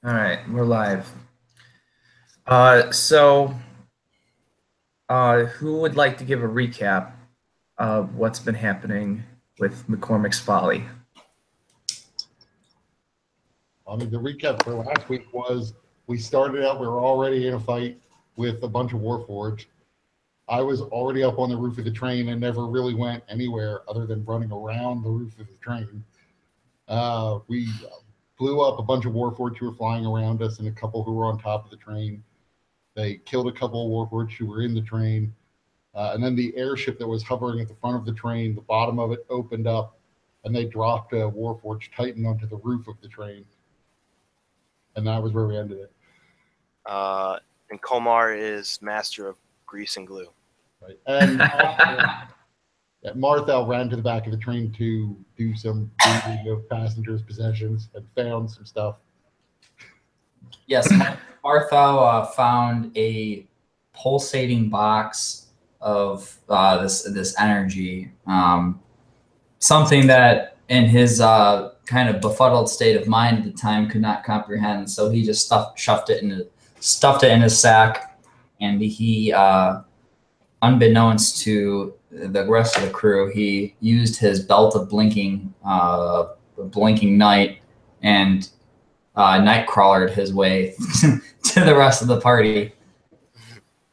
All right, we're live. So, who would like to give a recap of what's been happening with McCormick's Folly? I mean, the recap for last week was we started out, we were already in a fight with a bunch of Warforged. I was already up on the roof of the train and never really went anywhere other than running around the roof of the train. We blew up a bunch of Warforged who were flying around us and a couple who were on top of the train. They killed a couple of Warforged who were in the train. And then the airship that was hovering at the front of the train, the bottom of it opened up and they dropped a Warforged Titan onto the roof of the train. And that was where we ended it. And Kolmar is master of grease and glue. Right. And Marthow ran to the back of the train to do some reading of passengers' possessions and found some stuff. Yes, Marthow found a pulsating box of this energy, something that in his kind of befuddled state of mind at the time could not comprehend. So he just stuffed it in his sack, and he, unbeknownst to the rest of the crew, he used his belt of blinking night and nightcrawlered his way to the rest of the party.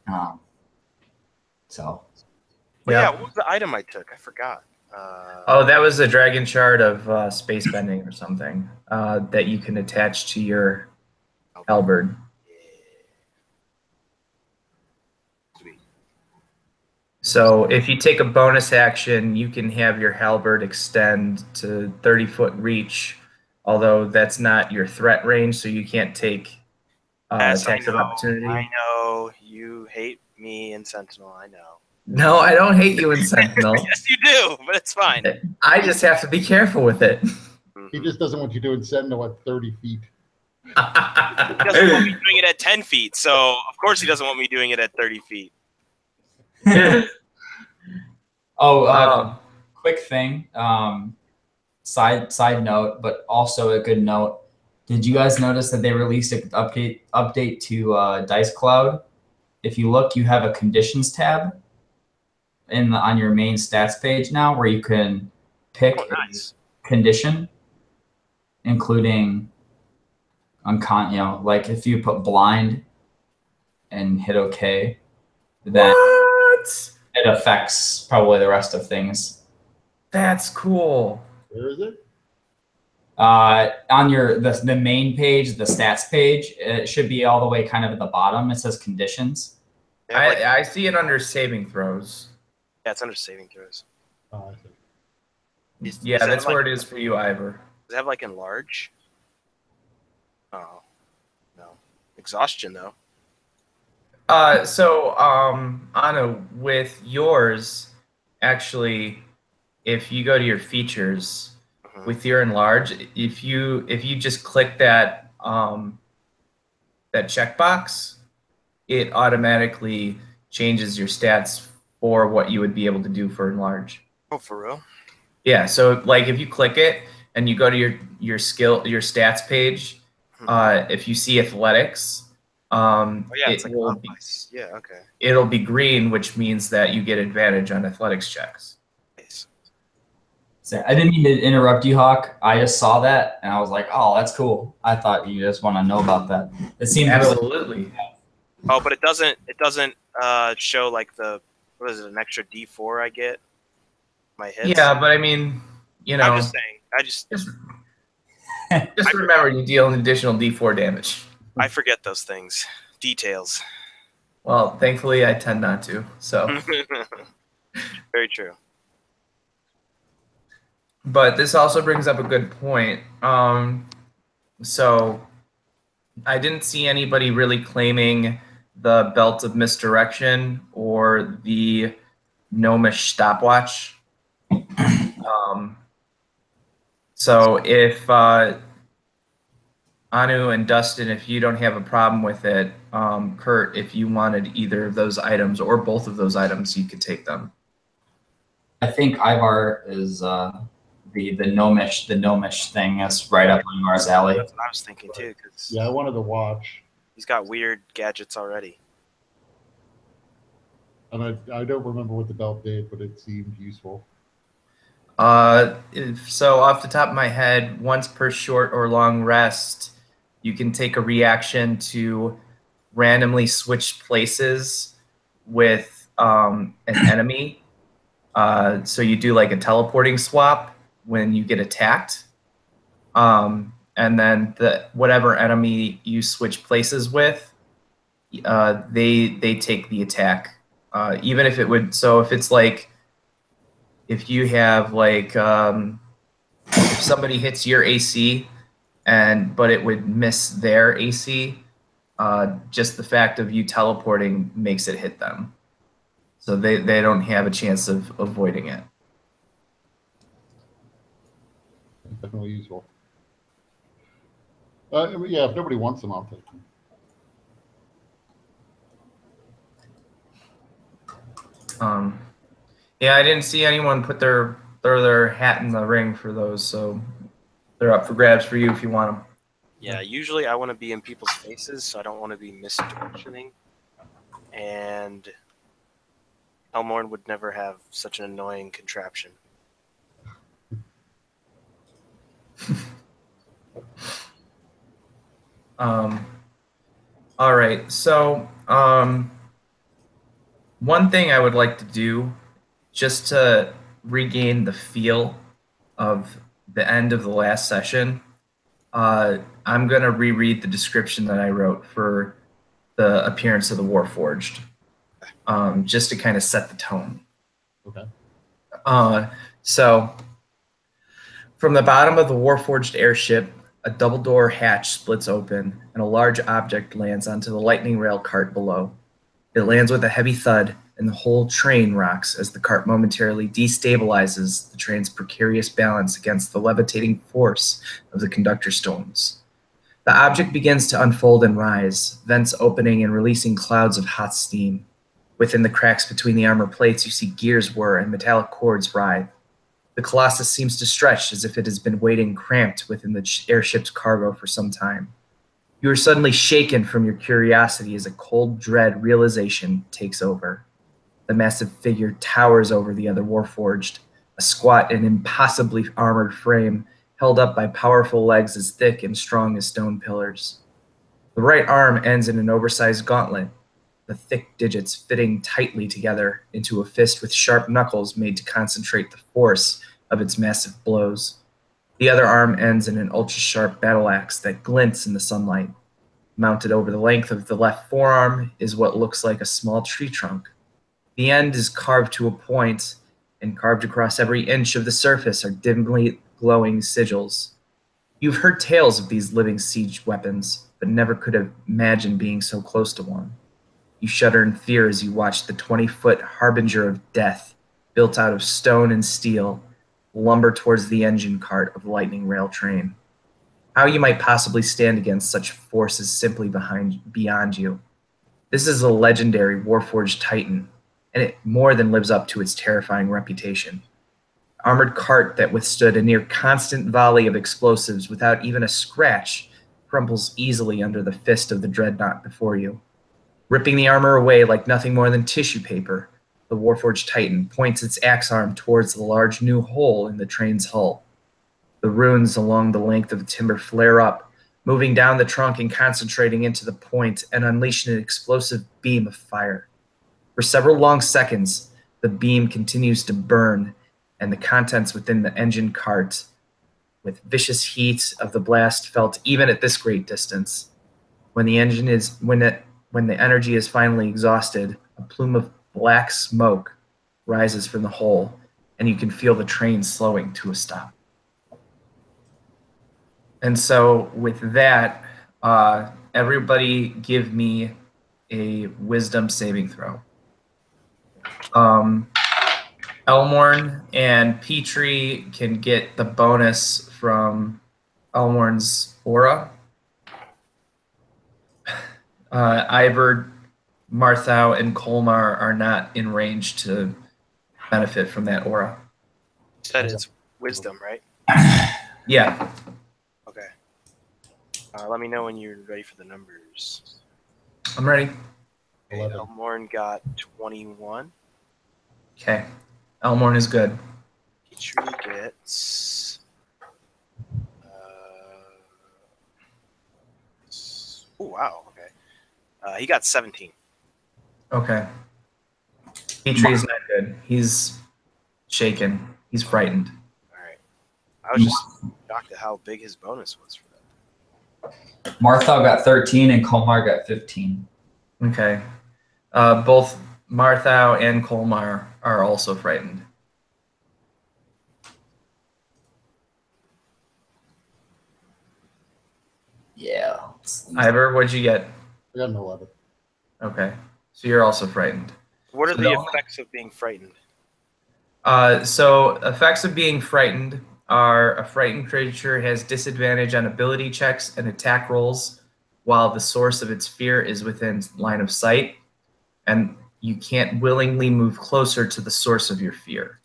Yeah, what was the item I took? I forgot. Oh, that was a dragon shard of space bending or something that you can attach to your halberd. Sweet. So if you take a bonus action, you can have your halberd extend to 30-foot reach, although that's not your threat range, so you can't take attacks of opportunity. I know. You hate me in Sentinel, I know. No, I don't hate you in Sentinel. Yes, you do, but it's fine. I just have to be careful with it. He just doesn't want you doing Sentinel at 30 feet. He doesn't want me doing it at 10 feet, so of course he doesn't want me doing it at 30 feet. Quick thing, side note, but also a good note. Did you guys notice that they released an update to Dice Cloud? If you look, you have a conditions tab on your main stats page now, where you can pick a condition, including like if you put blind and hit OK, then it affects probably the rest of things. That's cool. Where is it? On the main page, the stats page, it should be all the way kind of at the bottom. It says conditions. I see it under saving throws. Yeah, it's under saving throws. Oh, I see. Yeah, that's where it is for you, Eivar. Does it have like enlarge? Oh, no. Exhaustion, though. So, Anna, with yours, actually, if you go to your features with your enlarge, if you just click that that checkbox, it automatically changes your stats for what you would be able to do for enlarge. Oh, for real? Yeah. So, like, if you click it and you go to your stats page, if you see athletics. It'll be green, which means that you get advantage on athletics checks. Nice. So I didn't mean to interrupt you, Hawk. I just saw that and I was like, "Oh, that's cool." I thought you just want to know about that. It seems absolutely. Oh, but it doesn't show like what is it, an extra D4 I get? My hits. Yeah, but I mean, you know, I'm just saying. Just remember, you deal an additional D4 damage. I forget those things. Details. Well, thankfully, I tend not to. So. Very true. But this also brings up a good point. So I didn't see anybody really claiming the Belt of Misdirection or the Gnomish Stopwatch. So if Anu and Dustin, if you don't have a problem with it, Kurt, if you wanted either of those items or both of those items, you could take them. I think Eivar is the gnomish thing is right up Eivar's alley. That's what I was thinking too. Cause Yeah, I wanted to watch. he's got weird gadgets already. And I don't remember what the belt did, but it seemed useful. So off the top of my head, once per short or long rest, you can take a reaction to randomly switch places with an enemy. So you do like a teleporting swap when you get attacked. And then whatever enemy you switch places with, they take the attack. Even if it would, so if it's like, if you have like, if somebody hits your AC but it would miss their AC, just the fact of you teleporting makes it hit them. So they don't have a chance of avoiding it. Definitely useful. Yeah, if nobody wants them, I'll take them. Yeah, I didn't see anyone put throw their hat in the ring for those, so they're up for grabs for you if you want them. Yeah, usually I want to be in people's faces, so I don't want to be misdirectioning. And Elmorn would never have such an annoying contraption. All right, so one thing I would like to do, just to regain the feel of the end of the last session, I'm going to reread the description that I wrote for the appearance of the Warforged, just to kind of set the tone. Okay. So, from the bottom of the Warforged airship, a double-door hatch splits open, and a large object lands onto the lightning rail cart below. It lands with a heavy thud, and the whole train rocks as the cart momentarily destabilizes the train's precarious balance against the levitating force of the conductor stones. The object begins to unfold and rise, vents opening and releasing clouds of hot steam. Within the cracks between the armor plates, you see gears whir and metallic cords writhe. The Colossus seems to stretch as if it has been waiting cramped within the airship's cargo for some time. You are suddenly shaken from your curiosity as a cold dread realization takes over. The massive figure towers over the other Warforged, a squat and impossibly armored frame held up by powerful legs as thick and strong as stone pillars. The right arm ends in an oversized gauntlet, the thick digits fitting tightly together into a fist with sharp knuckles made to concentrate the force of its massive blows. The other arm ends in an ultra-sharp battle axe that glints in the sunlight. Mounted over the length of the left forearm is what looks like a small tree trunk. The end is carved to a point, and carved across every inch of the surface are dimly glowing sigils. You've heard tales of these living siege weapons, but never could have imagined being so close to one. You shudder in fear as you watch the 20-foot harbinger of death, built out of stone and steel, lumber towards the engine cart of the lightning rail train. How you might possibly stand against such forces simply beyond you. This is a legendary Warforged Titan, and it more than lives up to its terrifying reputation. Armored cart that withstood a near constant volley of explosives without even a scratch crumbles easily under the fist of the dreadnought before you. Ripping the armor away like nothing more than tissue paper, the Warforged Titan points its axe arm towards the large new hole in the train's hull. The runes along the length of the timber flare up, moving down the trunk and concentrating into the point and unleashing an explosive beam of fire. For several long seconds, the beam continues to burn, and the contents within the engine cart, with vicious heat of the blast felt even at this great distance. When the energy is finally exhausted, a plume of black smoke rises from the hole, and you can feel the train slowing to a stop. And so with that, everybody give me a wisdom saving throw. Elmorn and Petrie can get the bonus from Elmorn's aura. Eivar, Marthow, and Kolmar are not in range to benefit from that aura. You said it's wisdom, right? Yeah. Okay. Let me know when you're ready for the numbers. I'm ready. Okay, 11. Elmorn got 21. Okay. Elmorn is good. Petrie gets. Oh wow. Okay. He got 17. Okay. Petrie is not good. He's shaken. He's frightened. All right. I was just shocked at how big his bonus was for that. Marthow got 13 and Kolmar got 15. Okay. Both Marthow and Kolmar are also frightened. Yeah. Ivor, what'd you get? I got an 11. Okay. So you're also frightened. What are So the the only- effects of being frightened? So effects of being frightened are a frightened creature has disadvantage on ability checks and attack rolls while the source of its fear is within line of sight, and you can't willingly move closer to the source of your fear.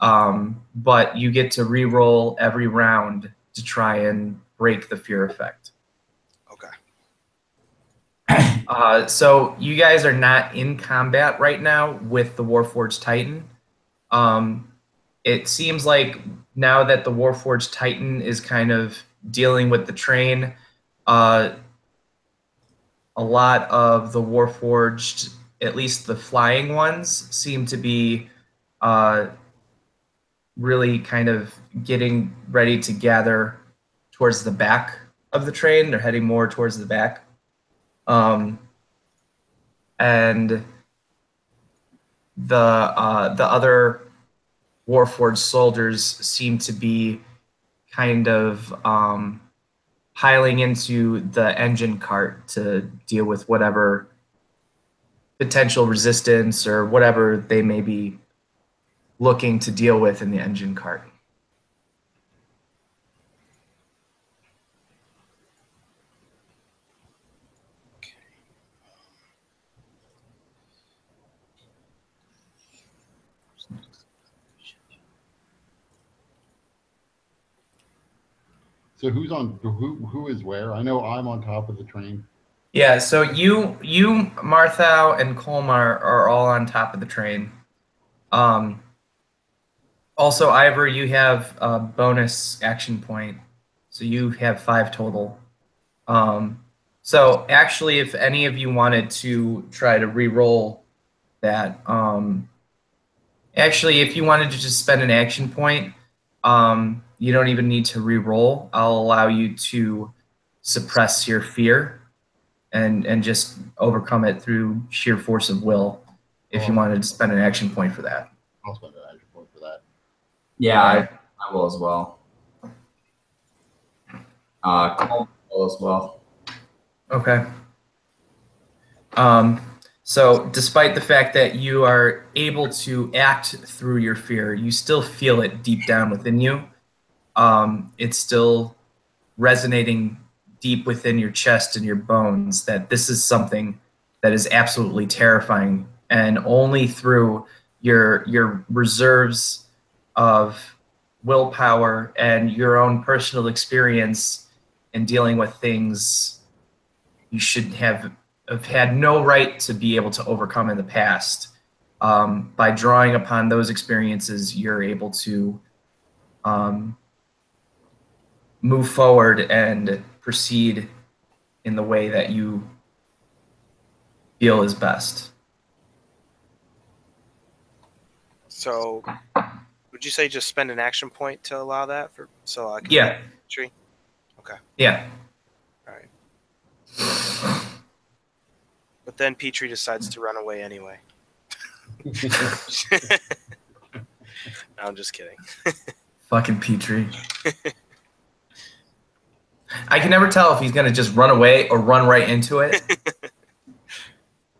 But you get to re-roll every round to try and break the fear effect. Okay. So you guys are not in combat right now with the Warforged Titan. It seems like now that the Warforged Titan is kind of dealing with the train, a lot of the Warforged, at least the flying ones, seem to be really kind of getting ready to gather towards the back of the train. They're heading more towards the back. And the other Warforged soldiers seem to be kind of piling into the engine cart to deal with whatever potential resistance or whatever they may be looking to deal with in the engine cart. So who's on? Who is where? I know I'm on top of the train. Yeah, so you, Marthow, and Kolmar are all on top of the train. Also, Ivor, you have a bonus action point, so you have 5 total. So actually, if any of you wanted to try to re-roll that, actually, if you wanted to just spend an action point, you don't even need to re-roll. I'll allow you to suppress your fear and just overcome it through sheer force of will if you wanted to spend an action point for that. I'll spend an action point for that. Yeah, Okay. I will as well. Kolmar will as well. Okay. So despite the fact that you are able to act through your fear, you still feel it deep down within you. It's still resonating deep within your chest and your bones that this is something that is absolutely terrifying, and only through your reserves of willpower and your own personal experience in dealing with things you should have had no right to be able to overcome in the past. By drawing upon those experiences, you're able to move forward and proceed in the way that you feel is best. So, would you say just spend an action point to allow that so I can? Yeah. Tree. Okay. Yeah. All right. But then Petrie decides to run away anyway. No, I'm just kidding. Fucking Petrie. I can never tell if he's gonna just run away or run right into it.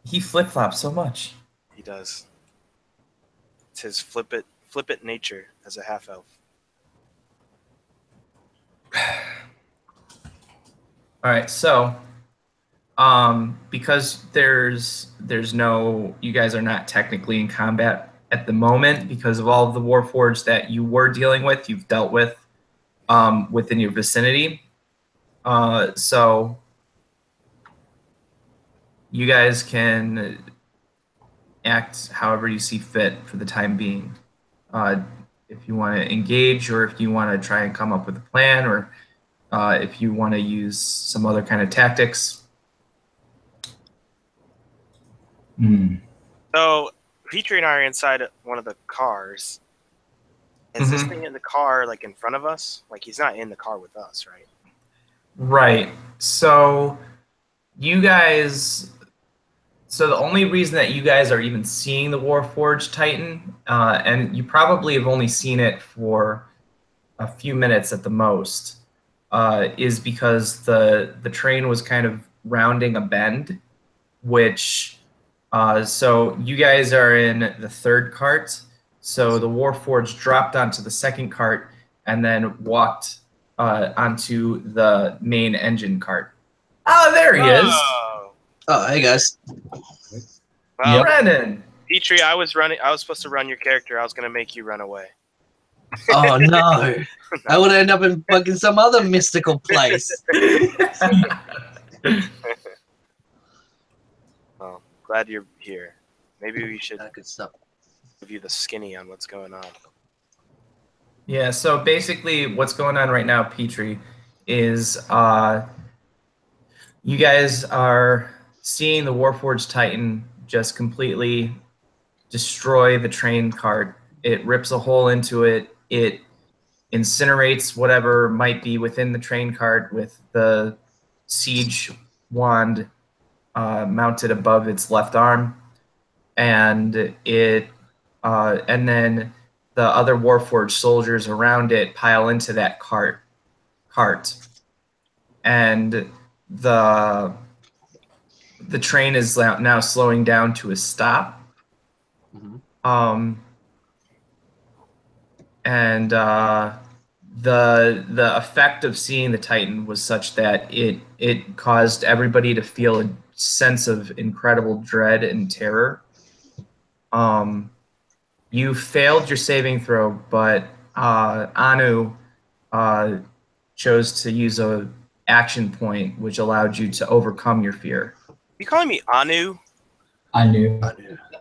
He flip-flops so much. He does. It's his flip it nature as a half elf. All right, so because there's no, you guys are not technically in combat at the moment because of all of the Warforged that you were dealing with, you've dealt with. within your vicinity. So you guys can act however you see fit for the time being. If you want to engage, or if you want to try and come up with a plan, or if you want to use some other kind of tactics. So Petrie and I are inside one of the cars. Is this thing in the car, like, in front of us? Like, he's not in the car with us, right? Right. So you guys... So the only reason that you guys are even seeing the Warforged Titan, and you probably have only seen it for a few minutes at the most, is because the train was kind of rounding a bend, which... so you guys are in the third cart. So the Warforged dropped onto the second cart and then walked onto the main engine cart. Oh, there he is. Oh, hey guys. Well, Brennan. Petrie, I was supposed to run your character. I was going to make you run away. Oh no. I would end up in fucking some other mystical place. Well, glad you're here. Maybe we should Good stuff. give you the skinny on what's going on. Yeah, so basically what's going on right now, Petrie, is you guys are seeing the Warforged Titan just completely destroy the train cart. It rips a hole into it. It incinerates whatever might be within the train cart with the siege wand mounted above its left arm. And and then the other Warforged soldiers around it pile into that cart. And the train is now slowing down to a stop. And the effect of seeing the Titan was such that it caused everybody to feel a sense of incredible dread and terror. You failed your saving throw, but Anu chose to use a action point, which allowed you to overcome your fear. You calling me Anu? Anu.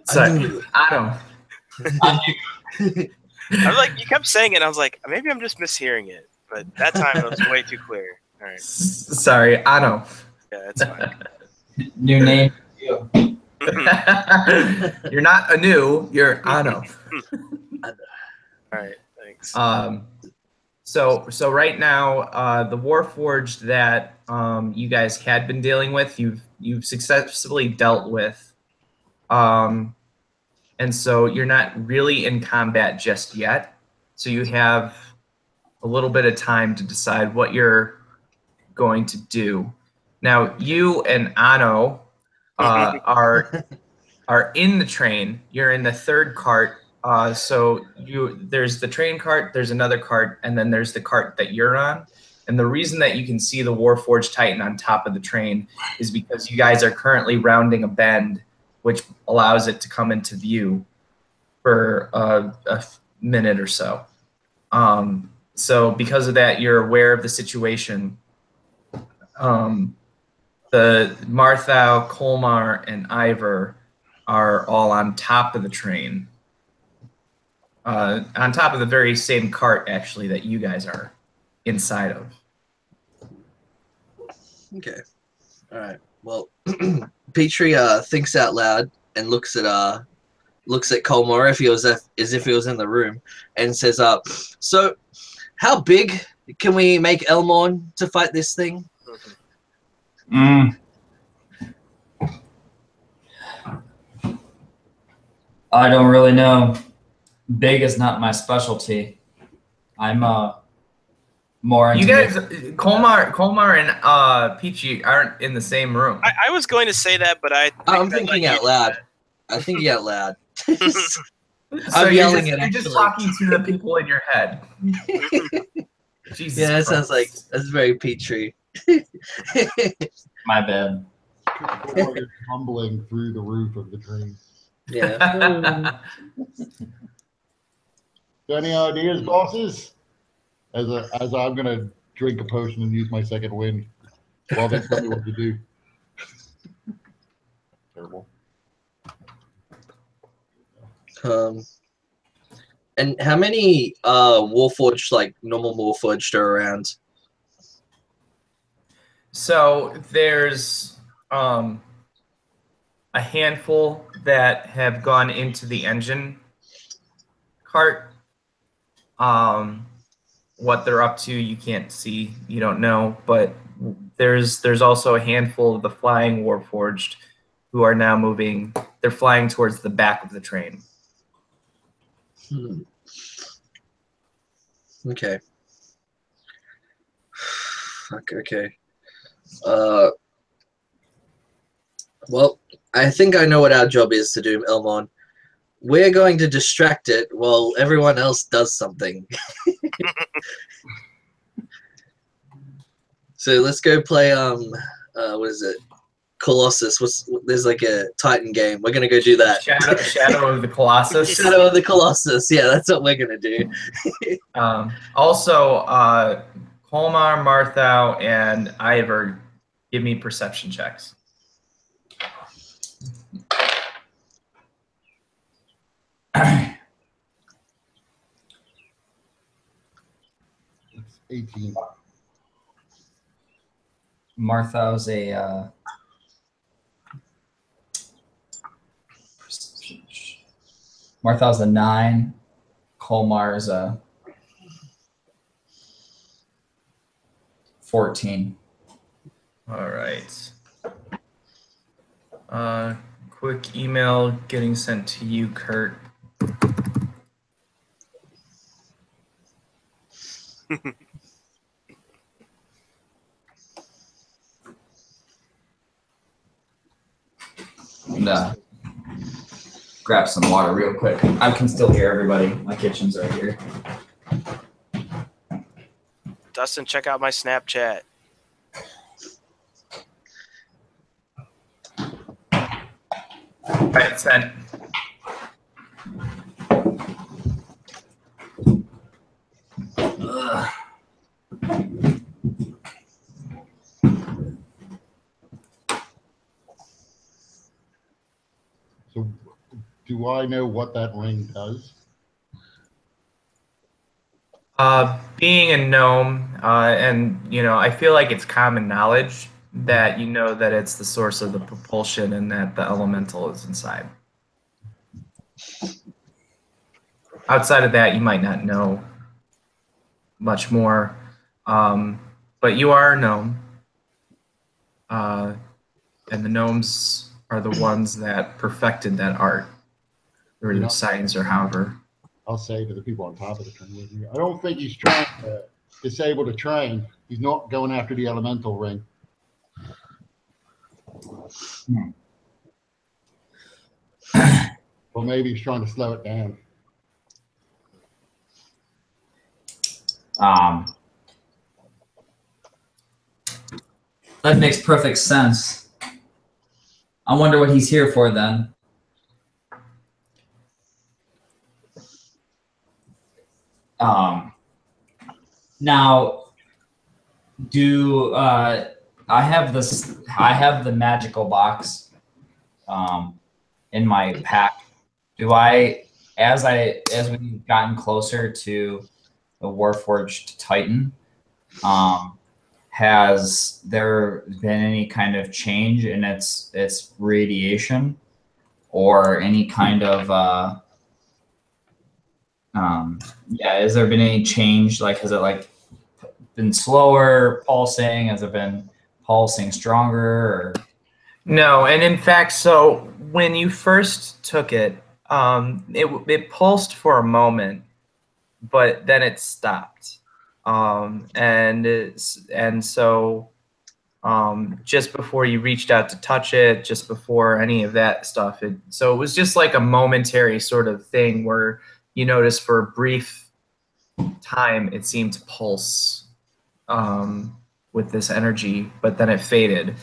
Sorry, Anu. I was like, you kept saying it, and I was like, maybe I'm just mishearing it. But that time it was way too clear. All right. Sorry, Anu. Yeah, that's fine. New name for you. You're not Anu, you're Anu. All right, thanks. So right now, the Warforged that you guys had been dealing with, you've successfully dealt with, and so you're not really in combat just yet. So you have a little bit of time to decide what you're going to do. Now, you and Ano are in the train. You're in the third cart. So there's the train cart, there's another cart, and then there's the cart that you're on. And the reason that you can see the Warforged Titan on top of the train is because you guys are currently rounding a bend, which allows it to come into view for a minute or so. So because of that, you're aware of the situation. The Marthow, Kolmar, and Eivar are all on top of the train. On top of the very same cart, actually, that you guys are inside of. Okay. All right. Well, Petrie thinks out loud and looks at Kolmar as if he was in the room, and says, "So, how big can we make Elmorn to fight this thing?" I don't really know. Big is not my specialty. I'm more into... You guys, Kolmar and Peachy aren't in the same room. I was going to say that, but I'm thinking out loud. I'm thinking out loud. So I'm yelling you're it. just talking to the people in your head. Jesus Yeah, that Christ. sounds like that's very Petrie. My bad. Water tumbling through the roof of the train. Yeah. Any ideas, bosses? as I'm gonna drink a potion and use my second wind while they tell me what to do. Terrible. And how many Warforged, like normal Warforged, are around? So there's a handful that have gone into the engine cart. What they're up to, you can't see, you don't know, but there's also a handful of the flying Warforged who are now moving. They're flying towards the back of the train. Okay. Okay. Well, I think I know what our job is to do, Elmorn. We're going to distract it while everyone else does something. So let's go play what is it? Colossus. There's like a Titan game. We're gonna go do that. Shadow of the Colossus. Shadow of the Colossus. Yeah, that's what we're gonna do. Also, Kolmar, Marthow, and Eivar, give me perception checks. It's 18. Marthow's a 9. Kolmar's a 14. All right. Quick email getting sent to you, Kurt. And grab some water real quick. I can still hear everybody. My kitchen's right here. Dustin, check out my Snapchat. Right, sent. So, do I know what that ring does? Being a gnome, and I feel like it's common knowledge that you know that it's the source of the propulsion and that the elemental is inside. Outside of that, you might not know much more, but you are a gnome, and the gnomes are the ones that perfected that art, or the science, or however. I'll say to the people on top of the train, I don't think he's trying to disable the train. He's not going after the elemental ring. Or maybe he's trying to slow it down. That makes perfect sense. I wonder what he's here for then. Now, I have the magical box in my pack. As we've gotten closer to the Warforged Titan, has there been any kind of change in its radiation, or any kind of has there been any change? Like, has it been slower pulsing? Has it been pulsing stronger? Or? No, and in fact, so when you first took it, it pulsed for a moment, but then it stopped. And so just before you reached out to touch it, just before any of that stuff, so it was just like a momentary sort of thing where you notice for a brief time it seemed to pulse with this energy, but then it faded,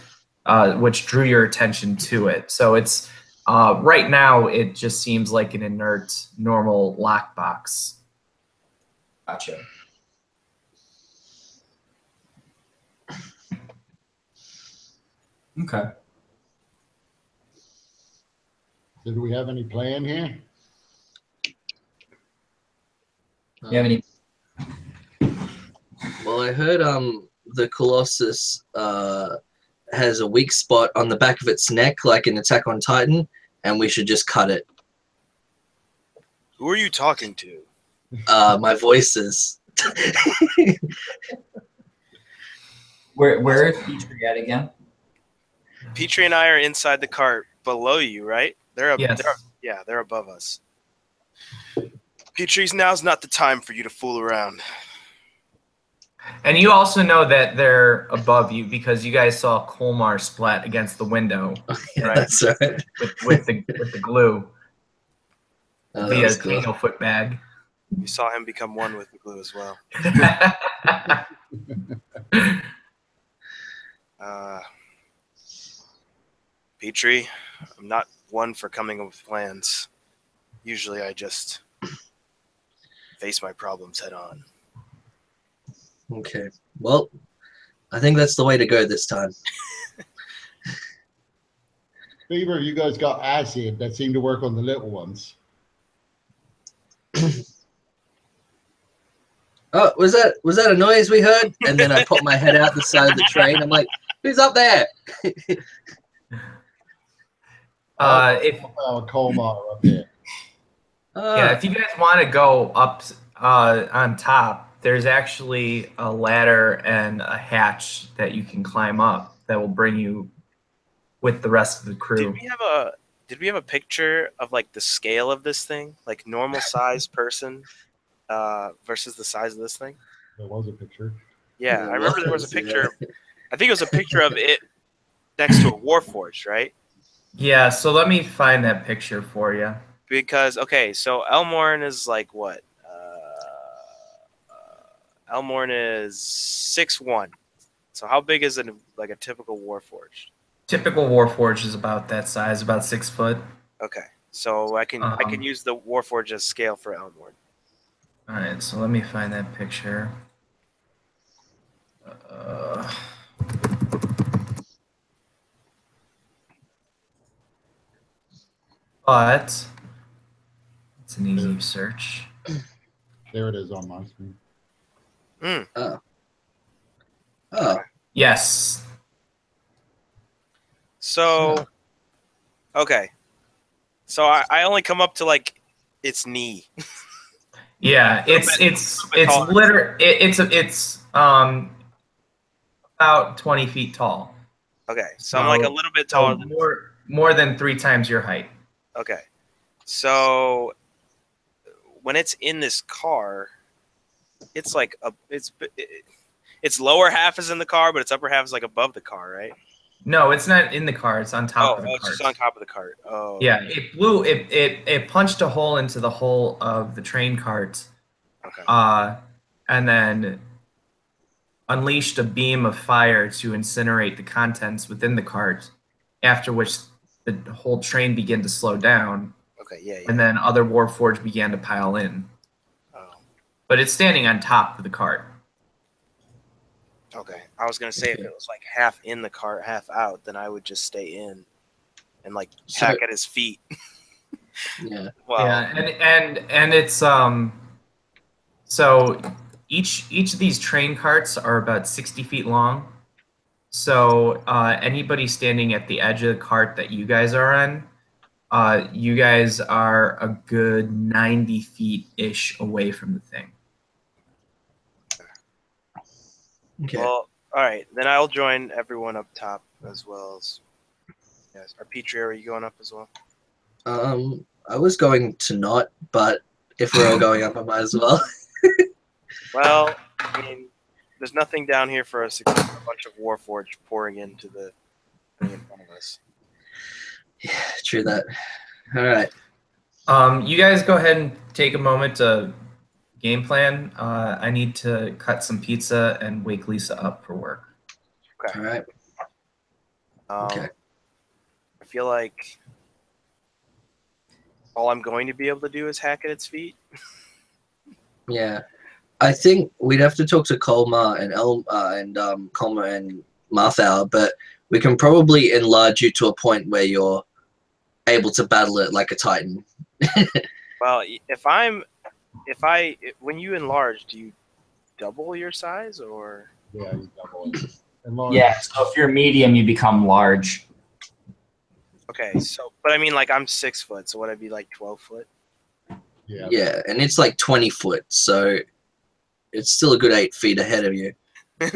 which drew your attention to it. So it's right now it just seems like an inert, normal lockbox. Gotcha. Okay. So do we have any plan here? You have any? Well, I heard the Colossus has a weak spot on the back of its neck, like an Attack on Titan, and we should just cut it. Who are you talking to? My voices. Where is Petrie at again? Petrie and I are inside the cart below you, right? Yes. They're above us. Petrie's, now's not the time for you to fool around. And you also know that they're above you because you guys saw Kolmar splat against the window. Yeah, Right. that's right. with the glue That via was cool. Tanglefoot bag. You saw him become one with the glue as well. Petrie, I'm not one for coming up with plans. Usually I just face my problems head on. Okay. Well, I think that's the way to go this time. Beaver, you guys got acid that seemed to work on the little ones. Oh, was that a noise we heard? And then I put my head out the side of the train. I'm like, who's up there? If Kolmar up there. Yeah, if you guys want to go up on top, there's actually a ladder and a hatch that you can climb up that will bring you with the rest of the crew. Did we have a picture of like the scale of this thing, like normal size person versus the size of this thing? There was a picture. Yeah, I remember there was a picture. I think it was a picture of it next to a Warforged, right? Yeah, so let me find that picture for you. Because okay, so Elmorn is like what? Elmorn is 6'1". So how big is it like a typical Warforged? Typical Warforged is about that size, about 6 foot. Okay, so I can use the Warforged as scale for Elmorn. All right, so let me find that picture. But it's an easy search. There it is on my screen. Oh. Yes. So, okay. So I only come up to like its knee. Yeah, it's about 20 feet tall. Okay, so I'm like a little bit taller than more than 3 times your height. Okay, so when it's in this car, it's like its lower half is in the car, but its upper half is like above the car, right? No, it's not in the car. It's on top of the it's cart. just on top of the cart. Oh, yeah. It punched a hole into the hull of the train cart. Okay. And then unleashed a beam of fire to incinerate the contents within the cart. After which the whole train began to slow down. Okay. Yeah. And then other Warforged began to pile in. Oh. But it's standing on top of the cart. Okay, I was gonna say if it was like half in the cart, half out, then I would just stay in and like hack at his feet. Yeah. Well, yeah, and it's so each of these train carts are about 60 feet long. So anybody standing at the edge of the cart that you guys are on, you guys are a good 90 feet ish away from the thing. Okay. well, all right, then I'll join everyone up top as well as. Yes, are Petrie, are you going up as well? I was going to not, but if we're all going up, I might as well. Well, I mean, there's nothing down here for us except a bunch of Warforged pouring into the thing in front of us. Yeah, true that. All right. You guys go ahead and take a moment to game plan. I need to cut some pizza and wake Lisa up for work. Okay. All right. Okay. I feel like all I'm going to be able to do is hack at its feet. Yeah. I think we'd have to talk to Kolmar and Kolmar and Marthow, but we can probably enlarge you to a point where you're able to battle it like a Titan. Well, when you enlarge, do you double your size or? Yeah, you double it. Enlarge. Yeah, so if you're medium, you become large. Okay, so but I mean, like I'm 6 foot, so would I be like 12 foot? Yeah. Yeah, and it's like 20 foot, so it's still a good 8 feet ahead of you. All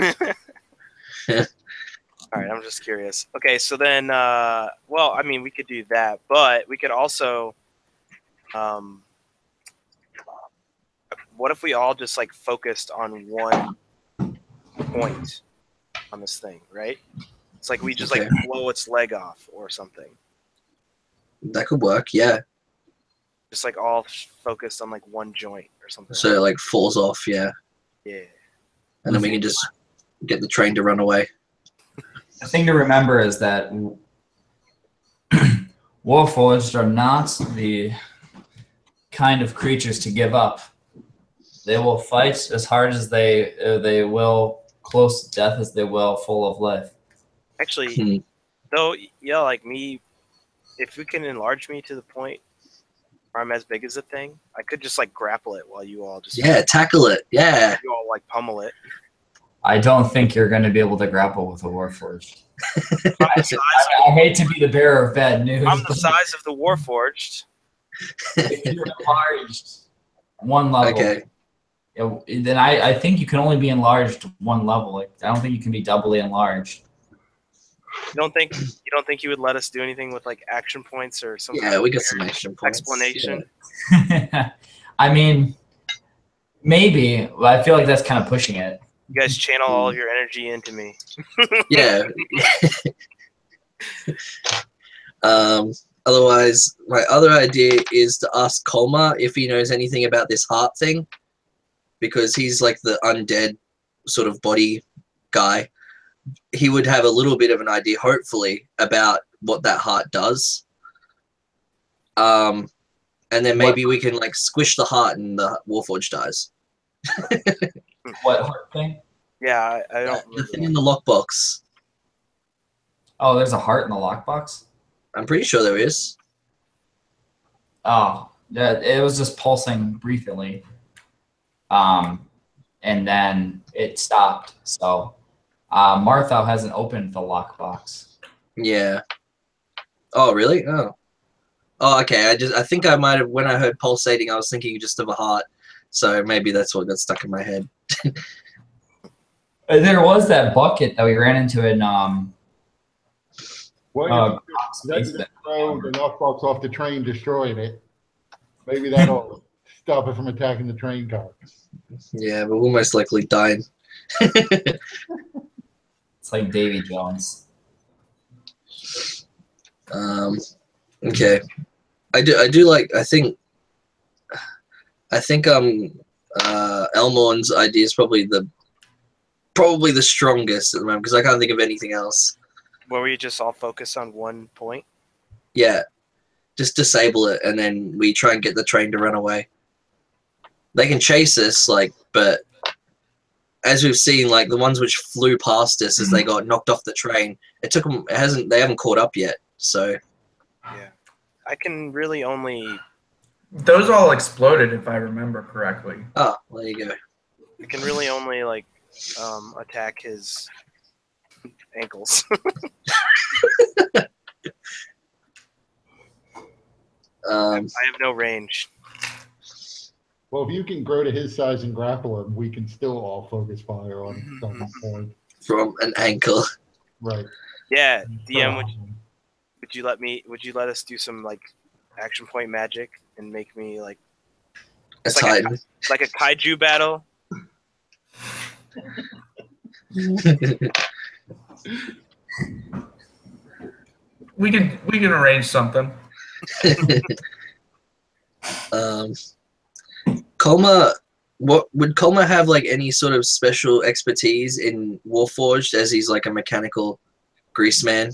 right, I'm just curious. Okay, so then, well, I mean, we could do that, but we could also, what if we all just like focused on one point on this thing, right? It's like we just like blow its leg off or something. That could work, yeah. Just like all focused on like one joint or something. So it like falls off, yeah. Yeah. And then we can just get the train to run away. The thing to remember is that Warforged are not the kind of creatures to give up. They will fight as hard as they will, close to death as they will, full of life. Actually, though, yeah, like me, if we can enlarge me to the point where I'm as big as a thing, I could just like grapple it while you all just tackle it, yeah. You all like pummel it. I don't think you're going to be able to grapple with a Warforged. I hate to be the bearer of bad news. I'm the size of the Warforged. If you're enlarged one level, okay. Then I think you can only be enlarged one level. Like, I don't think you can be doubly enlarged. You don't think you would let us do anything with like action points or something? Yeah, we got some action points. Explanation. Yeah. I mean, maybe. But I feel like that's kind of pushing it. You guys channel all of your energy into me. Yeah. Otherwise, my other idea is to ask Kolmar if he knows anything about this heart thing, because he's like the undead sort of body guy. He would have a little bit of an idea, hopefully, about what that heart does. And then maybe we can like squish the heart and the Warforged dies. What heart thing? Yeah, I don't. The thing in the lockbox. Oh, there's a heart in the lockbox? I'm pretty sure there is. Oh, yeah, it was just pulsing briefly. And then it stopped. So Marthow hasn't opened the lockbox. Yeah. Oh, really? Oh. Oh, okay. I think I might have, when I heard pulsating, I was thinking just of a heart. So maybe that's what got stuck in my head. There was that bucket that we ran into in Well, let's throw the knockbox off the train, destroying it. Maybe that'll stop it from attacking the train car. Yeah, but we'll most likely die. It's like Davy Jones. Okay. I do like, I think Elmorn's idea is probably the strongest at the moment, because I can't think of anything else. Where we just all focus on one point? Yeah. Just disable it, and then we try and get the train to run away. They can chase us, like, but as we've seen, like, the ones which flew past us as they got knocked off the train, it took them, they haven't caught up yet, so. Yeah. I can really only... Those all exploded, if I remember correctly. Oh, well, there you go. I can really only, like, attack his ankles. I have no range. Well, if you can grow to his size and grapple him, we can still all focus fire on some point. From an ankle. Right. Yeah, DM, would you let us do some like action point magic and make me like It's Titan. Like a kaiju battle? We can arrange something. Kolmar, what would Kolmar have like any sort of special expertise in Warforged, as he's like a mechanical grease man?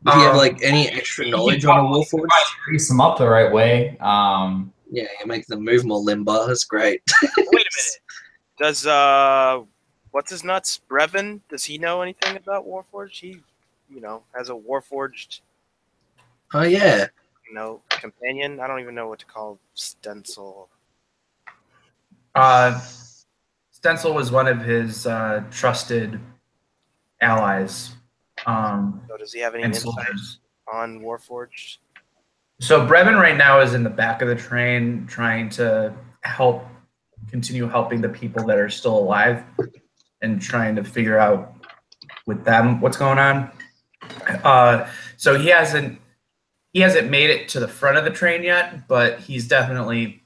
Do you have like any extra knowledge on a Warforged? Grease them up the right way. Yeah, you make them move more limber. That's great. Wait a minute. Does what's his nuts? Brevan? Does he know anything about Warforged? He, has a Warforged. Oh yeah. Companion. I don't even know what to call Stencil. Stencil was one of his trusted allies. So does he have any insight soldiers on Warforged? So Brevan right now is in the back of the train trying to continue helping the people that are still alive and trying to figure out with them what's going on. So he hasn't made it to the front of the train yet, but he's definitely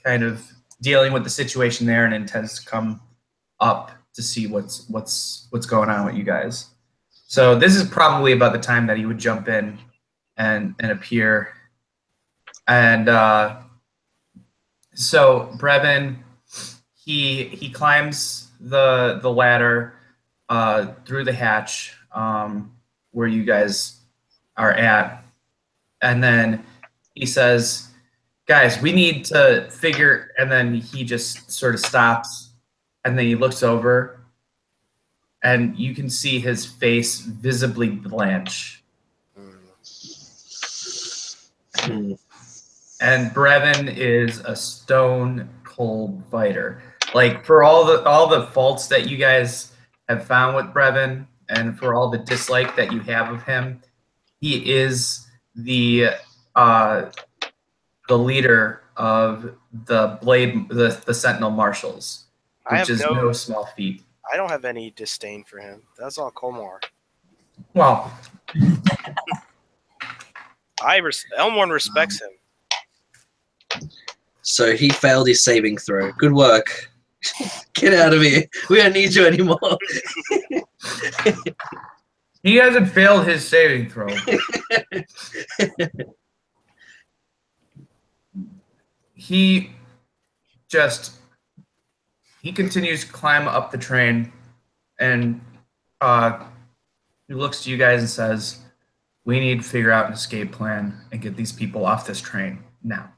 kind of dealing with the situation there and intends to come up to see what's going on with you guys. So this is probably about the time that he would jump in and appear. And so Brevan, he climbs the ladder through the hatch where you guys are at, and then he says, "Guys, we need to figure." And then he just sort of stops, and then he looks over. And you can see his face visibly blanch. And Brevan is a stone cold fighter. Like, for all the faults that you guys have found with Brevan, and for all the dislike that you have of him, he is the leader of the Sentinel Marshals, which is no small feat. I don't have any disdain for him. That's all Kolmar. Well, Elmorn respects him. So he failed his saving throw. Good work. Get out of here. We don't need you anymore. He hasn't failed his saving throw. He continues to climb up the train, and he looks to you guys and says, "We need to figure out an escape plan and get these people off this train now."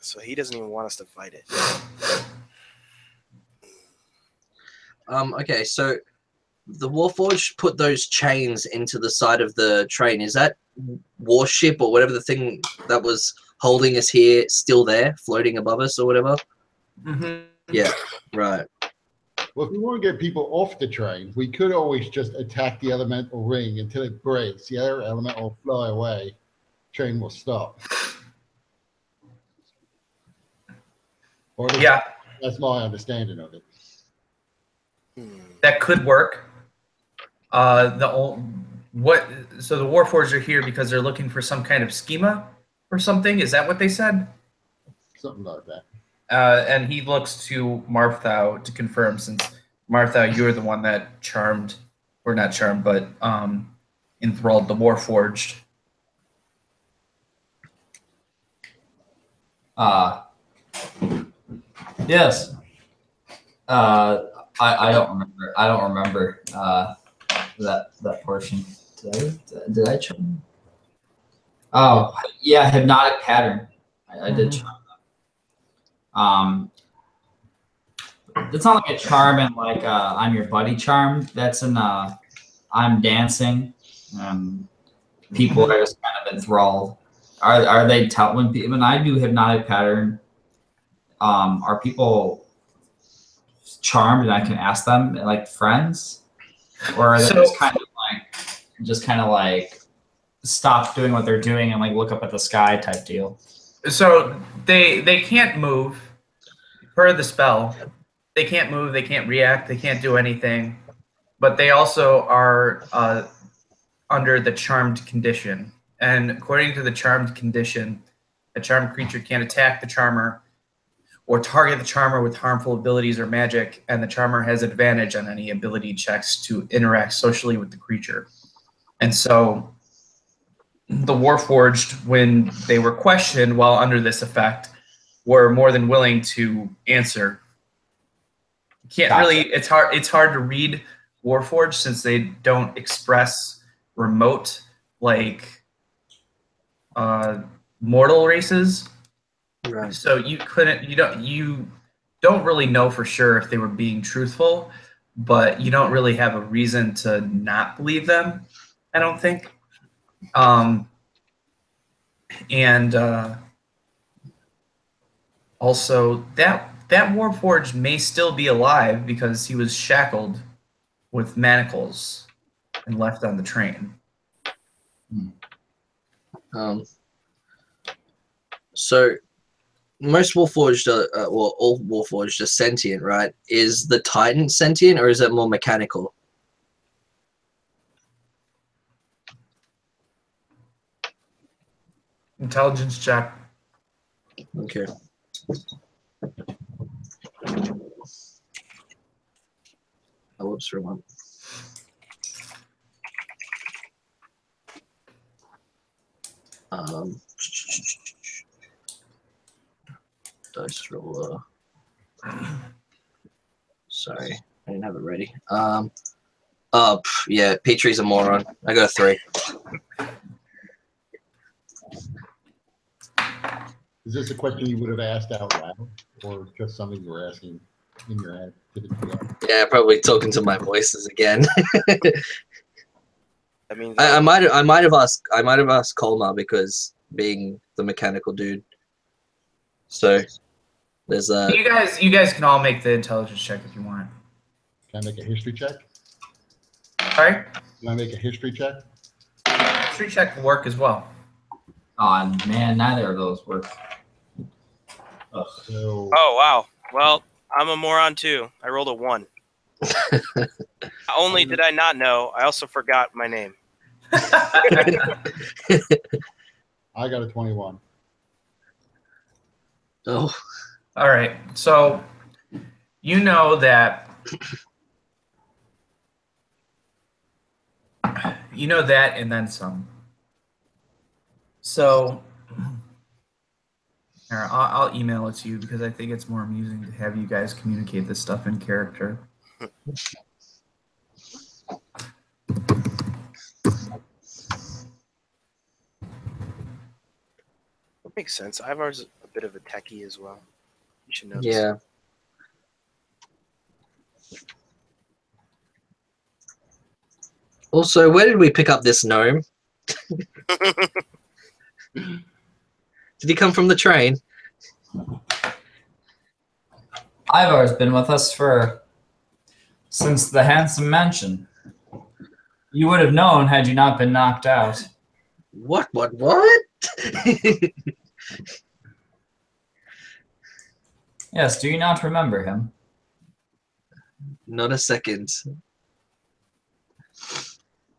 So he doesn't even want us to fight it. Okay, so the Warforged put those chains into the side of the train. Is that warship or whatever the thing that was holding us here still there, floating above us or whatever? Mm-hmm. Yeah, right. Well, if we want to get people off the train, we could always just attack the elemental ring until it breaks. The other element will fly away. Train will stop. Yeah, that's my understanding of it. that could work. So the Warforged are here because they're looking for some kind of schema or something. Is that what they said? Something like that. And he looks to Marthow to confirm, since Marthow, you're the one that charmed, or not charmed, but enthralled the Warforged. Yes. I don't remember. I don't remember that portion. Did I charm? Oh yeah, hypnotic pattern. I did charm them. It's not like a charm and like I'm your buddy charm. That's an I'm dancing. People are just kind of enthralled. Are they when I do hypnotic pattern? Are people charmed and I can ask them like friends, or are they just kind of like stop doing what they're doing and like look up at the sky type deal? So they can't move per the spell. They can't move. They can't react. They can't do anything. But they also are under the charmed condition. And according to the charmed condition, a charmed creature can't attack the charmer or target the charmer with harmful abilities or magic, and the charmer has advantage on any ability checks to interact socially with the creature. And so the Warforged, when they were questioned while under this effect, were more than willing to answer. Can't really, it's hard to read Warforged, since they don't express remote like mortal races. Right. So you don't really know for sure if they were being truthful, but you don't really have a reason to not believe them, I don't think. And also that Warforged may still be alive because he was shackled with manacles and left on the train. So most Warforged, well, all Warforged are sentient, right? Is the Titan sentient, or is it more mechanical? Intelligence check. Okay. Oh, whoops, wrong one. Dice roller. Sorry, I didn't have it ready. Yeah, Petrie's a moron. I got a 3. Is this a question you would have asked out loud, or just something you were asking in your head? Yeah, probably talking to my voices again. I mean, I might have asked Kolmar, because being the mechanical dude. So there's a. You guys can all make the intelligence check if you want. Can I make a history check? Sorry? Can I make a history check? History check will work as well. Oh man, neither of those work. Ugh. So, oh wow. Well, I'm a moron too. I rolled a 1. Not only did I not know, I also forgot my name. I got a 21. Oh. All right. So you know that and then some. So here, I'll email it to you because I think it's more amusing to have you guys communicate this stuff in character. Makes sense. Eivar's a bit of a techie as well. You should know this. Yeah. Also, where did we pick up this gnome? Did he come from the train? Ivar's been with us since the handsome mansion. You would have known had you not been knocked out. What? Yes, do you not remember him? Not a second.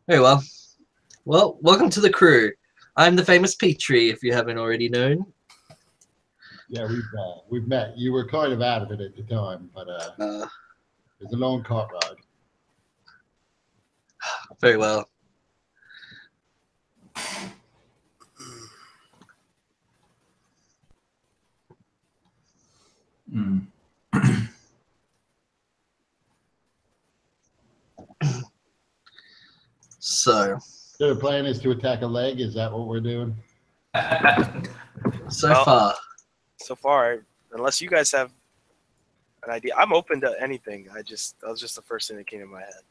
Very well. Well, welcome to the crew. I'm the famous Petrie, if you haven't already known. Yeah, we've met. You were kind of out of it at the time, but it's a long cart ride. Very well. Mm. So the plan is to attack a leg. Is that what we're doing? far. So far, unless you guys have an idea, I'm open to anything. That was just the first thing that came to my head.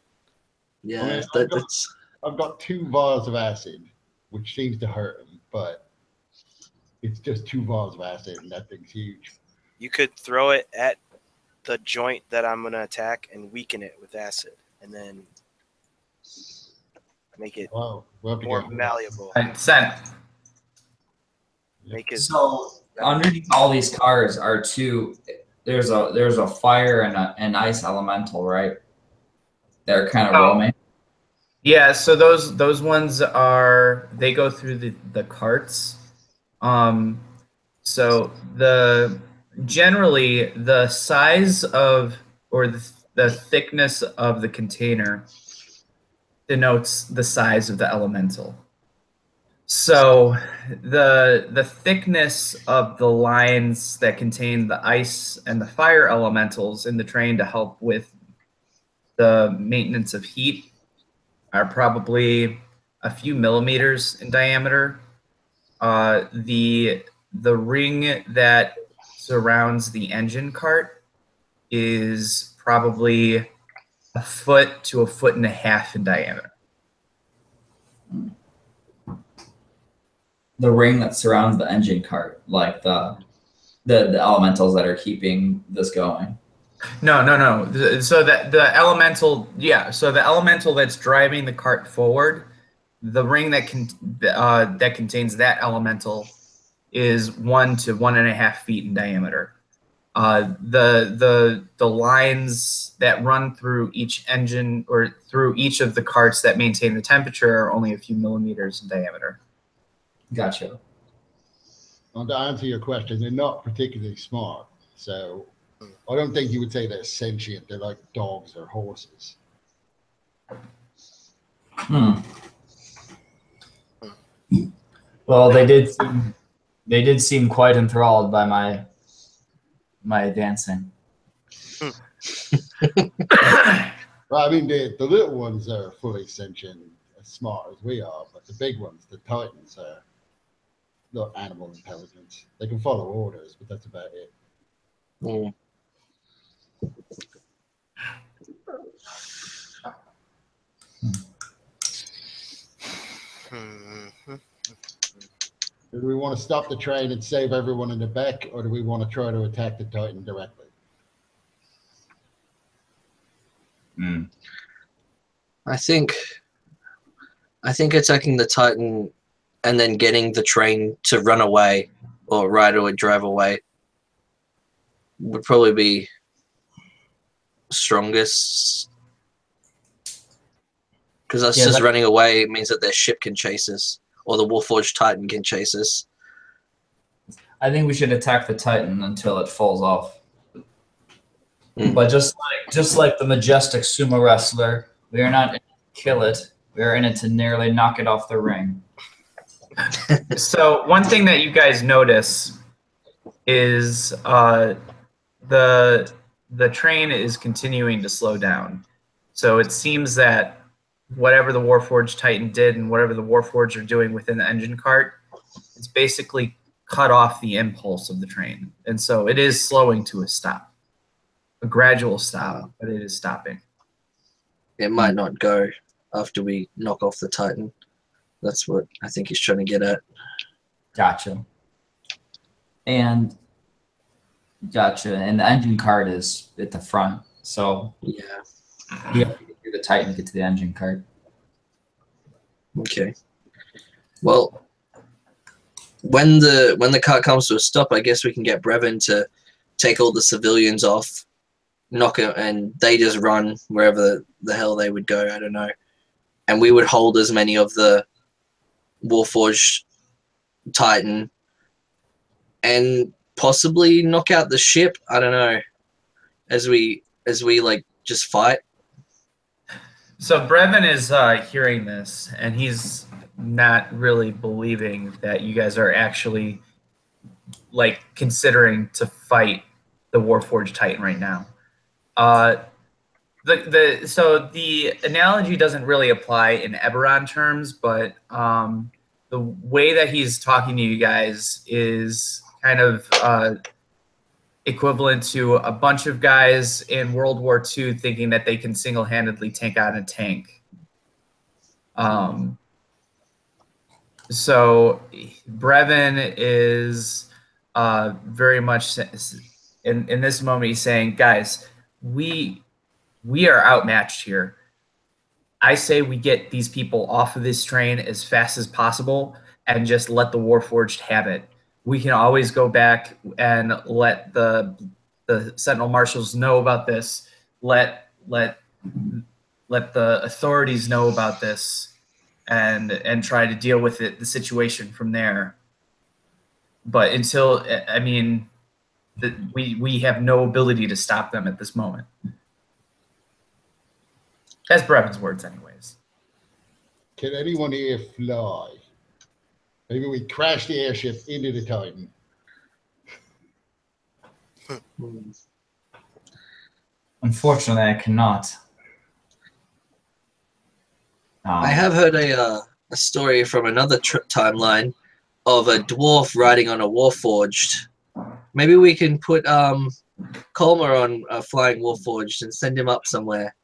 Yeah, I mean, that's. I've got 2 vials of acid, which seems to hurt him, but it's just 2 vials of acid, and that thing's huge. You could throw it at the joint that I'm going to attack and weaken it with acid, and then make it Wow, we'll have to more get malleable. Sent. Make it So underneath all these cars are there's a fire and an ice elemental, right? They're kind of roaming. Yeah, so those ones they go through the carts. So generally the size of or the thickness of the container denotes the size of the elemental. So the thickness of the lines that contain the ice and the fire elementals in the train to help with the maintenance of heat are probably a few millimeters in diameter. The ring that surrounds the engine cart is probably a foot to a foot and a half in diameter. The ring that surrounds the engine cart, like the elementals that are keeping this going. No. So the elemental, yeah. So the elemental that's driving the cart forward, the ring that contains that elemental is 1 to 1.5 feet in diameter. The lines that run through each engine or through each of the carts that maintain the temperature are only a few millimeters in diameter. Gotcha. Well, to answer your question, they're not particularly smart. So I don't think you would say they're sentient. They're like dogs or horses. Well, they did seem quite enthralled by my dancing. Well, I mean, the little ones are fully sentient, as smart as we are, but the big ones, the Titans, are not animal intelligence. They can follow orders, but that's about it. Mm. Do we want to stop the train and save everyone in the back, or do we want to try to attack the Titan directly? I think attacking the Titan and then getting the train to run away or ride or drive away would probably be strongest. Because us just running away means that their ship can chase us, or the Warforged Titan can chase us. I think we should attack the Titan until it falls off. But just like the majestic sumo wrestler, we are not in it to kill it. We are in it to nearly knock it off the ring. So one thing that you guys notice is the train is continuing to slow down. So it seems that whatever the Warforged Titan did and whatever the Warforged are doing within the engine cart, it's basically cut off the impulse of the train. And so it is slowing to a stop. A gradual stop, but it is stopping. It might not go after we knock off the Titan. That's what I think he's trying to get at. Gotcha. And the engine cart is at the front, so Yeah. you have to get through the Titan to get to the engine cart. Okay. Well, when the cart comes to a stop, I guess we can get Brevan to take all the civilians off, knock it, and they just run wherever the hell they would go. I don't know. And we would hold as many of the Warforged Titan and possibly knock out the ship. I don't know. As we like just fight. So Brevan is hearing this, and he's not really believing that you guys are actually like considering to fight the Warforged Titan right now. So the analogy doesn't really apply in Eberron terms, but the way that he's talking to you guys is kind of equivalent to a bunch of guys in World War II thinking that they can single-handedly take out a tank. So Brevan is very much in this moment. He's saying, "Guys, we are outmatched here. I say we get these people off of this train as fast as possible and just let the Warforged have it. We can always go back and let the Sentinel Marshals know about this. Let the authorities know about this, and try to deal with the situation from there. But until, I mean, we have no ability to stop them at this moment." That's Brevan's words, anyways. Can anyone here fly? Maybe we crash the airship into the Titan. Unfortunately, I cannot. I have heard a story from another timeline of a dwarf riding on a Warforged. Maybe we can put Kolmar on a flying Warforged and send him up somewhere.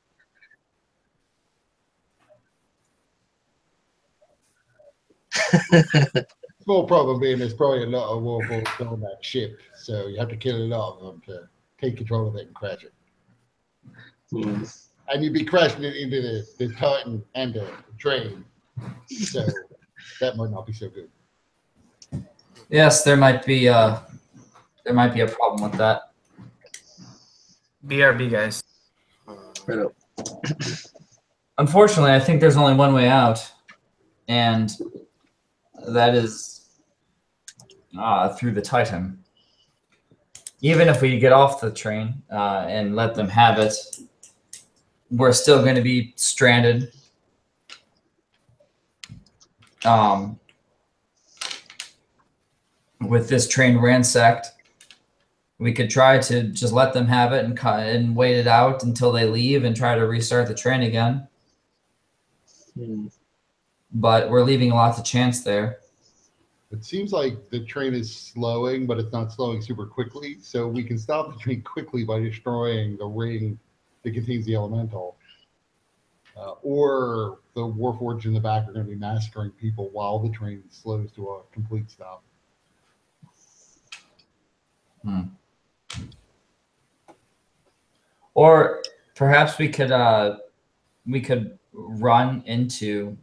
Small problem being there's probably a lot of Warforged on that ship, so you have to kill a lot of them to take control of it and crash it. Hmm. And you'd be crashing it into the Titan and the train, so that might not be so good. Yes, there might be a problem with that. BRB, guys. Right up. Unfortunately, I think there's only one way out, and that is through the Titan. Even if we get off the train and let them have it, we're still going to be stranded. With this train ransacked, we could try to just let them have it and wait it out until they leave and try to restart the train again. But we're leaving lots of chance there. It seems like the train is slowing, but it's not slowing super quickly, so we can stop the train quickly by destroying the ring that contains the elemental. Or the Warforged in the back are going to be massacring people while the train slows to a complete stop. Or perhaps we could run into.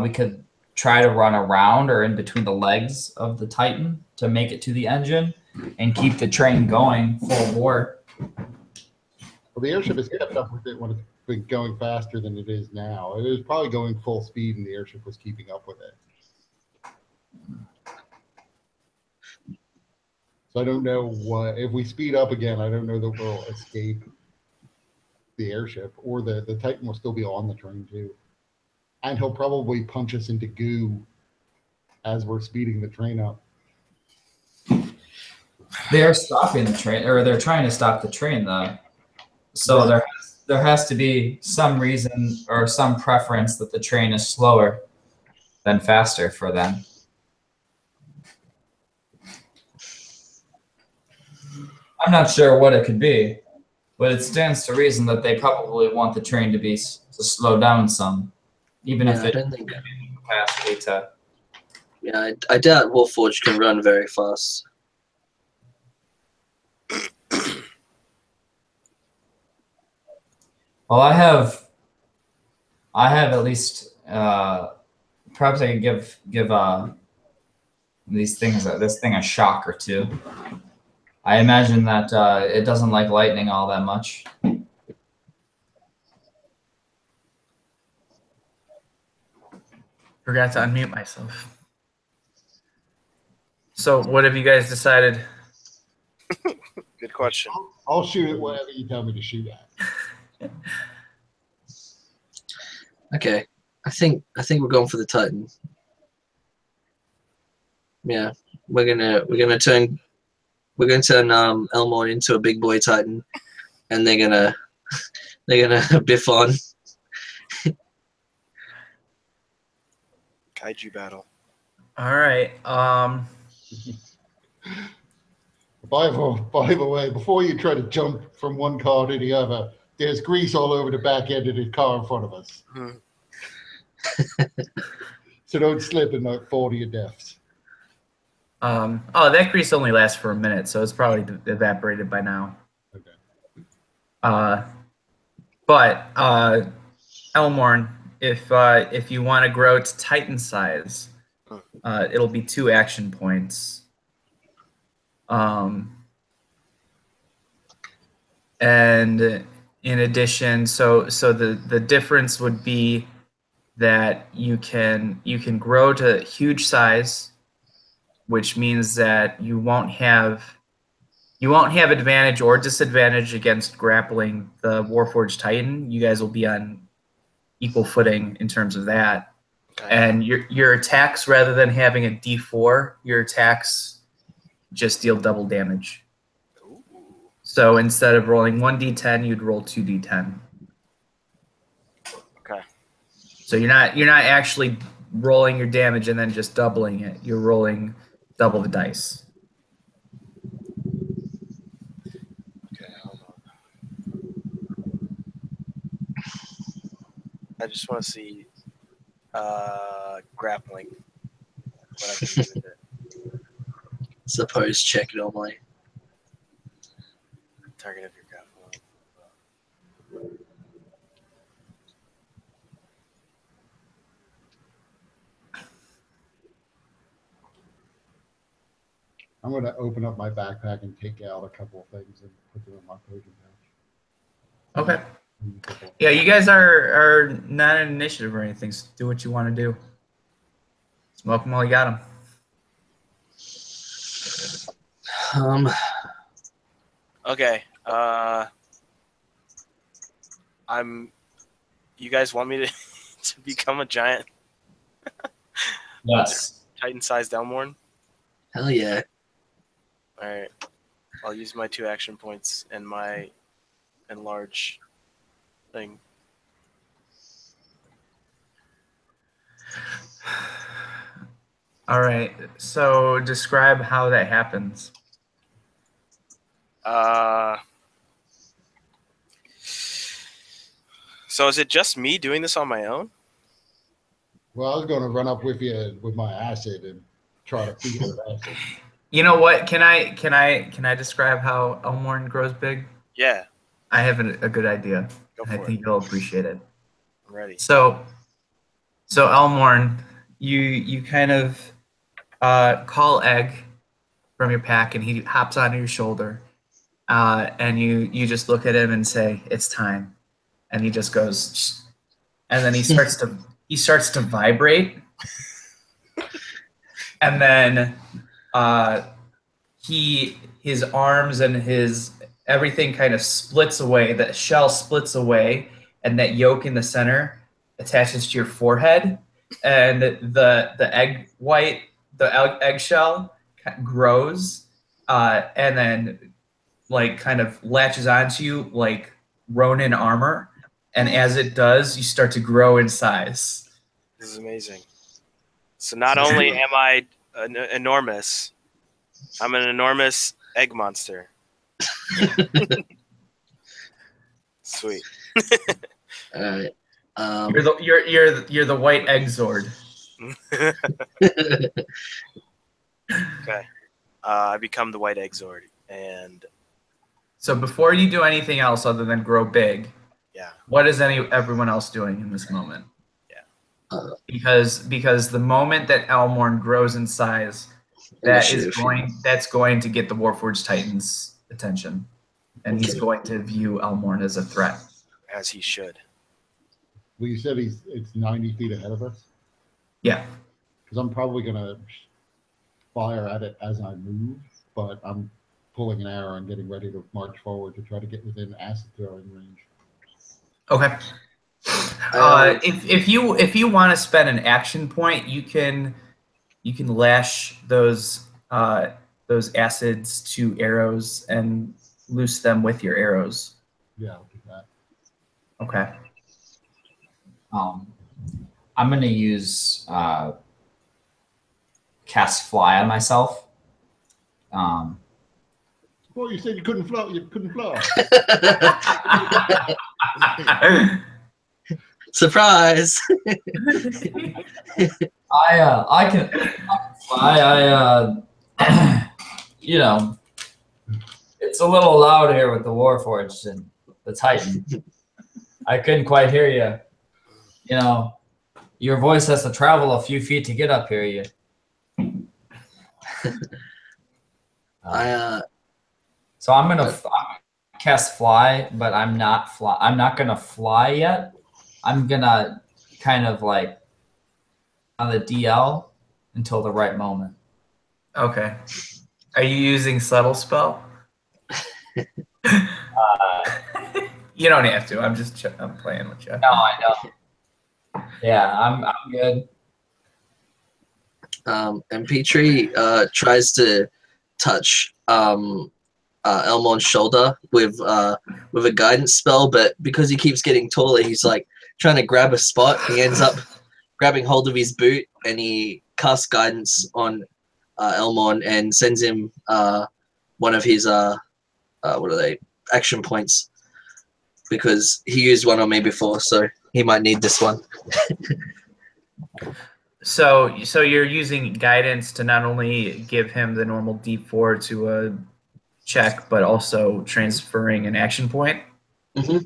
We could try to run around or in between the legs of the Titan to make it to the engine and keep the train going full bore. Well, the airship has kept up with it when it's been going faster than it is now. It was probably going full speed, and the airship was keeping up with it. So I don't know what if we speed up again. I don't know that we'll escape the airship, or the Titan will still be on the train too, and he'll probably punch us into goo as we're speeding the train up. They're stopping the train, or they're trying to stop the train, though. So there has to be some reason or some preference that the train is slower than faster for them. I'm not sure what it could be, but it stands to reason that they probably want the train to slow down some, even if it doesn't have the capacity to. Yeah, I doubt Warforged can run very fast. Well, I have at least perhaps I could give this thing a shock or two. I imagine that it doesn't like lightning all that much. Forgot to unmute myself. So what have you guys decided? Good question. I'll shoot at whatever you tell me to shoot at. Okay, I think we're going for the Titan. Yeah, we're gonna turn Elmorn into a big boy Titan, and they're gonna biff on. Kaiju battle. All right. By the way, before you try to jump from one car to the other, there's grease all over the back end of the car in front of us. So don't slip and not fall to your deaths. That grease only lasts for a minute, so it's probably evaporated by now. Okay. But Elmorn, if you want to grow to Titan size, it'll be 2 action points. And in addition, so the difference would be that you can grow to huge size, which means that you won't have advantage or disadvantage against grappling the Warforged Titan. You guys will be on equal footing in terms of that. Okay. And your attacks, rather than having a D4, your attacks just deal double damage. Ooh. So instead of rolling 1d10, you'd roll 2d10. Okay. So you're not actually rolling your damage and then just doubling it. You're rolling double the dice. Okay, hold on. I just want to see grappling. What I can do with it. Suppose check normally. Target of your grappling. I'm going to open up my backpack and take out a couple of things and put them in my potion pouch. Okay. Yeah, you guys are not an initiative or anything, so do what you want to do. Smoke them while you got them. Okay. You guys want me to to become a giant Yes. Titan-sized Elmorn? Hell yeah. All right. I'll use my 2 action points and my enlarge thing. All right. So describe how that happens. So is it just me doing this on my own? Well, I was going to run up with you with my acid and try to feed it with acid. You know what? Can I describe how Elmorn grows big? Yeah. I have a good idea. Go I for think it. you'll appreciate it. I'm ready. So Elmorn, you kind of call Egg from your pack, and he hops onto your shoulder, and you just look at him and say, "It's time," and he just goes, "Shh." And then he starts to vibrate, and then his arms and his everything kind of splits away. The shell splits away, and that yolk in the center attaches to your forehead, and the egg white, the eggshell grows, and then like kind of latches onto you like Ronin armor, and as it does, you start to grow in size. This is amazing. So not only am I enormous, I'm an enormous egg monster. Sweet. All right. You're the white egg zord. Okay. I become the white egg zord, and So before you do anything else other than grow big, yeah, what is everyone else doing in this moment? yeah. Because the moment that Elmorn grows in size, that's going to get the Warforged Titan's attention, and he's going to view Elmorn as a threat. As he should. Well, you said it's 90 feet ahead of us? Yeah. Because I'm probably going to fire at it as I move, but I'm pulling an arrow and getting ready to march forward to try to get within acid throwing range. Okay. If you want to spend an action point, you can lash those acids to arrows and loose them with your arrows. Yeah, I'll do that. Okay. I'm gonna use cast fly on myself. Well, you said you couldn't fly. You couldn't fly. Surprise! I can fly. You know, it's a little loud here with the Warforged and the Titan. I couldn't quite hear you. You know, your voice has to travel a few feet to get up here. You. So I'm gonna cast fly, but I'm not fly. I'm not gonna fly yet. I'm gonna kind of like on the DL until the right moment. Okay. Are you using subtle spell? You don't have to. I'm playing with you. No, I don't. Yeah, I'm good. And Petrie tries to touch Elmorn's shoulder with a guidance spell, but because he keeps getting taller, he's like trying to grab a spot. He ends up grabbing hold of his boot, and he casts guidance on Elmorn and sends him one of his action points, because he used one on me before, so he might need this one. So you're using guidance to not only give him the normal D4 to a check, but also transferring an action point? Mm-hmm.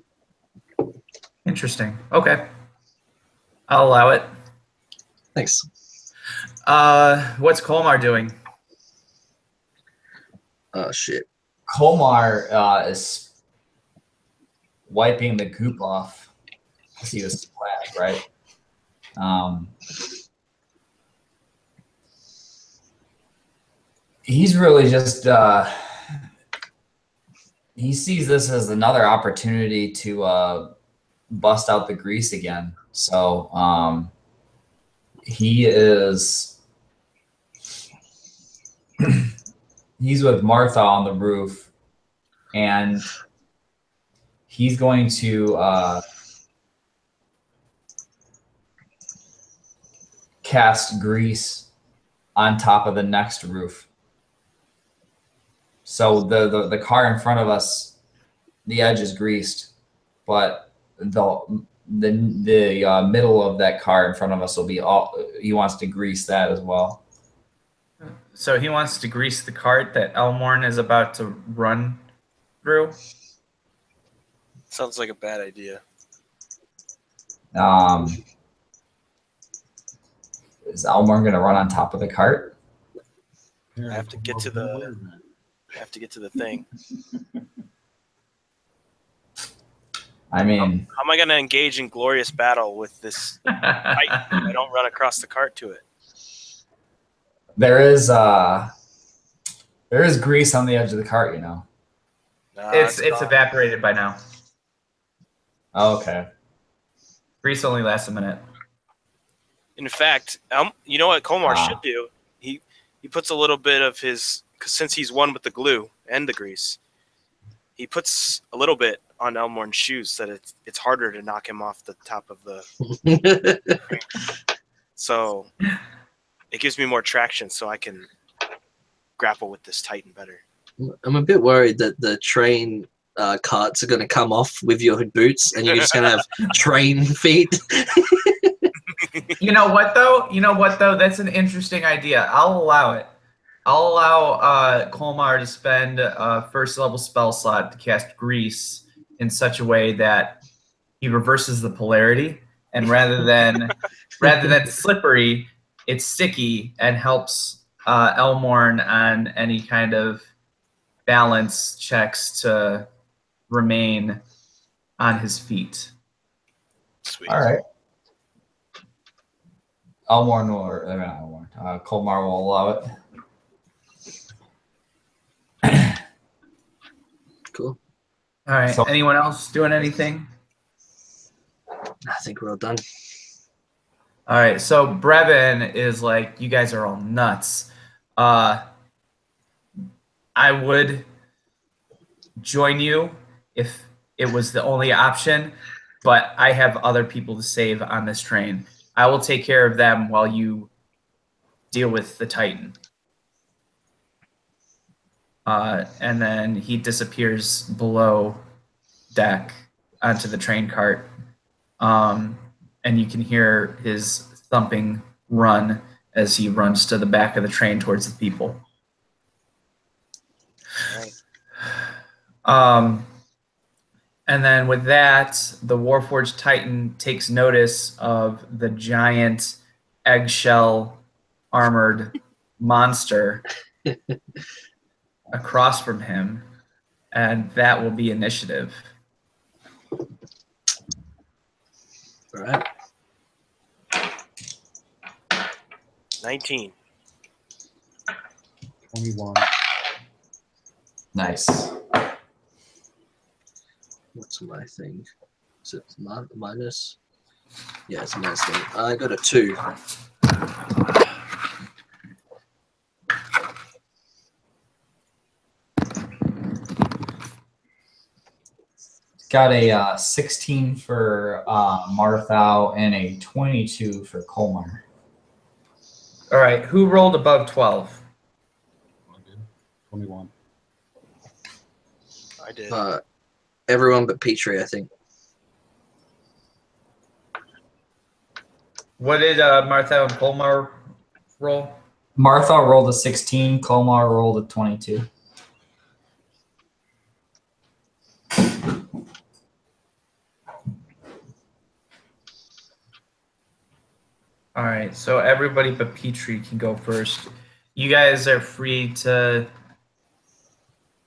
Interesting. Okay. I'll allow it. Thanks. What's Kolmar doing? Oh, shit. Kolmar is wiping the goop off because he was splat, right? He's really just he sees this as another opportunity to bust out the grease again. So he is he's with Martha on the roof, and he's going to cast grease on top of the next roof. So the car in front of us, the edge is greased, but the middle of that car in front of us will be all. He wants to grease that as well. So he wants to grease the cart that Elmorn is about to run through? Sounds like a bad idea. Is Elmorn going to run on top of the cart? I have to get to the thing. I mean, How am I going to engage in glorious battle with this Titan if I don't run across the cart to it? there is grease on the edge of the cart, you know. It's evaporated by now. Oh, okay. Grease only lasts a minute. In fact, you know what Kolmar should do? He puts a little bit of his, since he's one with the glue and the grease, he puts a little bit on Elmorn's shoes so that it's harder to knock him off the top of the so it gives me more traction so I can grapple with this Titan better. I'm a bit worried that the train carts are going to come off with your boots, and you're just going to have train feet. You know what though? That's an interesting idea. I'll allow it. I'll allow Kolmar to spend a first level spell slot to cast grease in such a way that he reverses the polarity, and rather than slippery, it's sticky and helps Elmorn on any kind of balance checks to remain on his feet. Sweet. All right. Kolmar will allow it. Cool. All right. So- Anyone else doing anything? I think we're all done. All right. So Brevan is like, you guys are all nuts. I would join you if it was the only option, but I have other people to save on this train. I will take care of them while you deal with the Titan. And then he disappears below deck onto the train cart. And you can hear his thumping run as he runs to the back of the train towards the people. And then with that, the Warforged Titan takes notice of the giant eggshell armored monster across from him, and that will be initiative. All right. 19. 21. Nice. What's my thing? Is it minus? Yeah, it's minus thing. I got a 2. Got a 16 for Marthow and a 22 for Kolmar. All right. Who rolled above 12? I did. 21. I did. Everyone but Petrie, I think. What did Marthow and Kolmar roll? Marthow rolled a 16. Kolmar rolled a 22. All right, so everybody but Petrie can go first. You guys are free to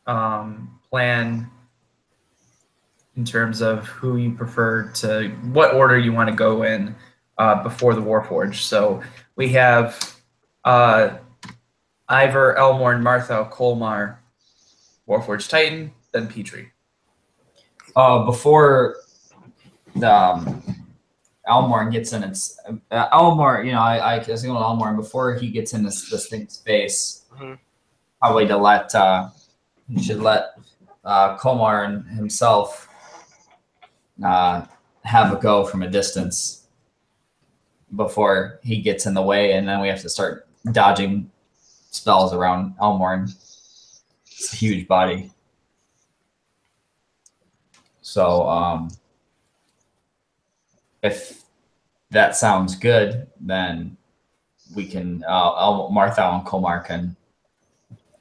plan in terms of who you prefer to, what order you want to go in before the Warforged. So we have Eivar, Elmorn, Marthow, Kolmar, Warforged Titan, then Petrie. Before Elmorn gets in its Elmorn, you know, I was going to Elmorn before he gets in this thing's face. Probably to let you should let Kolmar and himself have a go from a distance before he gets in the way, and then we have to start dodging spells around Elmorn. It's a huge body. So if that sounds good, then we can Marthow and Kolmar can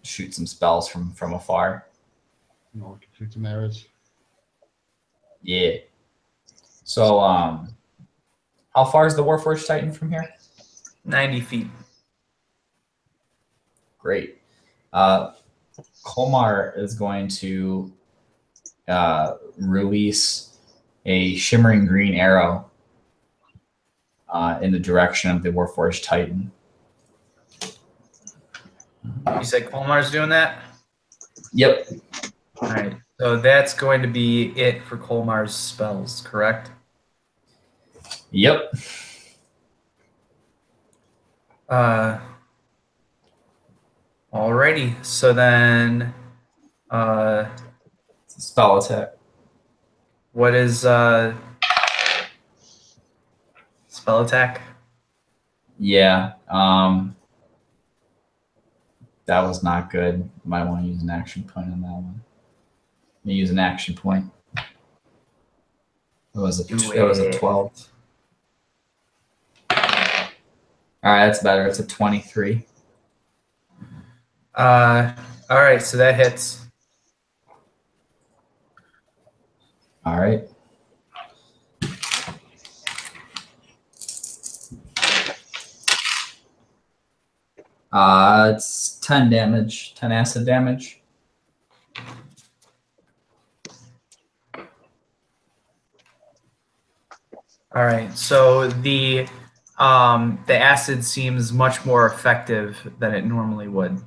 shoot some spells from afar. We can shoot some arrows. Yeah. So how far is the Warforged Titan from here? 90 feet. Great. Kolmar is going to release a shimmering green arrow in the direction of the Warforged Titan. You said Kolmar's doing that? Yep. All right. So that's going to be it for Kolmar's spells, correct? Yep. Alrighty. So then, It's a spell attack. what is spell attack? Yeah. That was not good. Might want to use an action point on that one. Let me use an action point. It was a 12. All right, that's better. It's a 23. All right. So that hits. All right. It's 10 damage, 10 acid damage. All right. So the acid seems much more effective than it normally would,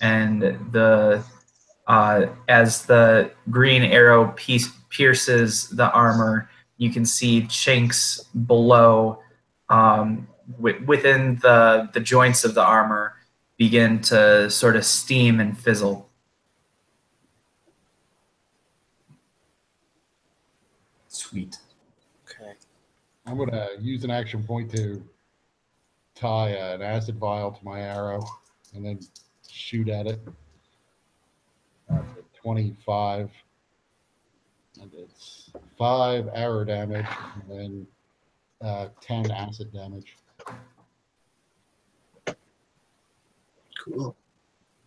and the as the green arrow pierces the armor, you can see chinks below within the joints of the armor begin to sort of steam and fizzle. Sweet. Okay. I'm going to use an action point to tie an acid vial to my arrow and then shoot at it. 25. And it's 5 arrow damage and then 10 acid damage. Cool.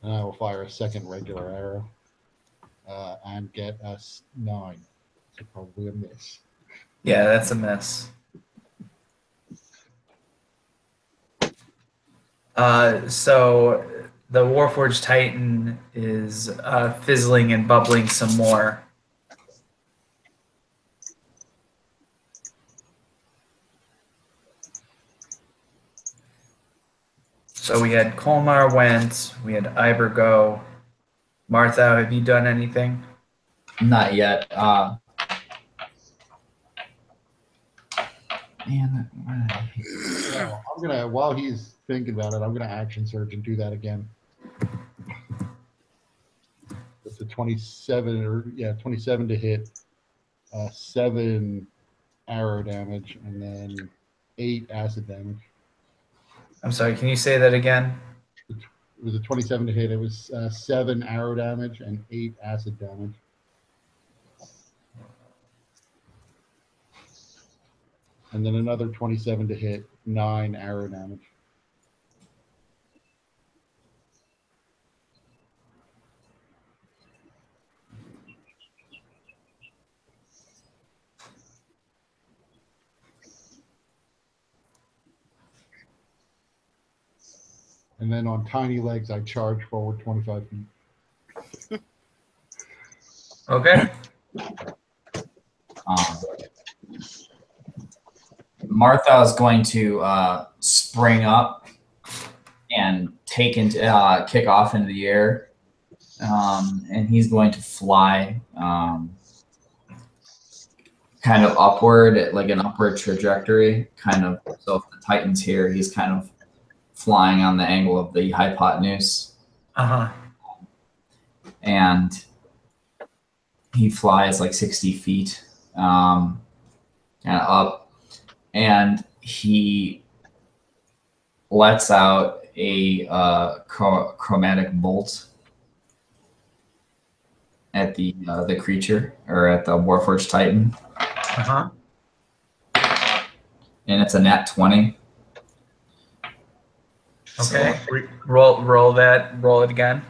And I will fire a second regular arrow and get a 9. So probably a miss. Yeah, that's a miss. So the Warforged Titan is fizzling and bubbling some more. So we had Kolmar went, we had Eivar go. Marthow, have you done anything? Not yet. Man, So I'm gonna, while he's thinking about it, I'm gonna action surge and do that again. It's a 27 to hit 7 arrow damage, and then 8 acid damage. I'm sorry, can you say that again? It was a 27 to hit. It was 7 arrow damage and 8 acid damage. And then another 27 to hit, 9 arrow damage. And then on tiny legs, I charge forward 25 feet. Okay. Martha is going to spring up and take into kick off into the air, and he's going to fly kind of upward, like an upward trajectory, kind of. So if the Titan's here, he's kind of flying on the angle of the hypotenuse. And he flies like 60 feet kind of up, and he lets out a chromatic bolt at the creature, or at the Warforged Titan. And it's a nat 20. Okay. Roll it again.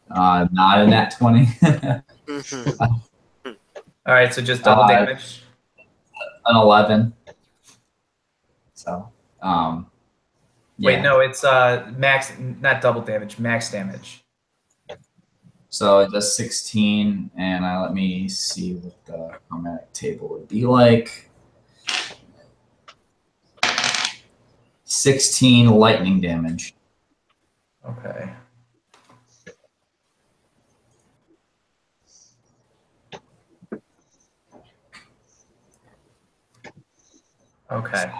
Not a nat 20. All right, so just double damage. An 11. So, Wait, yeah. no, it's max, not double damage, max damage. So it does 16, and let me see what the chromatic table would be like. 16 lightning damage. Okay. Okay.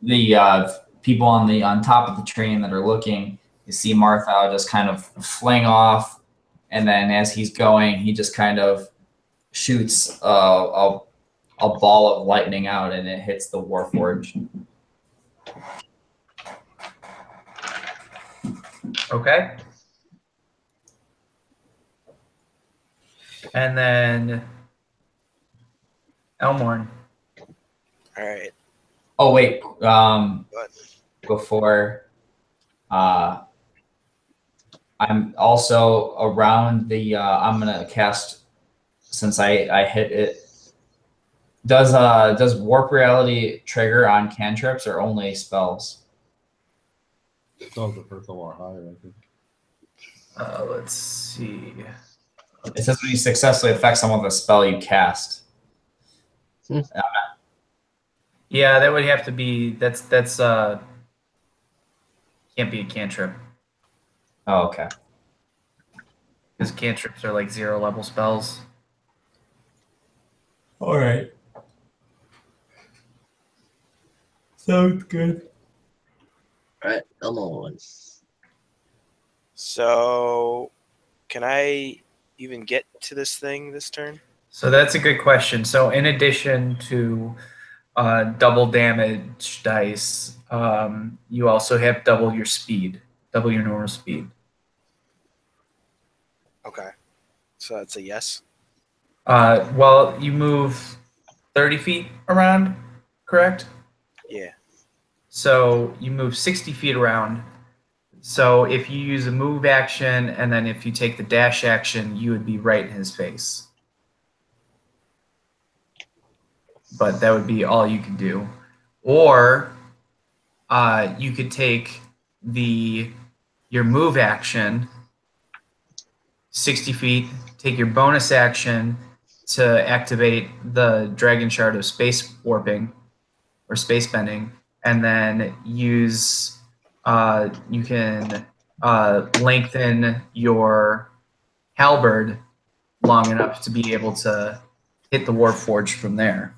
The people on top of the train that are looking, you see Marthow just kind of fling off, and then as he's going, he just kind of shoots a ball of lightning out, and it hits the Warforged. Okay. And then Elmorn. All right. Oh wait, before I'm also around the I'm gonna cast, since I hit it. Does warp reality trigger on cantrips or only spells? Spells at first level are higher, I think. Let's see. It says when you successfully affect someone with a spell you cast. Yeah, that would have to be that's can't be a cantrip. Oh, okay. Because cantrips are like 0 level spells. All right. Sounds good. All right, Elmorn. So, can I even get to this thing this turn? So that's a good question. So in addition to double damage dice, you also have double your speed, double your normal speed. Okay. So that's a yes. Well, you move 30 feet around, correct? Yeah. So you move 60 feet around. So if you use a move action, and then if you take the dash action, you would be right in his face. But that would be all you can do. Or you could take your move action, 60 feet, take your bonus action to activate the Dragon Shard of Space Warping or Space Bending, and then use you can lengthen your halberd long enough to be able to hit the Warforged from there.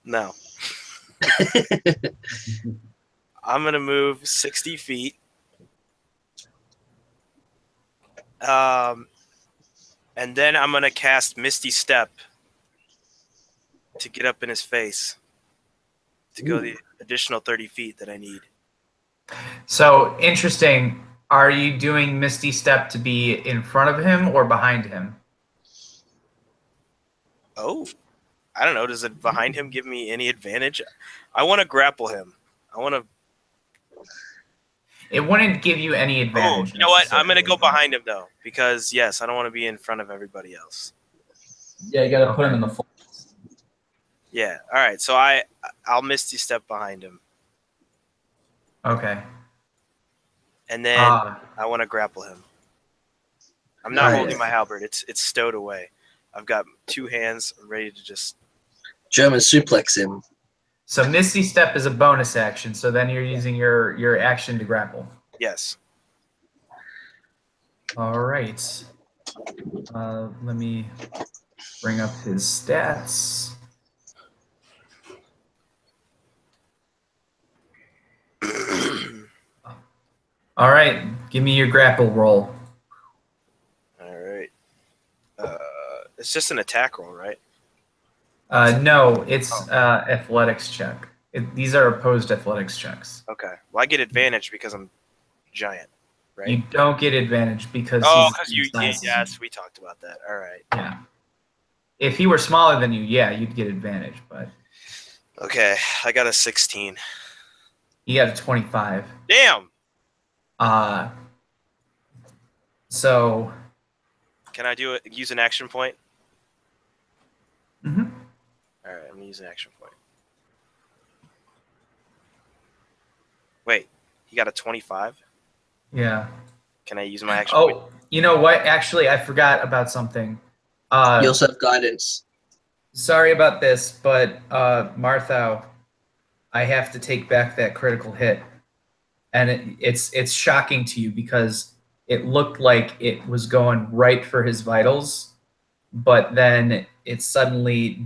No. I'm gonna move 60 feet. And then I'm gonna cast Misty Step to get up in his face to go the additional 30 feet that I need. So interesting. Are you doing Misty Step to be in front of him or behind him? Oh, I don't know. Does it behind him give me any advantage? I want to grapple him. I want to. It wouldn't give you any Oh, advantage. you know what? I'm gonna go behind him though, because yes, I don't want to be in front of everybody else. Yeah, you gotta put him in the full. Yeah. All right. So I'll Misty Step behind him, Okay. and then I want to grapple him. I'm not Nice. holding my halberd. It's stowed away. I've got two hands ready to just German suplex him. So Misty Step is a bonus action, so then you're using your action to grapple. yes. All right. Let me bring up his stats. All right, give me your grapple roll. All right. It's just an attack roll, right? No, it's athletics check. These are opposed athletics checks. Okay. Well, I get advantage because I'm giant, right? You don't get advantage because because he's the same size as you. yes, we talked about that. All right. Yeah. If he were smaller than you, yeah, you'd get advantage, but Okay, I got a 16. you got a 25. Damn. So. Can I do it? Use an action point? Mhm. All right, I'm gonna use an action point. Wait, he got a 25? Yeah. Can I use my action point? Oh, you know what? Actually, I forgot about something. You also have guidance. Sorry about this, but Marthow, I have to take back that critical hit, and it's shocking to you because it looked like it was going right for his vitals, but then it suddenly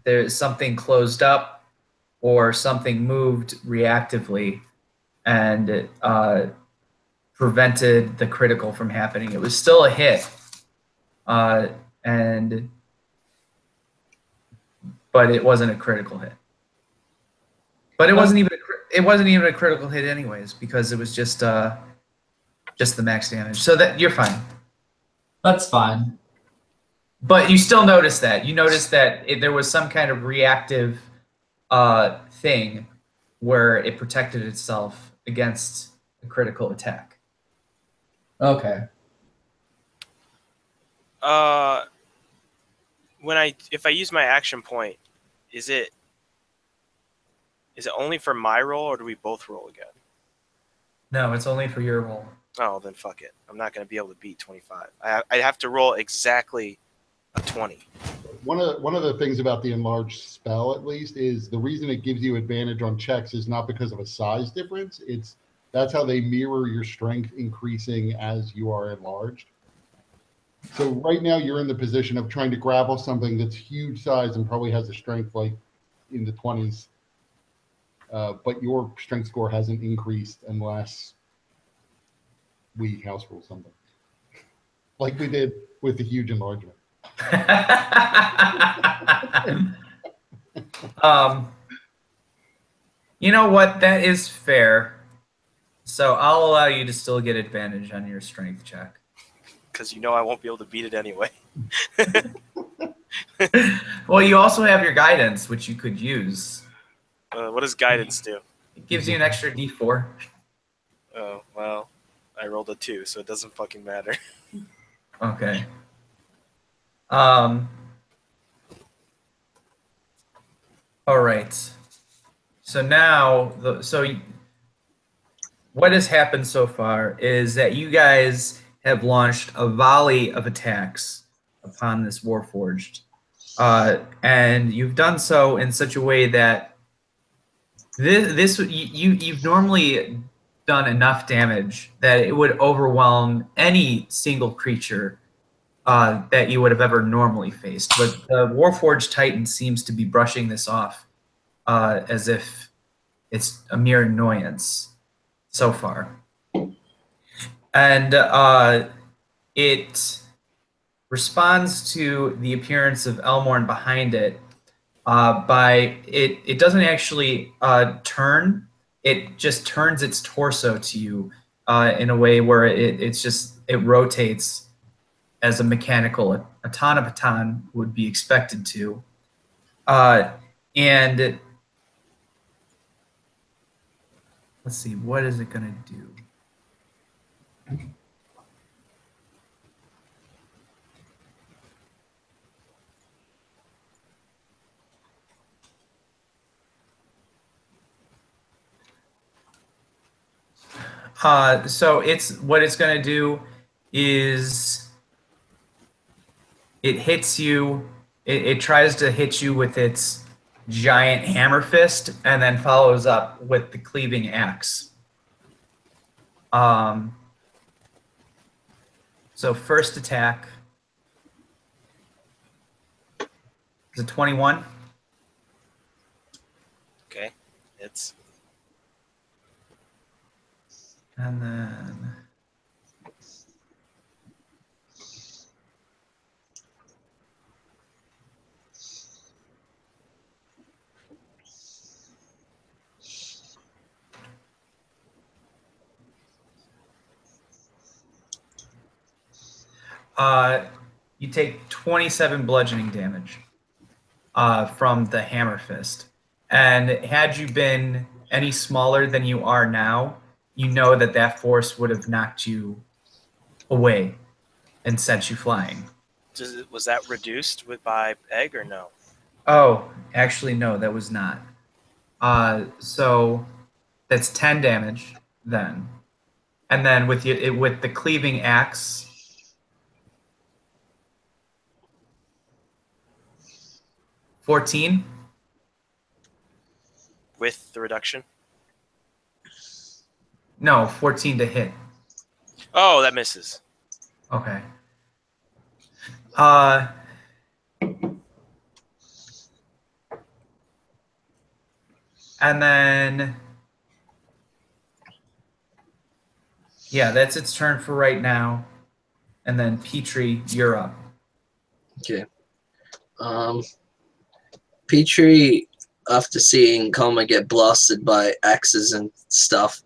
there's something closed up or something moved reactively, and it prevented the critical from happening. It was still a hit, but it wasn't a critical hit. But it wasn't even a critical hit anyways because it was just the max damage. So that you're fine. That's fine. But you still noticed that. You noticed that there was some kind of reactive thing where it protected itself against a critical attack. Okay. If I use my action point, is it only for my roll, or do we both roll again? No, it's only for your roll. Oh, then fuck it. I'm not going to be able to beat 25. I have to roll exactly a 20. One of the things about the enlarged spell, at least, is the reason it gives you advantage on checks is not because of a size difference. That's how they mirror your strength increasing as you are enlarged. So right now you're in the position of trying to grapple something that's huge size and probably has a strength like in the 20s. But your strength score hasn't increased unless we house rule something. Like we did with the huge enlargement. You know what? That is fair. So I'll allow you to still get advantage on your strength check. Because you know I won't be able to beat it anyway. Well, you also have your guidance, which you could use. What does guidance do? It gives you an extra D4. Oh, well, I rolled a 2, so it doesn't fucking matter. Okay. All right. So now, what has happened so far is that you guys have launched a volley of attacks upon this Warforged, and you've done so in such a way that you've normally done enough damage that it would overwhelm any single creature that you would have ever normally faced. But the Warforged Titan seems to be brushing this off as if it's a mere annoyance so far. And it responds to the appearance of Elmorn behind it by it doesn't actually turn. It just turns its torso to you in a way where it rotates as a mechanical automaton would be expected to. And let's see, what is it going to do? So what it's going to do is it hits you. It tries to hit you with its giant hammer fist, and then follows up with the cleaving axe. So first attack is a 21. Okay, it's. And then you take 27 bludgeoning damage from the hammer fist. And had you been any smaller than you are now, you know that force would have knocked you away and sent you flying. Was that reduced by egg or no? Oh, actually, no, that was not. So that's 10 damage then. And then with the cleaving axe, 14. With the reduction? No, 14 to hit. Oh, that misses. Okay. And then, yeah, that's its turn for right now. And then Petrie, you're up. Okay. Petrie, after seeing Kolmar get blasted by axes and stuff,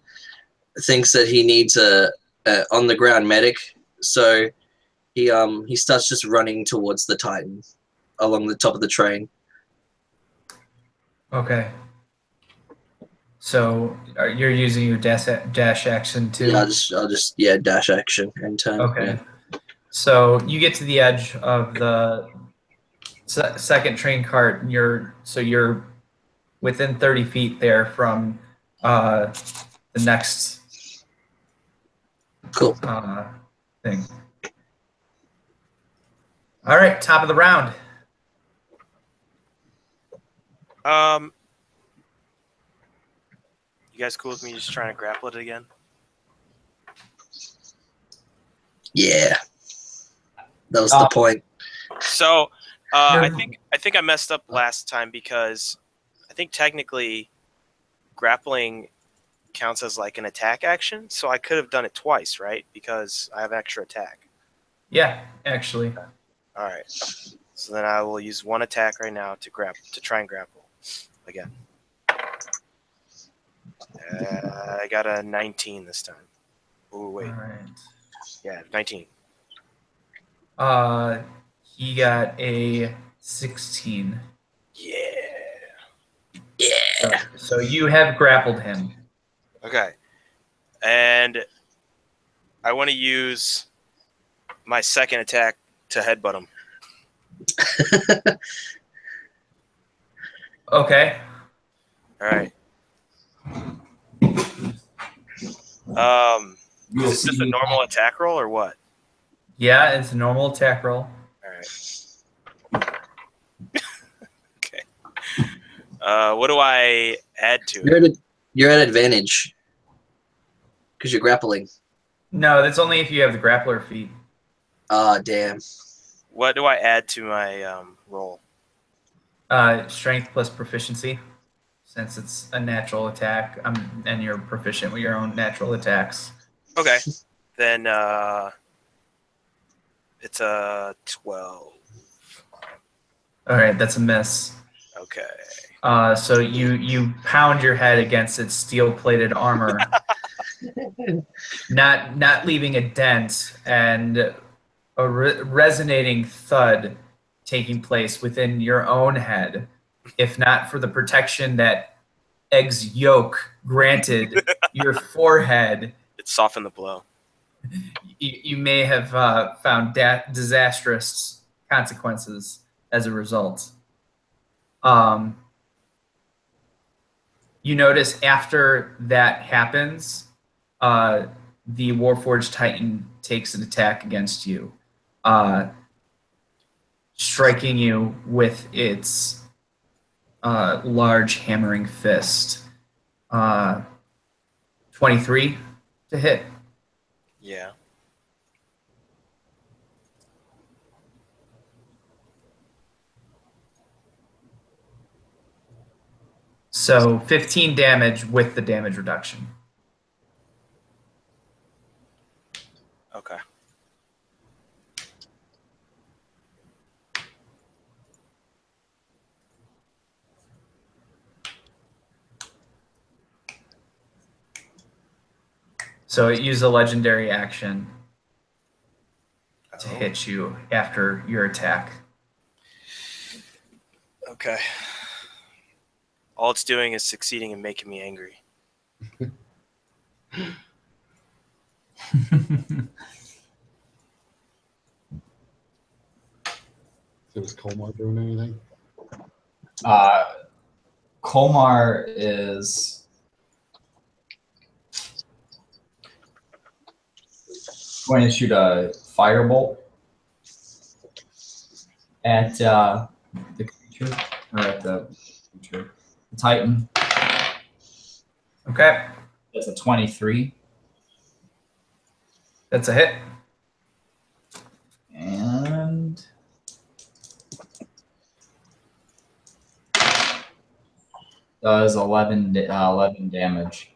thinks that he needs a on the ground medic, so he starts just running towards the Titan along the top of the train. Okay. So you're using your dash action too? Yeah, I'll just dash action and turn. Okay. Yeah. So you get to the edge of the second train cart, and you're within 30 feet there from the next Cool. thing. All right, top of the round. You guys cool with me just trying to grapple it again? Yeah. That was the point. So I think I messed up last time because I think technically grappling counts as like an attack action, so I could have done it twice, right? Because I have extra attack. Yeah, actually. All right. So then I will use one attack right now to try and grapple again. I got a 19 this time. Oh wait. All right. Yeah, 19. He got a 16. Yeah. Yeah. So you have grappled him. Okay. And I want to use my second attack to headbutt him. Okay. All right. Is this a normal attack roll or what? Yeah, it's a normal attack roll. All right. Okay. What do I add to it? You're at advantage because you're grappling. No, that's only if you have the grappler feat. Ah, damn. What do I add to my roll? Strength plus proficiency, since it's a natural attack, and you're proficient with your own natural attacks. Okay, then it's a 12. All right, that's a miss. Okay. So you pound your head against its steel-plated armor, not leaving a dent, and a resonating thud taking place within your own head, if not for the protection that Egg's yoke granted your forehead. It softened the blow. You may have found disastrous consequences as a result. You notice after that happens, the Warforged Titan takes an attack against you, striking you with its large hammering fist. 23 to hit. Yeah. So 15 damage with the damage reduction. Okay. So it used a legendary action to hit you after your attack. Okay. All it's doing is succeeding in making me angry. So is Kolmar doing anything? Kolmar is going to shoot a firebolt at the creature, or at the creature, the Titan. Okay. That's a 23. That's a hit. And does 11 damage.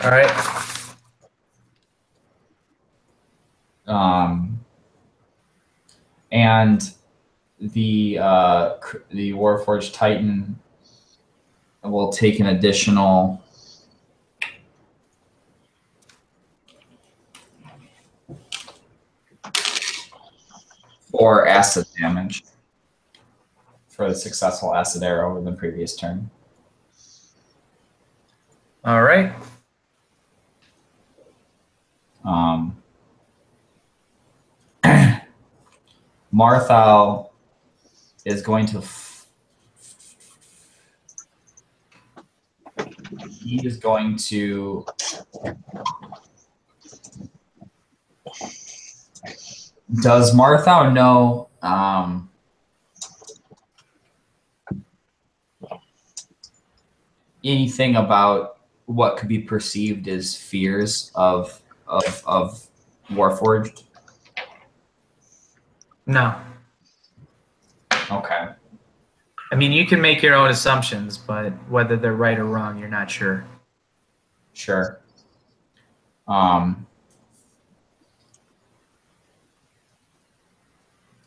All right. And the Warforged Titan will take an additional 4 acid damage for the successful acid arrow over the previous turn. All right. Marthow is going to he is going to does Marthow know anything about what could be perceived as fears of Warforged? No. Okay. I mean, you can make your own assumptions, but whether they're right or wrong, you're not sure. Sure.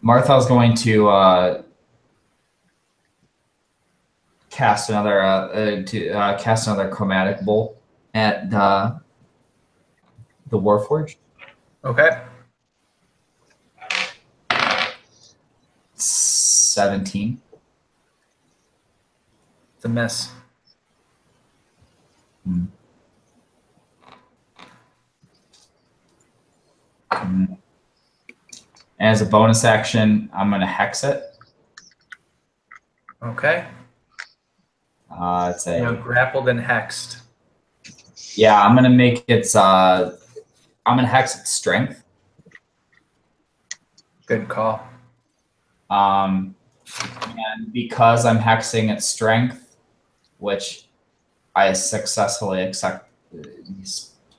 Marthaw's going to cast another chromatic bolt at the Warforged. Okay. 17. It's a miss. As a bonus action, I'm going to hex it. Okay. It's a grappled and hexed. Yeah, I'm going to make its I'm going to hex its strength. Good call. And because I'm hexing its strength, which I successfully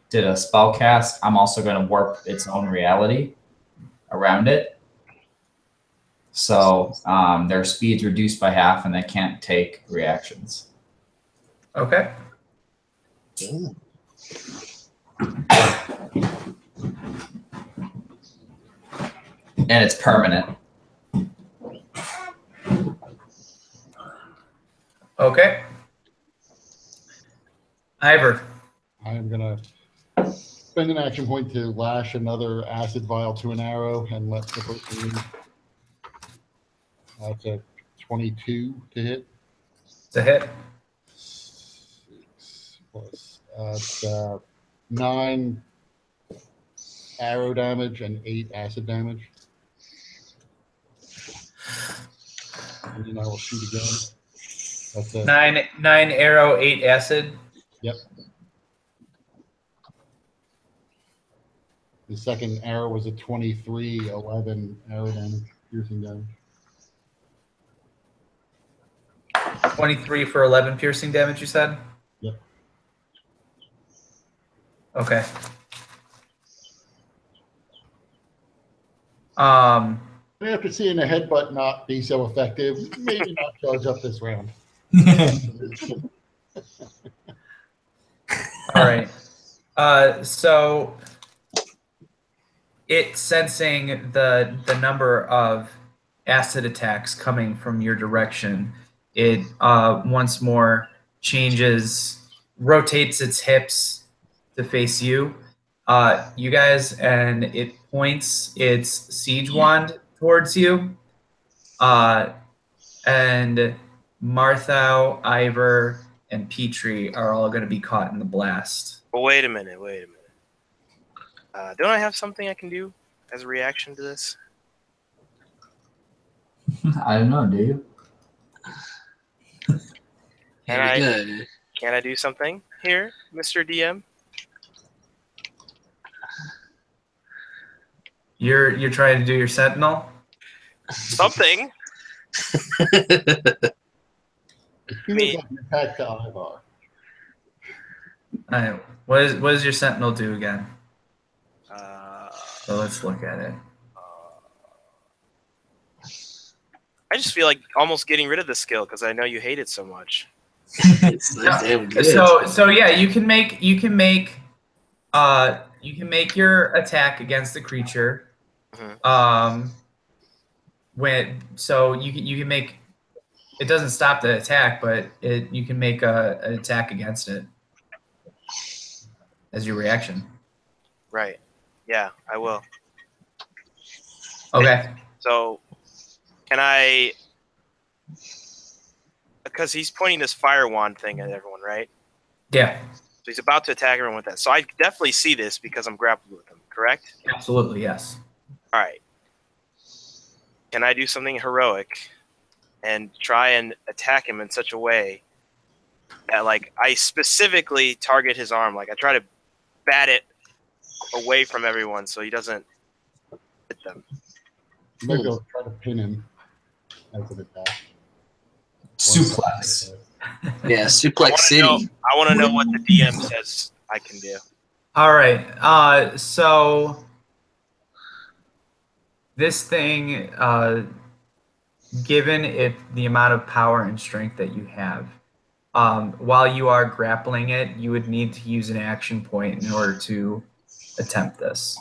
did a spell cast, I'm also going to warp its own reality around it. So their speed's reduced by half, and they can't take reactions. Okay. Ooh. And it's permanent. Okay. Ivor. I am gonna spend an action point to lash another acid vial to an arrow and let the person leave. That's a 22 to hit. It's a hit. 6 plus 9 arrow damage and 8 acid damage. And then I will shoot again. That's a 9 arrow, 8 acid. Yep. The second arrow was a 23, 11 arrow damage, piercing damage. 23 for 11 piercing damage, you said? Yep. Okay. After seeing a headbutt not be so effective, maybe not charge up this round. All right. So it sensing the number of acid attacks coming from your direction, it once more rotates its hips to face you. You guys, and it points its siege wand towards you. And Marthow, Eivar, and Petrie are all going to be caught in the blast. Well, wait a minute. Don't I have something I can do as a reaction to this? I don't know, do you? Can I do something here, Mr. DM? You're trying to do your sentinel? Something. Like an attack to Eivar. Alright, what does your sentinel do again? So let's look at it. I just feel like almost getting rid of the skill because I know you hate it so much. It's so damn good. So yeah, you can make your attack against the creature. Mhm. You can make it doesn't stop the attack, but you can make an attack against it as your reaction. Right. Yeah, I will. Okay. So, can I? Because he's pointing this fire wand thing at everyone, right? Yeah. So he's about to attack everyone with that. So I definitely see this because I'm grappled with him, correct? Absolutely, yes. All right. Can I do something heroic and try and attack him in such a way that, like, I specifically target his arm? Like, I try to bat it away from everyone so he doesn't hit them. Maybe I'll try to pin him as an attack. Suplex. Yeah, Suplex City. I want to know what the DM says I can do. All right. So this thing, given the amount of power and strength that you have, while you are grappling it, you would need to use an action point in order to attempt this.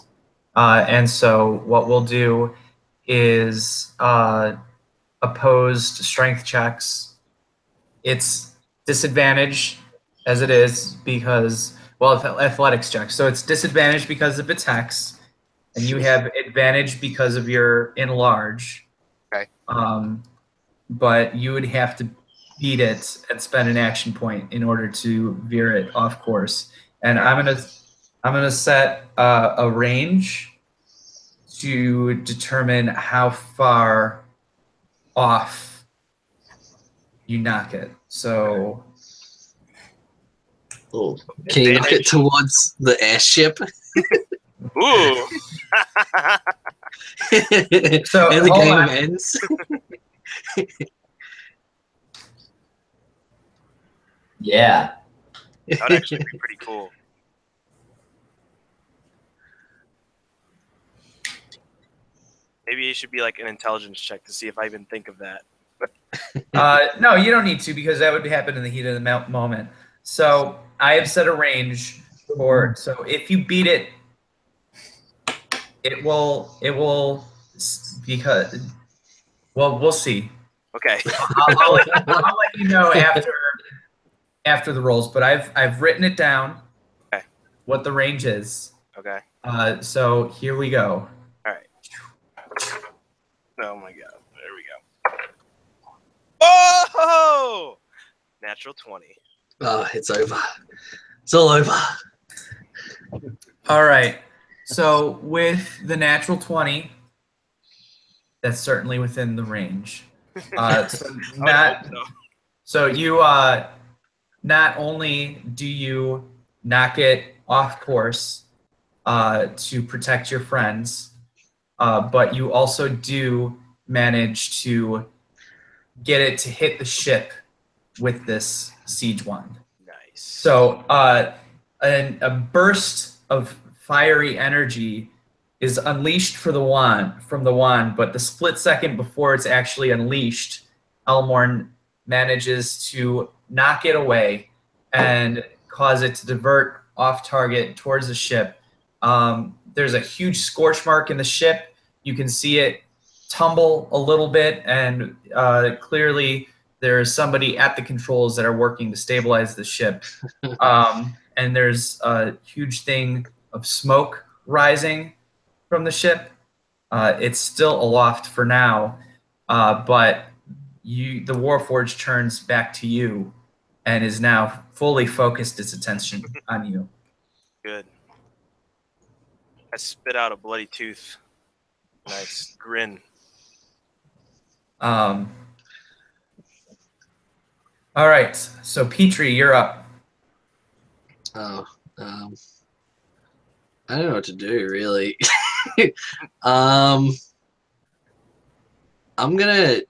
And so what we'll do is opposed strength checks. It's disadvantage as it is because, well, athletics checks. So it's disadvantage because of its hex, and you have advantage because of your enlarge. Okay. But you would have to beat it and spend an action point in order to veer it off course. And I'm gonna set a range to determine how far off you knock it. So Can you knock it towards the airship? Ooh. So and the hold game on. ends. Yeah. That would actually be pretty cool. Maybe it should be like an intelligence check to see if I even think of that. No, you don't need to because that would happen in the heat of the moment. So I have set a range for. So if you beat it, it will because. Well, we'll see. Okay. I'll let you know after the rolls. But I've written it down. Okay. What the range is. Okay. So here we go. All right. Oh my god. There we go. Oh! Natural 20. Oh, it's over. It's all over. All right. So with the natural 20, that's certainly within the range. So you not only do you knock it off course to protect your friends, but you also do manage to get it to hit the ship with this siege wand. Nice. So a burst of fiery energy is unleashed from the wand, but the split second before it's actually unleashed, Elmorn manages to knock it away and cause it to divert off target towards the ship. There's a huge scorch mark in the ship. You can see it tumble a little bit, and clearly there's somebody at the controls that are working to stabilize the ship. And there's a huge thing of smoke rising from the ship. It's still aloft for now, but the Warforged turns back to you and is now fully focused its attention on you. Good. I spit out a bloody tooth. Nice grin. All right, so Petrie, you're up. Oh, I don't know what to do really. I'm gonna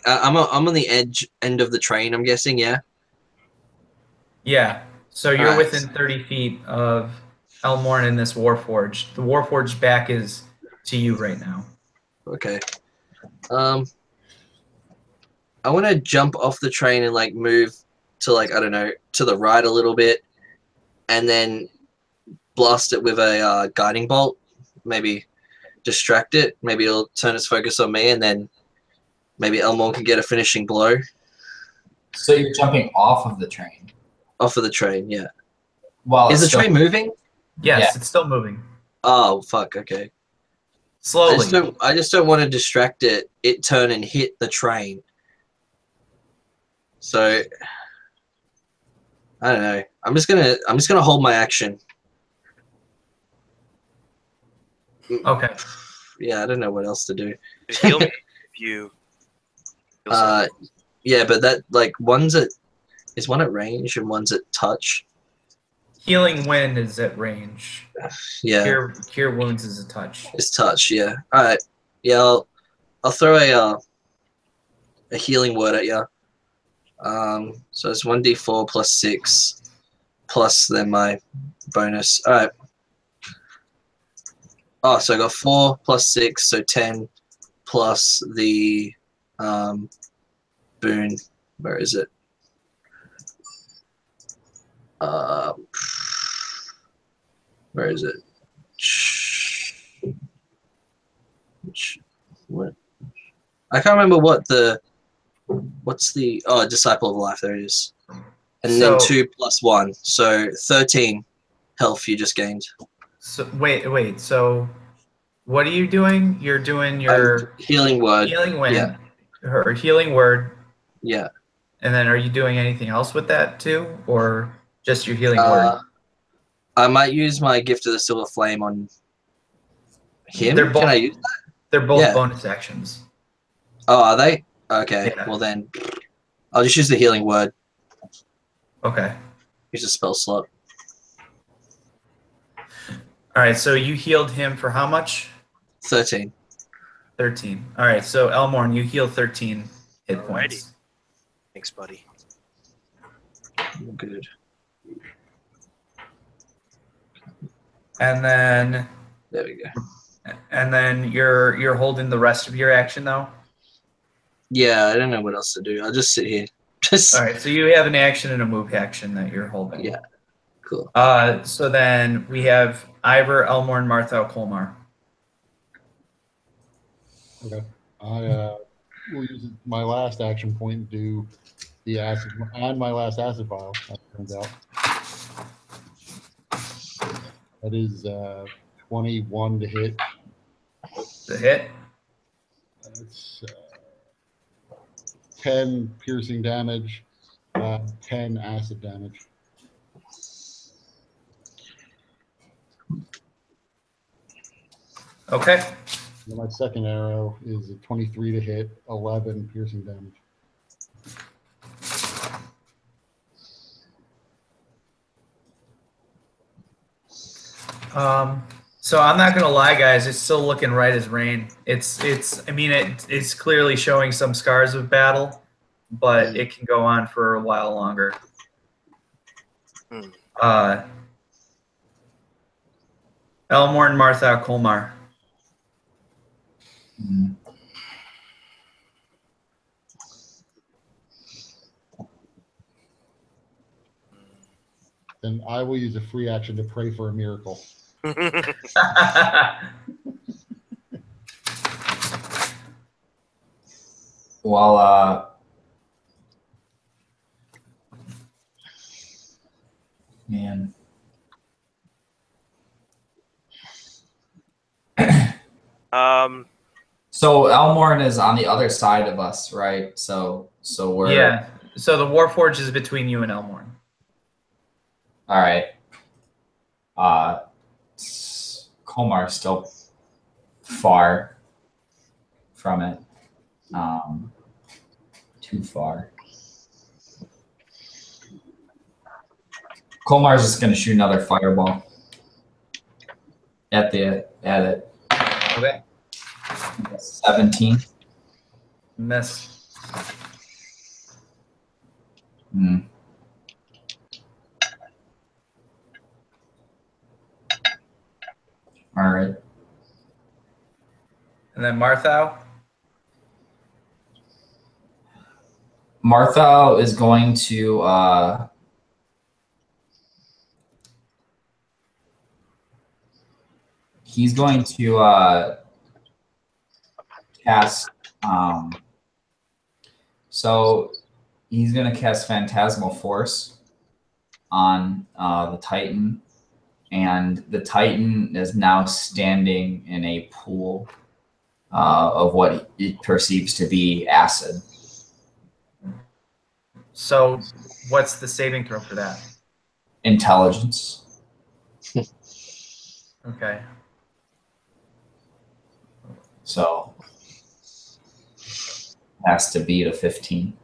I'm on the end of the train. I'm guessing, yeah. Yeah, so you're Alright. within 30 feet of Elmorn and this Warforged. The Warforged back is to you right now. Okay. I want to jump off the train and like move to like I don't know to the right a little bit, and then blast it with a guiding bolt. Maybe distract it. Maybe it'll turn its focus on me, and then maybe Elmorn can get a finishing blow. So you're jumping off of the train. Off of the train, yeah. Well, Is the train moving? Yes, Yeah. it's still moving. Oh fuck. Okay. Slowly. I just don't want to distract it. It turn and hit the train. So I don't know. I'm just gonna hold my action. Okay. Yeah, I don't know what else to do. Heal me if you. Feel something. Yeah, but that like is one at range and one's at touch. Healing Wind is at range. Yeah, Cure Wounds is a touch. it's touch. Yeah. All right. Yeah, I'll throw a healing word at you. So it's 1d4 plus 6 plus then my bonus. All right. Oh, so I got 4 plus 6, so 10 plus the boon. Where is it? Where is it? What? I can't remember what's the Disciple of Life. There it is. And then 2 plus 1, so 13 health you just gained. So wait. So what are you doing? You're doing your healing word. Healing Wind. Yeah. Or healing word. Yeah. And then are you doing anything else with that too, or just your healing word? I might use my Gift of the Silver Flame on him. They're both, Can I use that? They're both Yeah. bonus actions. Oh, are they? Okay. Yeah. Well then, I'll just use the healing word. Okay. Use a spell slot. All right. So you healed him for how much? 13. 13. All right. So Elmorn, you heal 13 hit points. Thanks, buddy. Good. And then There we go. And then you're holding the rest of your action though. Yeah, I don't know what else to do. I'll just sit here. Just All right, so you have an action and a move action that you're holding. yeah, cool. So then we have Eivar, Elmorn, Marthow, Kolmar. Okay. I will use my last action point to do the acid and my last acid vial. That turns out that is 21 to hit. The hit. That's 10 piercing damage, 10 acid damage. Okay. And my second arrow is a 23 to hit, 11 piercing damage. So I'm not gonna lie, guys. It's still looking right as rain. I mean, it's clearly showing some scars of battle, but it can go on for a while longer. Elmorn, Marthow, Kolmar. Then I will use a free action to pray for a miracle. Well, man. So Elmorn is on the other side of us, right? So we're Yeah. So the Warforged is between you and Elmorn. all right. Kolmar's still far from it. Too far. Kolmar's just gonna shoot another fireball at it. Okay. 17. Miss. All right. And then Marthow. Marthow is going to he's going to cast so he's going to cast Phantasmal Force on the Titan, and the Titan is now standing in a pool of what it perceives to be acid. So what's the saving throw for that? Intelligence. Okay. So has to beat a 15.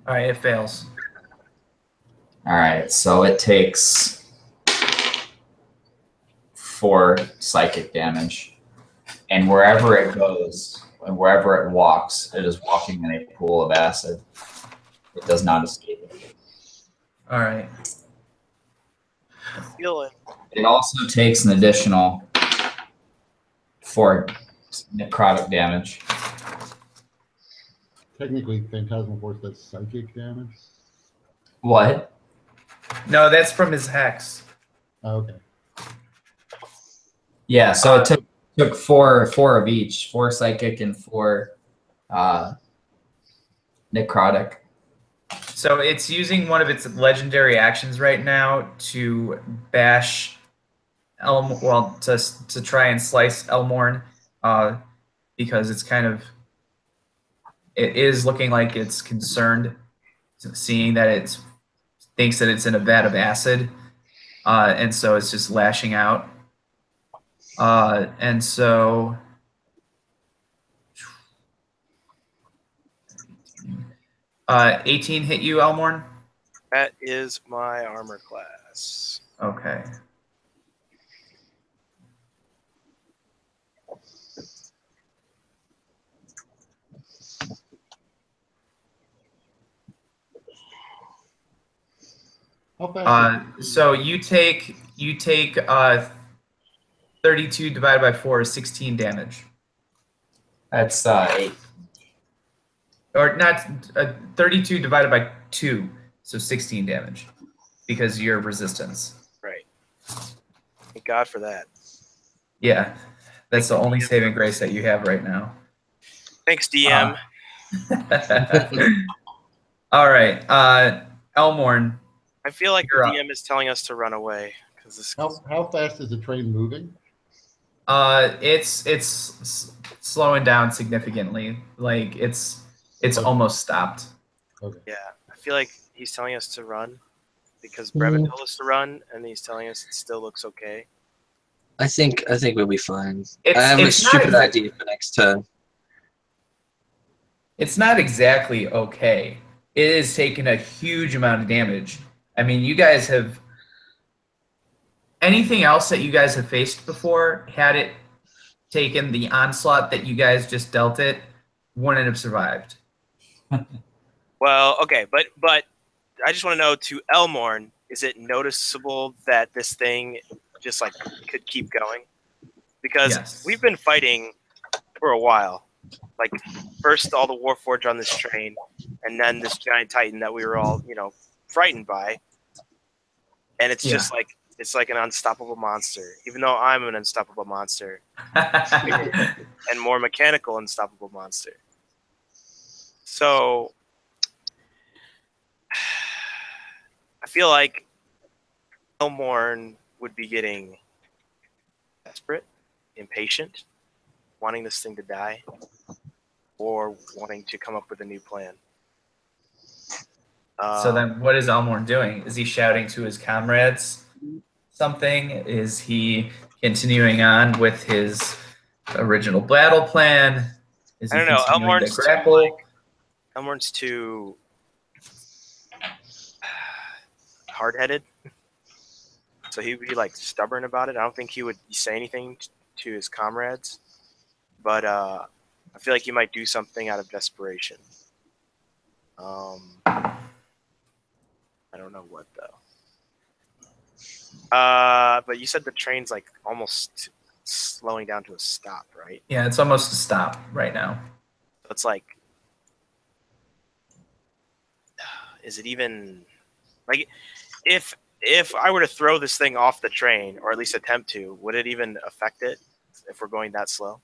All right, it fails. All right, so it takes 4 psychic damage, and wherever it goes and wherever it walks, it is walking in a pool of acid. It does not escape it. All right. Feel it. It also takes an additional 4 necrotic damage. Technically, Phantasmal Force does psychic damage. What? No, that's from his hex. Okay. Yeah, so it took 4 of each, 4 psychic and 4 necrotic. So it's using one of its legendary actions right now to bash to try and slice Elmorn, because it's it is looking like it's concerned, seeing that it thinks that it's in a vat of acid, and so it's just lashing out. And so 18 hit you, Elmorn? That is my armor class. Okay. How fast? So you take 32 divided by 4 is 16 damage. That's 8. Or not 32 divided by 2, so 16 damage because of your resistance. Right. Thank God for that. Yeah, that's the only saving grace that you have right now. Thanks, DM. All right, Elmorn. I feel like the you're up. DM is telling us to run away because this. How fast is the train moving? It's slowing down significantly. Like it's almost stopped. Okay. Yeah, I feel like he's telling us to run because Brevan told us to run, and he's telling us it still looks okay. I think we'll be fine. It's- I have a it's not stupid exa- idea for next turn. It's not exactly okay. It is taking a huge amount of damage. I mean, you guys have anything else that you guys have faced before, had it taken the onslaught that you guys just dealt it, wouldn't have survived. Well, okay, but I just want to know, to Elmorn, is it noticeable that this thing just like could keep going? Because Yes. we've been fighting for a while. Like first all the Warforged on this train, and then this giant Titan that we were all, frightened by. And it's just like it's like an unstoppable monster, even though I'm an unstoppable monster and more mechanical unstoppable monster. So I feel like Elmorn would be getting desperate, impatient, wanting this thing to die, or wanting to come up with a new plan. So then what is Elmorn doing? Is he shouting to his comrades something? Is he continuing on with his original battle plan? Is he I don't know. continuing to grapple? Elmorn's too hard-headed, so he would be like stubborn about it. I don't think he would say anything to his comrades, but I feel like he might do something out of desperation. I don't know what though. But you said the train's like almost slowing down to a stop, right? Yeah, it's almost a stop right now. So it's like, is it even like if I were to throw this thing off the train, or at least attempt to, would it even affect it if we're going that slow?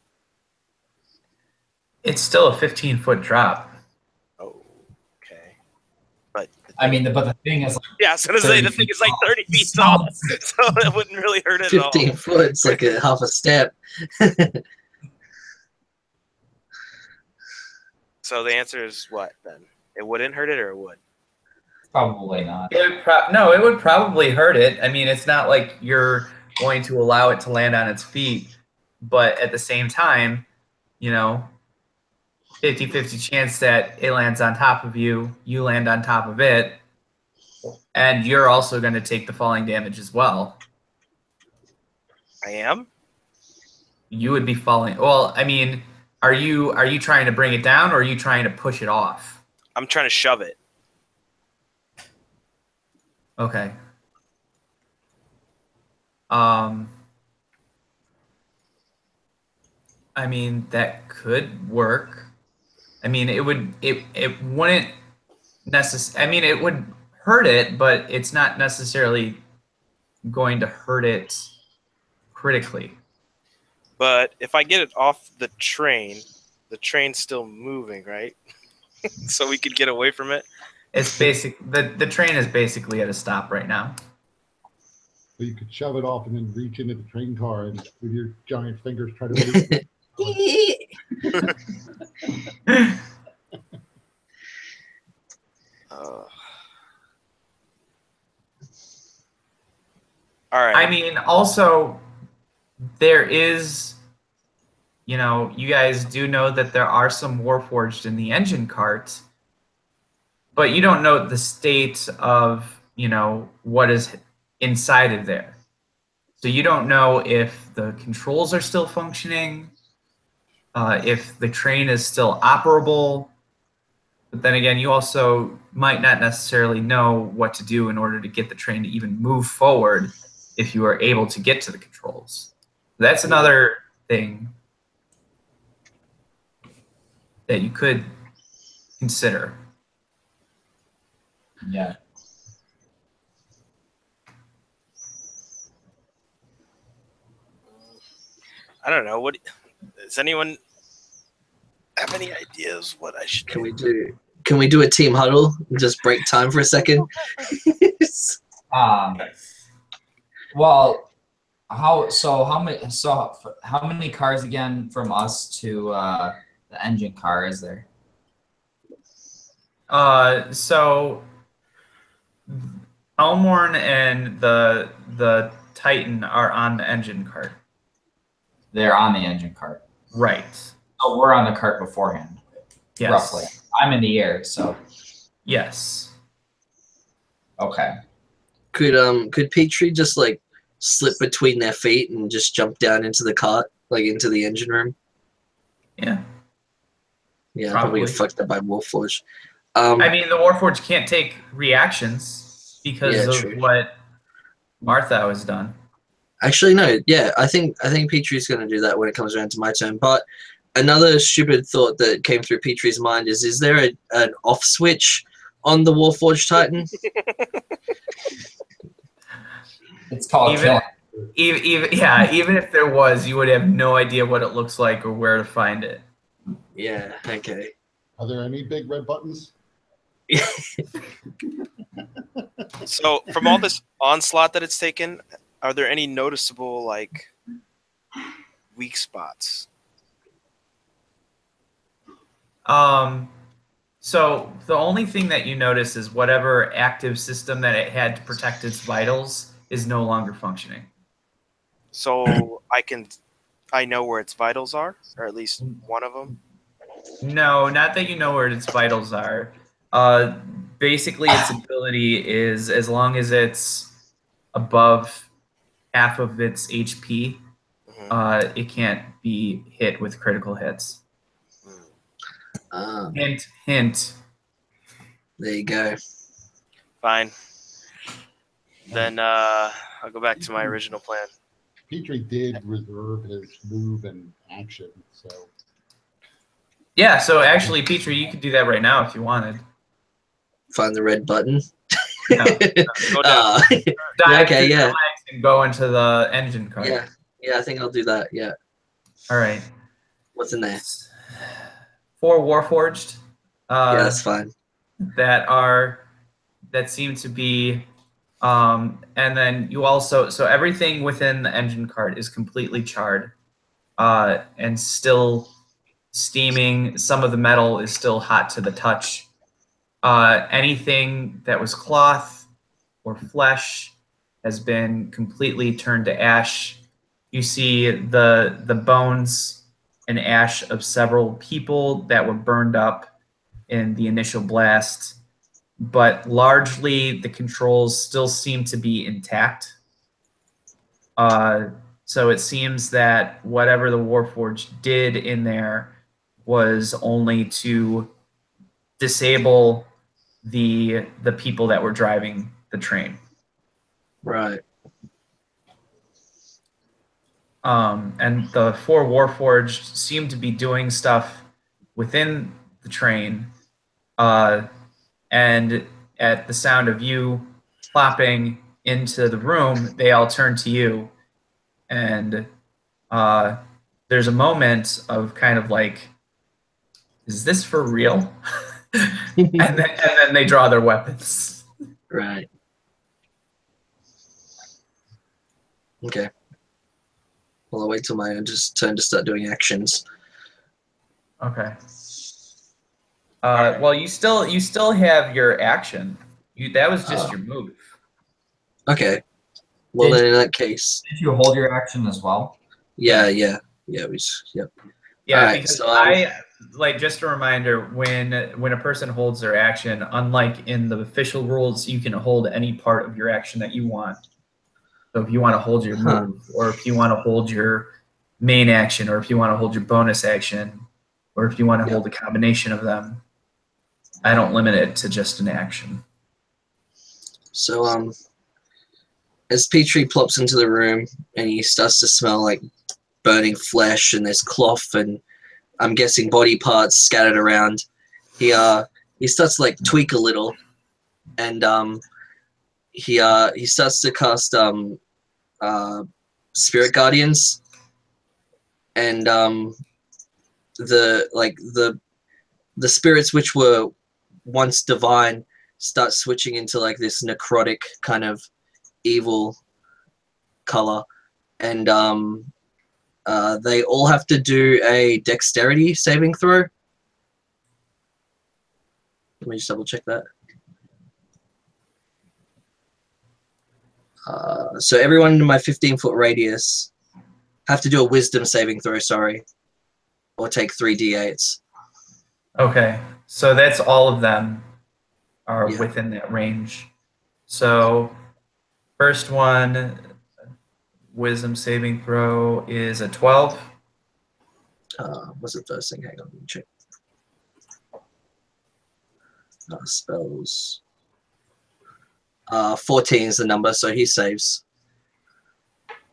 It's still a 15-foot drop. Oh, okay. But But the thing is, like, yeah, so to say, the thing is like 30 feet tall, so it wouldn't really hurt at all. 15 foot, it's like a half a step. So the answer is what then? It wouldn't hurt it, or it would? probably not. It would probably hurt it. I mean, it's not like you're going to allow it to land on its feet, but at the same time, 50-50 chance that it lands on top of you, you land on top of it, and you're also going to take the falling damage as well. I am? You would be falling. Well, I mean, are you trying to bring it down, or are you trying to push it off? I'm trying to shove it. Okay. I mean, that could work. I mean, it wouldn't necessarily. I mean, it would hurt it, but it's not necessarily going to hurt it critically. But if I get it off the train's still moving, right? So we could get away from it. It's basic. The train is basically at a stop right now. So you could shove it off and then reach into the train car and with your giant fingers try to move it. All right. I mean, also, there is, you guys do know that there are some Warforged in the engine cart, but you don't know the state of, what is inside of there. So you don't know if the controls are still functioning, if the train is still operable. But then again, you also might not necessarily know what to do in order to get the train to even move forward if you are able to get to the controls. That's another thing that you could consider. Yeah. I don't know. What does anyone have any ideas what I should Can we do a team huddle and just break time for a second? Well, how many cars again from us to the engine car is there? So Elmorn and the Titan are on the engine cart. They're on the engine cart. Right. So we're on the cart beforehand. Yes. Roughly. I'm in the air, so. Yes. Okay. Could Petrie just like slip between their feet and just jump down into the cart, like into the engine room? Yeah. Yeah, Probably. probably get fucked up by Warforged. I mean, the Warforged can't take reactions because of true. what Marthow has done. Actually, no. Yeah, I think Petrie's going to do that when it comes around to my turn. But another stupid thought that came through Petrie's mind is there an off switch on the Warforged Titan? It's called killing. Even if there was, you would have no idea what it looks like or where to find it. Yeah. Okay. Are there any big red buttons? So, from all this onslaught that it's taken, are there any noticeable like weak spots? So the only thing that you notice is whatever active system that it had to protect its vitals is no longer functioning. So I know where its vitals are, or at least one of them. No, not that you know where its vitals are. Basically, its ability is as long as it's above half of its HP, it can't be hit with critical hits. Hint, hint. There you go. Fine. Then I'll go back to my original plan. Petrie did reserve his move and action, so. Yeah, so actually, Petrie, you could do that right now if you wanted. Find the red button. No, Go down. Dive Okay, through yeah. the legs and go into the engine cart. Yeah, I think I'll do that. Yeah. All right. What's in there? 4 Warforged. Yeah, that's fine. That seem to be, and then you also, so everything within the engine cart is completely charred, and still steaming. Some of the metal is still hot to the touch. Anything that was cloth or flesh has been completely turned to ash. You see the bones and ash of several people that were burned up in the initial blast, but largely the controls still seem to be intact. So it seems that whatever the Warforged did in there was only to disable the people that were driving the train. Right. And the 4 Warforged seem to be doing stuff within the train, and at the sound of you plopping into the room, they all turn to you, and there's a moment of kind of like, is this for real? and then they draw their weapons. Right. Okay. Well, I'll wait till my turn to start doing actions. Okay. Well, you still have your action. That was just your move. Okay. Well, then in that case. Did you hold your action as well? Yeah. Yep. Yeah, Right, because so, just a reminder, when a person holds their action, unlike in the official rules, you can hold any part of your action that you want. So if you want to hold your move, or if you want to hold your main action, or if you want to hold your bonus action, or if you want to hold a combination of them. I don't limit it to just an action. So as Petrie plops into the room and he starts to smell like burning flesh and there's cloth and I'm guessing body parts scattered around, he starts to like tweak a little, and he starts to cast spirit guardians, and the spirits which were once divine start switching into like this necrotic kind of evil color, and they all have to do a dexterity saving throw. Let me just double check that. So everyone in my 15-foot radius have to do a wisdom saving throw, sorry, or take 3d8s. Okay, so that's all of them are Yeah. within that range. So first one, wisdom saving throw is a 12. What's the first thing? Hang on, let me check. Spells. 14 is the number, so he saves.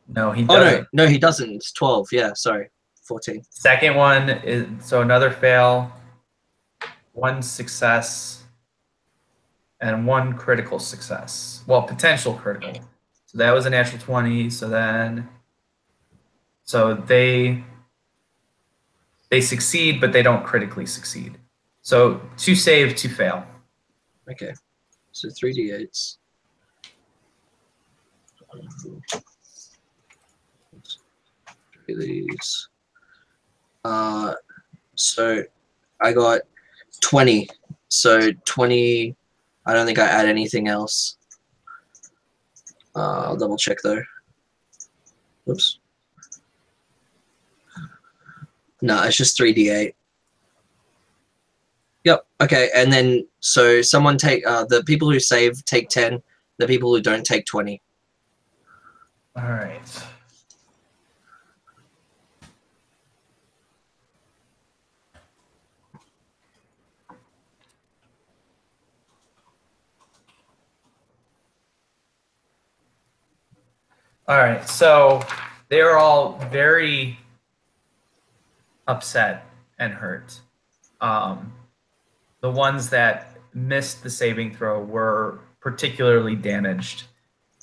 No, he Oh doesn't. no, he doesn't. It's 12. Yeah, sorry, 14. Second one is so another fail, 1 success, and 1 critical success. Well, potential critical. So that was a natural 20. So they succeed, but they don't critically succeed. So 2 save, 2 fail. Okay, so 3d8s. These. So I got 20. So 20. I don't think I add anything else. I'll double check though. Whoops. No, it's just 3d8. Yep. Okay, and then so someone take the people who save take 10. The people who don't take 20. All right. All right, so they're all very upset and hurt. The ones that missed the saving throw were particularly damaged,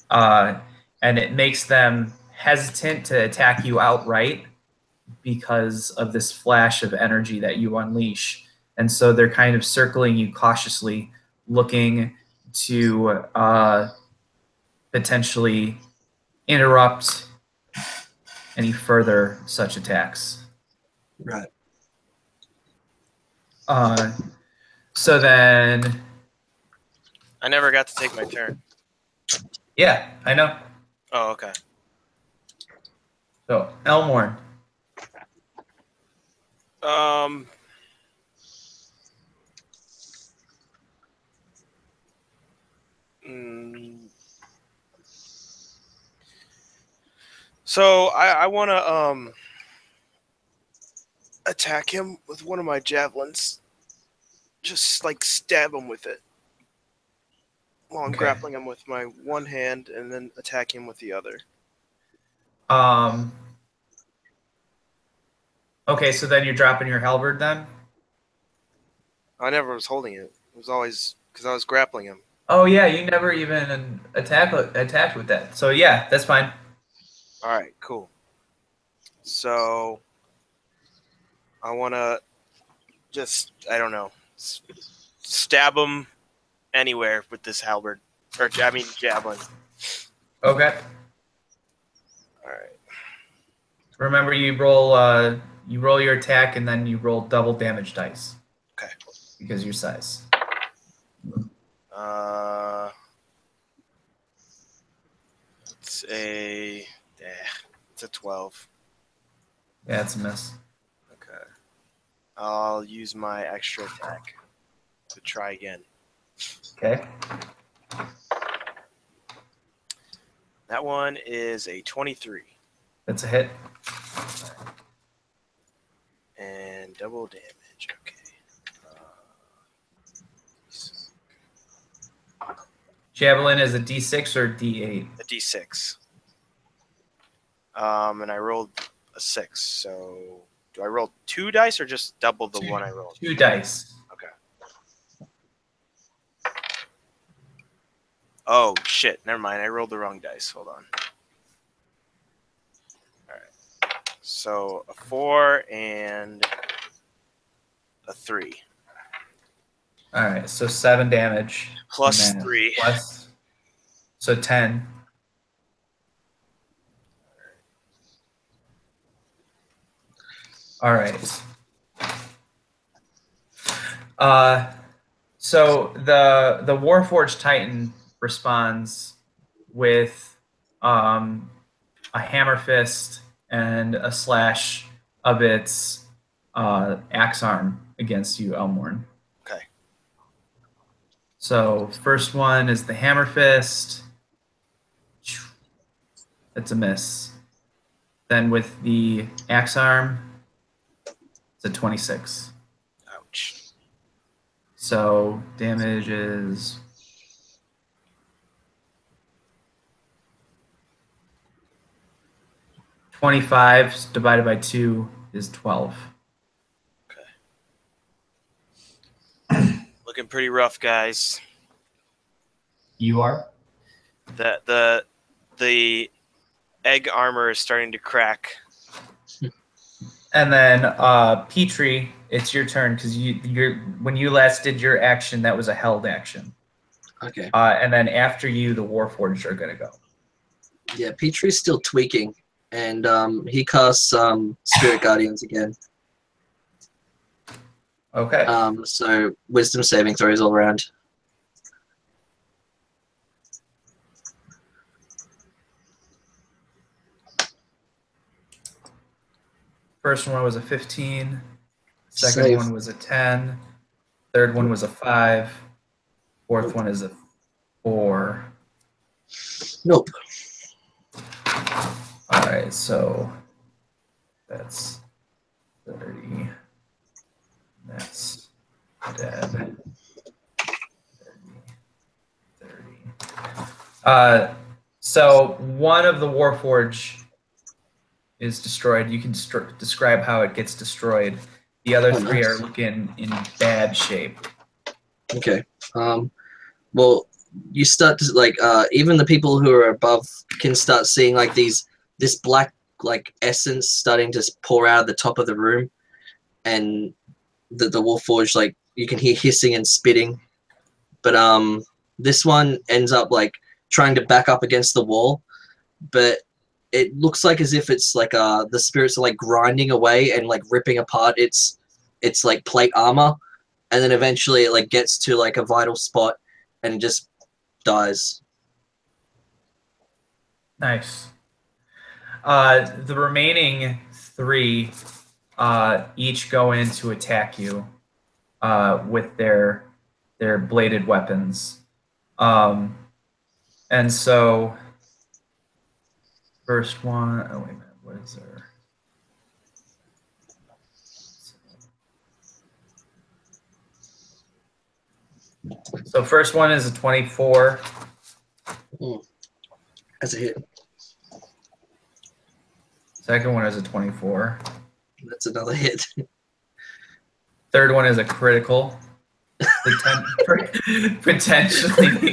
and it makes them hesitant to attack you outright because of this flash of energy that you unleash. And so they're kind of circling you cautiously, looking to potentially interrupt any further such attacks. Right. So then, I never got to take my turn. yeah, I know. Oh, okay. So Elmorn. So I want to attack him with one of my javelins. Just like stab him with it while I'm grappling him with my one hand, and then attack him with the other. Okay, so then you're dropping your halberd then? I never was holding it. It was always because I was grappling him. Oh yeah, you never even attacked with that. So yeah, that's fine. All right, cool. So I want to just, I don't know, stab him anywhere with this halberd. Or, I mean, javelin. Okay. All right. Remember, you roll your attack, and then you roll double damage dice. Okay. Because of your size. It's a 12. Yeah, it's a miss. Okay. I'll use my extra attack to try again. Okay. That one is a 23. That's a hit. And double damage. Okay. Javelin is a D6 or D8? A D6. And I rolled a 6. So do I roll 2 dice or just double the one I rolled? 2 dice. Okay. Oh, shit. Never mind. I rolled the wrong dice. Hold on. All right. So a 4 and a 3. All right, so 7 damage. Plus And then 3. Plus, so 10. All right. So the Warforged Titan responds with a hammer fist and a slash of its axe arm against you, Elmorn. Okay. So first one is the hammer fist. That's a miss. Then with the axe arm, it's a 26. Ouch. So damage is 25 divided by 2 is 12. Okay. Looking pretty rough, guys. You are? The egg armor is starting to crack. And then Petrie, it's your turn because when you last did your action, that was a held action. Okay. And then after you, the Warforged are gonna go. Yeah, Petrie's still tweaking, and he casts Spirit Guardians again. Okay. So Wisdom saving throws all around. First one was a 15. Second Save. one was a 10. Third one was a 5. Fourth one is a 4. Nope. All right, so that's 30. That's dead. 30. 30. So one of the Warforged is destroyed. You can describe how it gets destroyed. The other 3 nice. are looking in bad shape. Okay. Well, you start to even the people who are above can start seeing this black essence starting to pour out of the top of the room, and the Warforged you can hear hissing and spitting, but this one ends up trying to back up against the wall, but it looks as if it's the spirits are grinding away and ripping apart its plate armor, and then eventually it gets to a vital spot and just dies. Nice. The remaining 3 each go in to attack you with their bladed weapons. And so first one, oh wait a minute, what is there? So first one is a 24. That's a hit. Second one is a 24. That's another hit. Third one is a critical. Potentially,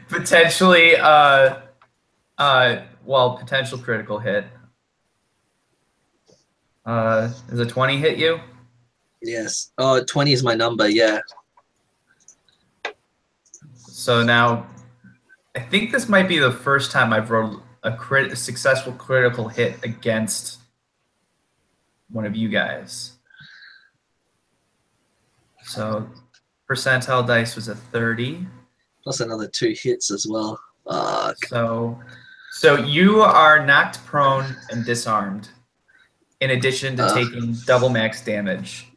potential critical hit. Does a 20 hit you? Yes. Oh, 20 is my number, yeah. So now, I think this might be the first time I've rolled a successful critical hit against one of you guys. So percentile dice was a 30. Plus another 2 hits as well. So you are knocked prone and disarmed, in addition to taking double max damage.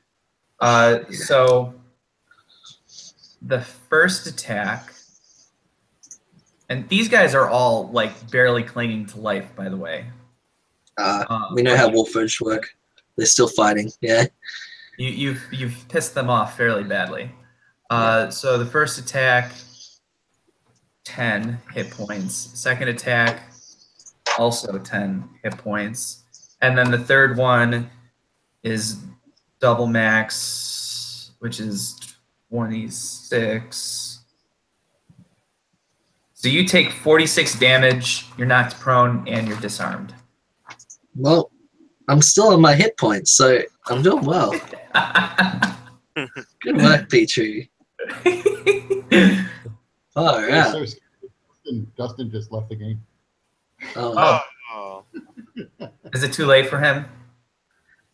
So the first attack, and these guys are all barely clinging to life, by the way. We know how Warforged work. They're still fighting, yeah. You've pissed them off fairly badly. So the first attack, 10 hit points. Second attack, also 10 hit points. And then the third one is double max, which is 26. So you take 46 damage, you're knocked prone, and you're disarmed. Well, I'm still on my hit points, so I'm doing well. Good work, Petrie. Oh, yeah. So Dustin just left the game. Oh, Oh. Is it too late for him?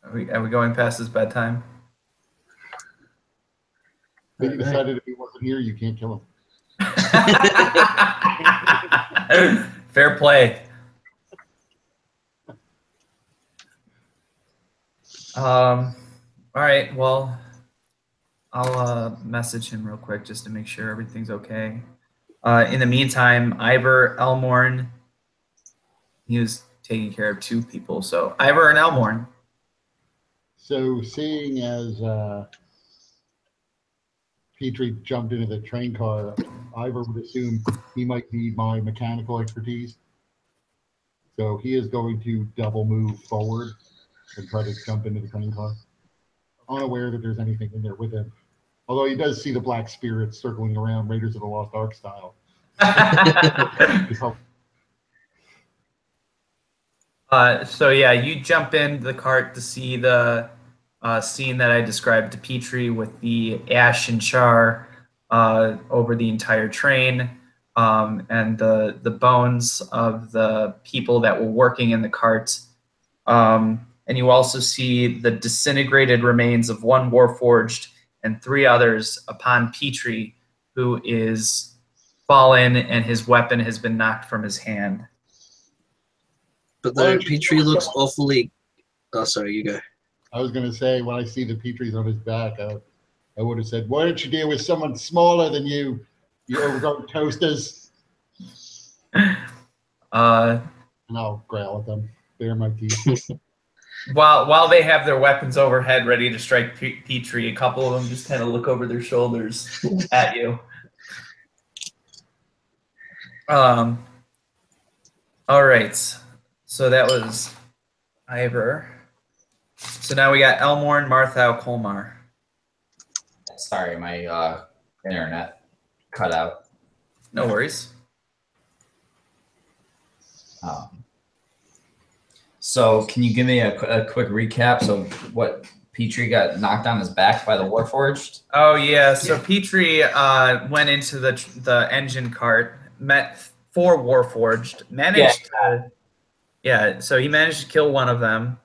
Are we going past his bedtime? But you decided if he wasn't here, you can't kill him. Fair play. All right. Well, I'll message him real quick just to make sure everything's okay. In the meantime, Eivar, Elmorn, he was taking care of 2 people. So Eivar and Elmorn. So seeing as Petrie jumped into the train car, Eivar would assume he might need my mechanical expertise. So he is going to double move forward and try to jump into the train car, unaware that there's anything in there with him. Although he does see the black spirits circling around, Raiders of the Lost Ark style. So yeah, you jump into the cart to see the scene that I described to Petrie with the ash and char over the entire train, and the bones of the people that were working in the cart. And you also see the disintegrated remains of 1 Warforged and 3 others upon Petrie, who is fallen and his weapon has been knocked from his hand. but though Petrie looks awfully... Oh, sorry, you go. I was going to say, when I see the Petrie's on his back, I would have said, why don't you deal with someone smaller than you, you overgrown toasters? And I'll growl at them, bare my teeth. While they have their weapons overhead ready to strike Petrie, a couple of them just kind of look over their shoulders at you. All right. So that was Eivar. So now we got Elmorn, Marthow, Kolmar. Sorry, my internet cut out. No worries. So can you give me a quick recap? So what, Petrie got knocked on his back by the Warforged? Oh yeah, so Petrie went into the engine cart, met 4 Warforged, managed so he managed to kill one of them,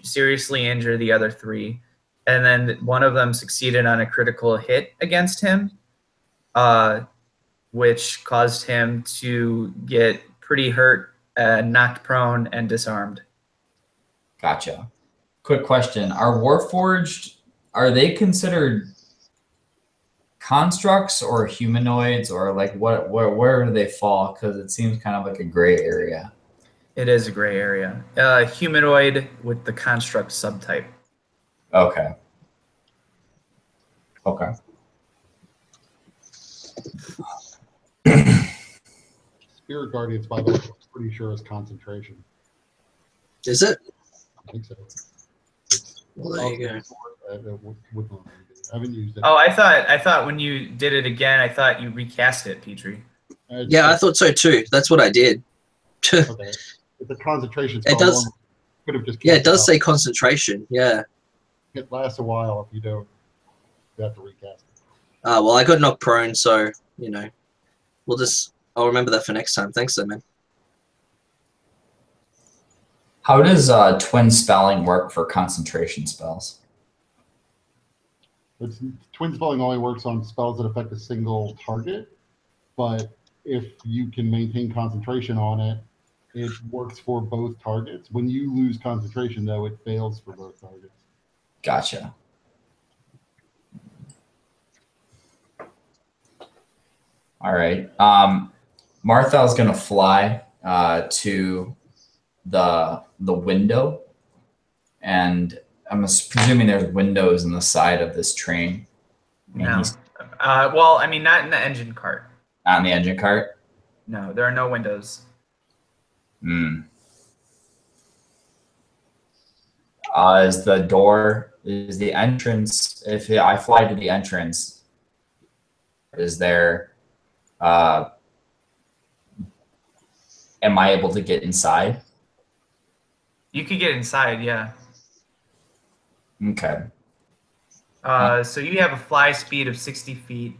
seriously injure the other 3, and then one of them succeeded on a critical hit against him, which caused him to get pretty hurt, knocked prone, and disarmed. Gotcha. Quick question. Are Warforged, are they considered constructs or humanoids, or like where do they fall? Because it seems kind of like a gray area. It is a gray area. Humanoid with the construct subtype. Okay. Okay. Spirit Guardians, by the way, I'm pretty sure is concentration. Is it? I think so. Well, there you go. I haven't used it. Oh, I thought when you did it again, I thought you recast it, Petrie. Yeah, I thought so too. That's what I did. Okay. It's a concentration spell. It does. Could have just Yeah, it does say concentration. Yeah. It lasts a while if you don't. You have to recast it. Well, I got knocked prone, so you know, I'll remember that for next time. Thanks, though, man. How does twin spelling work for concentration spells? Twin spelling only works on spells that affect a single target, but if you can maintain concentration on it, it works for both targets. When you lose concentration, though, it fails for both targets. Gotcha. All right. Marthow's gonna fly to the window, and I'm presuming there's windows in the side of this train. No. Well, I mean, not in the engine cart. Not in the engine cart. No, there are no windows. Hmm. Is the entrance, if I fly to the entrance, is there, am I able to get inside? You could get inside, yeah. Okay. So you have a fly speed of 60 feet.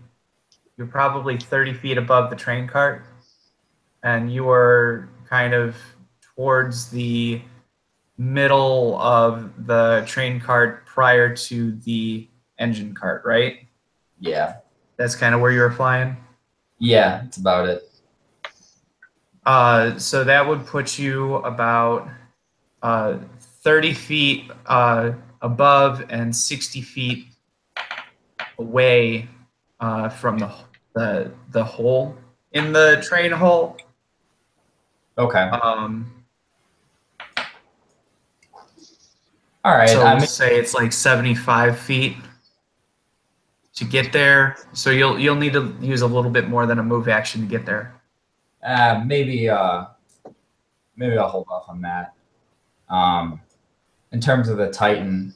You're probably 30 feet above the train cart. And you are kind of towards the middle of the train cart prior to the engine cart, right? Yeah. That's kind of where you were flying. Yeah, that's about it. So that would put you about 30 feet above and 60 feet away from the hole in the train hole. Okay. All right. So we'll say it's like 75 feet to get there. So you'll need to use a little bit more than a move action to get there. Maybe I'll hold off on that. In terms of the Titan,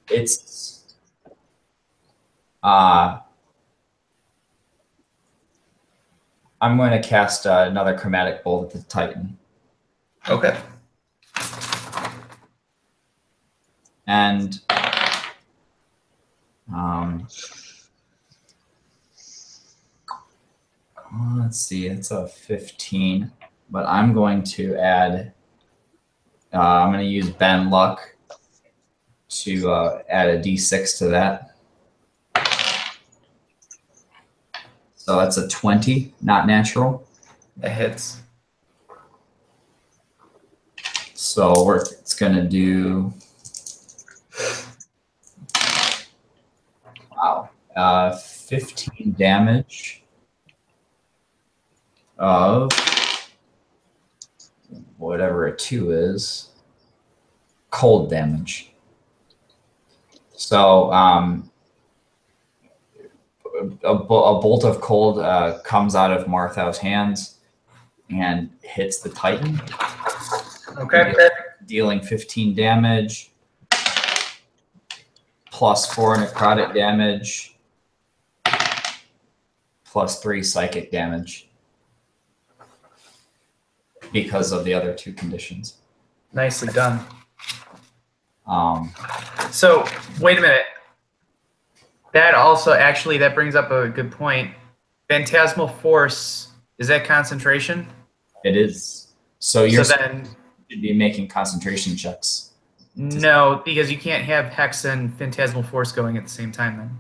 it's I'm going to cast another chromatic bolt at the Titan. Okay. And let's see, it's a 15, but I'm going to add, I'm going to use Ben Luck to add a D6 to that. So that's a 20, not natural. That hits. So it's going to do, wow, 15 damage of whatever a 2 is, cold damage. So a bolt of cold comes out of Marthow's hands and hits the Titan. Okay. Dealing 15 damage, plus 4 necrotic damage, plus 3 psychic damage because of the other 2 conditions. Nicely done. So wait a minute. That also that brings up a good point. Phantasmal Force, is that concentration? It is. So you're then should be making concentration checks. No, because you can't have Hex and Phantasmal Force going at the same time then.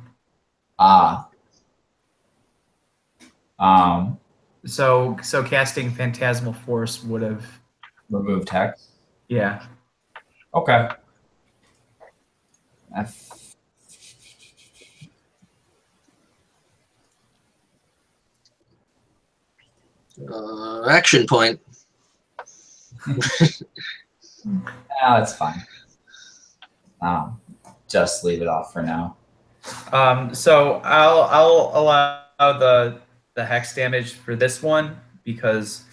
So casting Phantasmal Force would have removed Hex. Yeah. Okay. Action point. That's fine. Just leave it off for now. So I'll allow the hex damage for this one because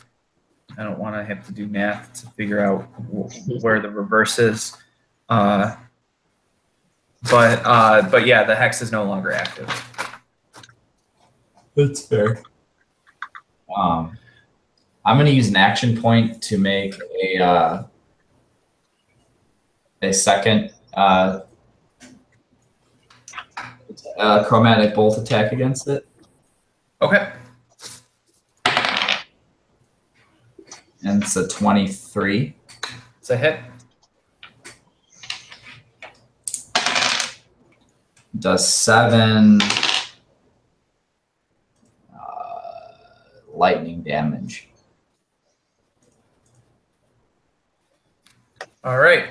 I don't want to have to do math to figure out where the reverse is. But yeah, the hex is no longer active. That's fair. I'm going to use an action point to make a second chromatic bolt attack against it. Okay. And it's a 23. It's a hit. Does 7 lightning damage. All right.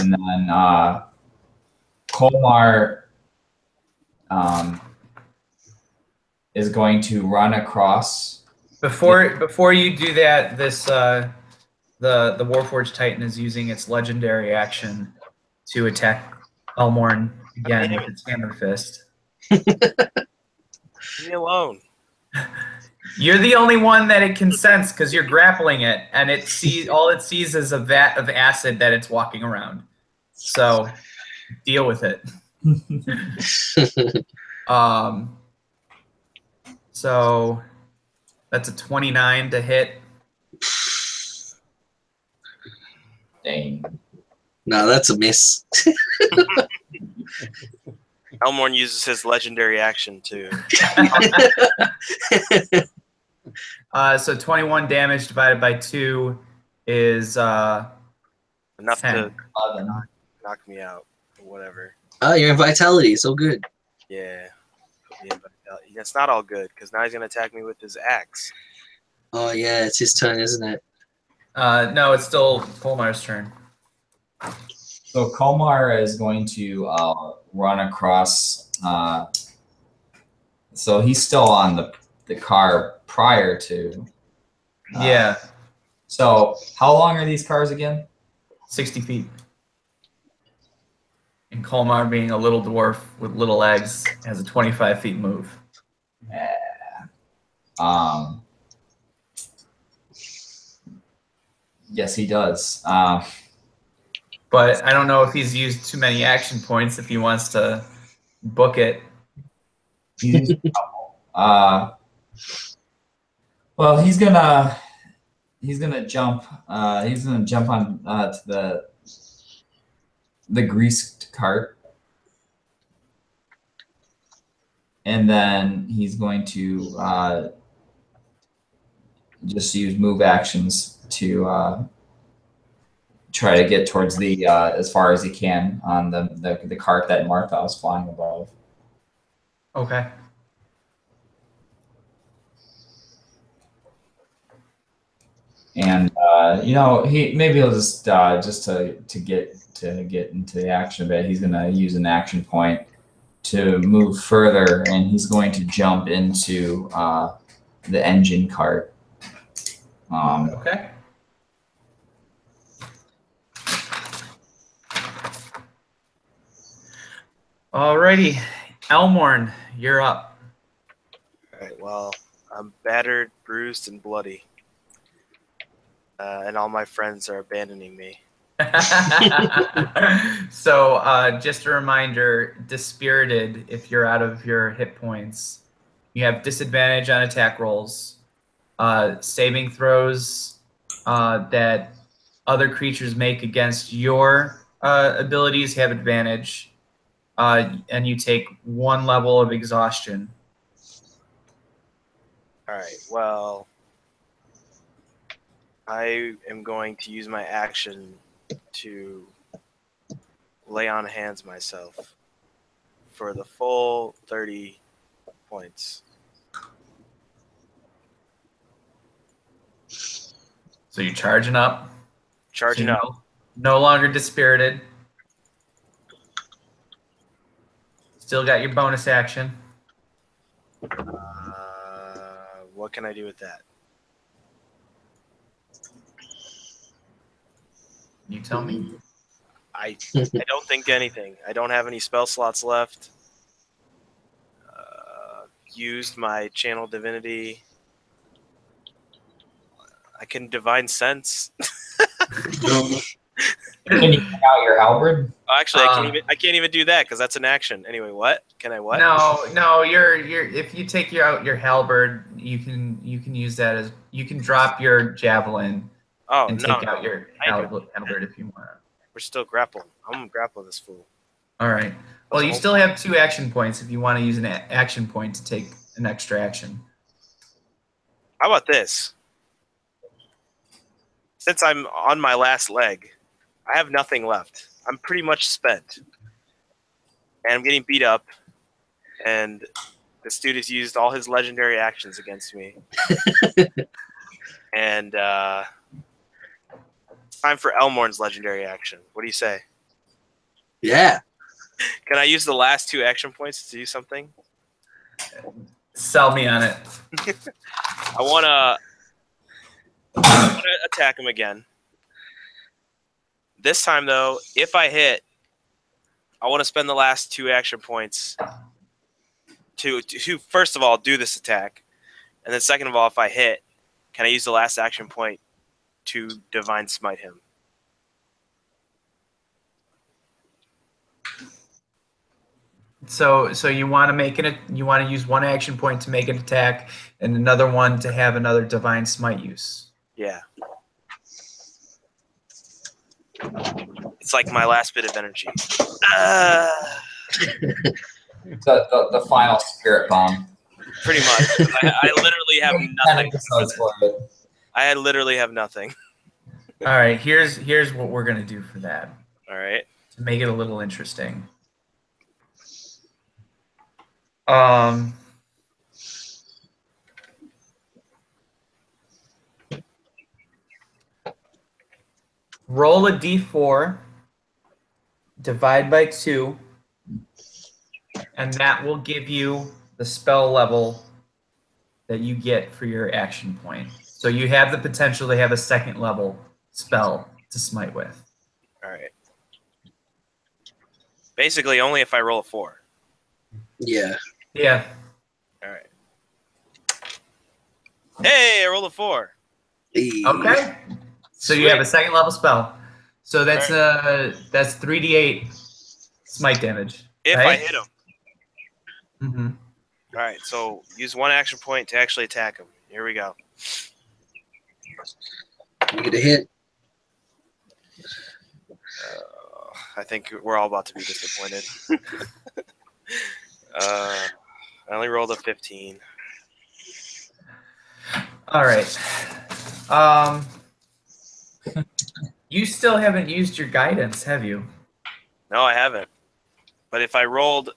And then Kolmar is going to run across. Before you do that, this the Warforged Titan is using its legendary action to attack Elmorn again with its hammer fist. Leave me alone. You're the only one that it can sense because you're grappling it, and all it sees is a vat of acid that it's walking around. So deal with it. So that's a 29 to hit. Dang. No, that's a miss. Elmorn uses his legendary action too. So 21 damage divided by 2 is Enough 10. to knock me out or whatever. Oh, you're in vitality. So good. Yeah. That's not all good because now he's gonna attack me with his axe. Oh yeah, it's his turn, isn't it? No, it's still Kolmar's turn. So Kolmar is going to run across. So he's still on the car prior to. Yeah, So how long are these cars again? 60 feet. And Kolmar, being a little dwarf with little legs, has a 25 feet move. Yes, he does. But I don't know if he's used too many action points if he wants to book it. He's well, he's gonna jump. He's gonna jump on to the greased cart, and then he's going to just use move actions to try to get towards the as far as he can on the cart that Marthow is flying above. Okay. And he'll just to get into the action bit, he's gonna use an action point to move further, and he's going to jump into the engine cart. Okay. Alrighty, Elmorn, you're up. All right. Well, I'm battered, bruised, and bloody, and all my friends are abandoning me. So just a reminder, dispirited, if you're out of your hit points, you have disadvantage on attack rolls. Saving throws that other creatures make against your abilities have advantage, and you take 1 level of exhaustion. All right. Well, I am going to use my action to lay on hands myself for the full 30 points. So you're charging up. Charging So up. No longer dispirited. Still got your bonus action. What can I do with that? You tell me. I don't think anything. I don't have any spell slots left. Used my channel divinity. I can divine sense. Can you take out your halberd? Oh, actually, I can't even do that because that's an action. Anyway, what? Can I what? No. You're if you take out your halberd, you can use that as you can drop your javelin and take out your halberd if you want. We're still grappling. I'm gonna grapple this fool. All right. Well, you still have 2 action points if you want to use an action point to take an extra action. How about this? Since I'm on my last leg, I have nothing left. I'm pretty much spent. And I'm getting beat up. And this dude has used all his legendary actions against me. And it's time for Elmorn's legendary action. What do you say? Yeah. Can I use the last 2 action points to do something? Sell me on it. I want to attack him again. This time, though, if I hit, I want to spend the last 2 action points to first of all do this attack, and then second of all, if I hit, can I use the last action point to divine smite him? So you want to make it. You want to use 1 action point to make an attack, and another one to have another divine smite use. Yeah. It's like my last bit of energy. The final spirit bomb. Pretty much. I literally have 10 nothing. episodes for it. I literally have nothing. All right, here's what we're gonna do for that All right. to make it a little interesting. Roll a d4, divide by 2, and that will give you the spell level that you get for your action point. So you have the potential to have a 2nd level spell to smite with. All right. Basically, only if I roll a 4. Yeah. Yeah. All right. Hey, I rolled a 4. Okay. So you have a 2nd level spell. So that's 3d8 smite damage. If right? I hit him. Mm-hmm. All right. So use 1 action point to actually attack him. Here we go. You get a hit. I think we're all about to be disappointed. I only rolled a 15. All right. You still haven't used your guidance, have you? No, I haven't. But if I rolled,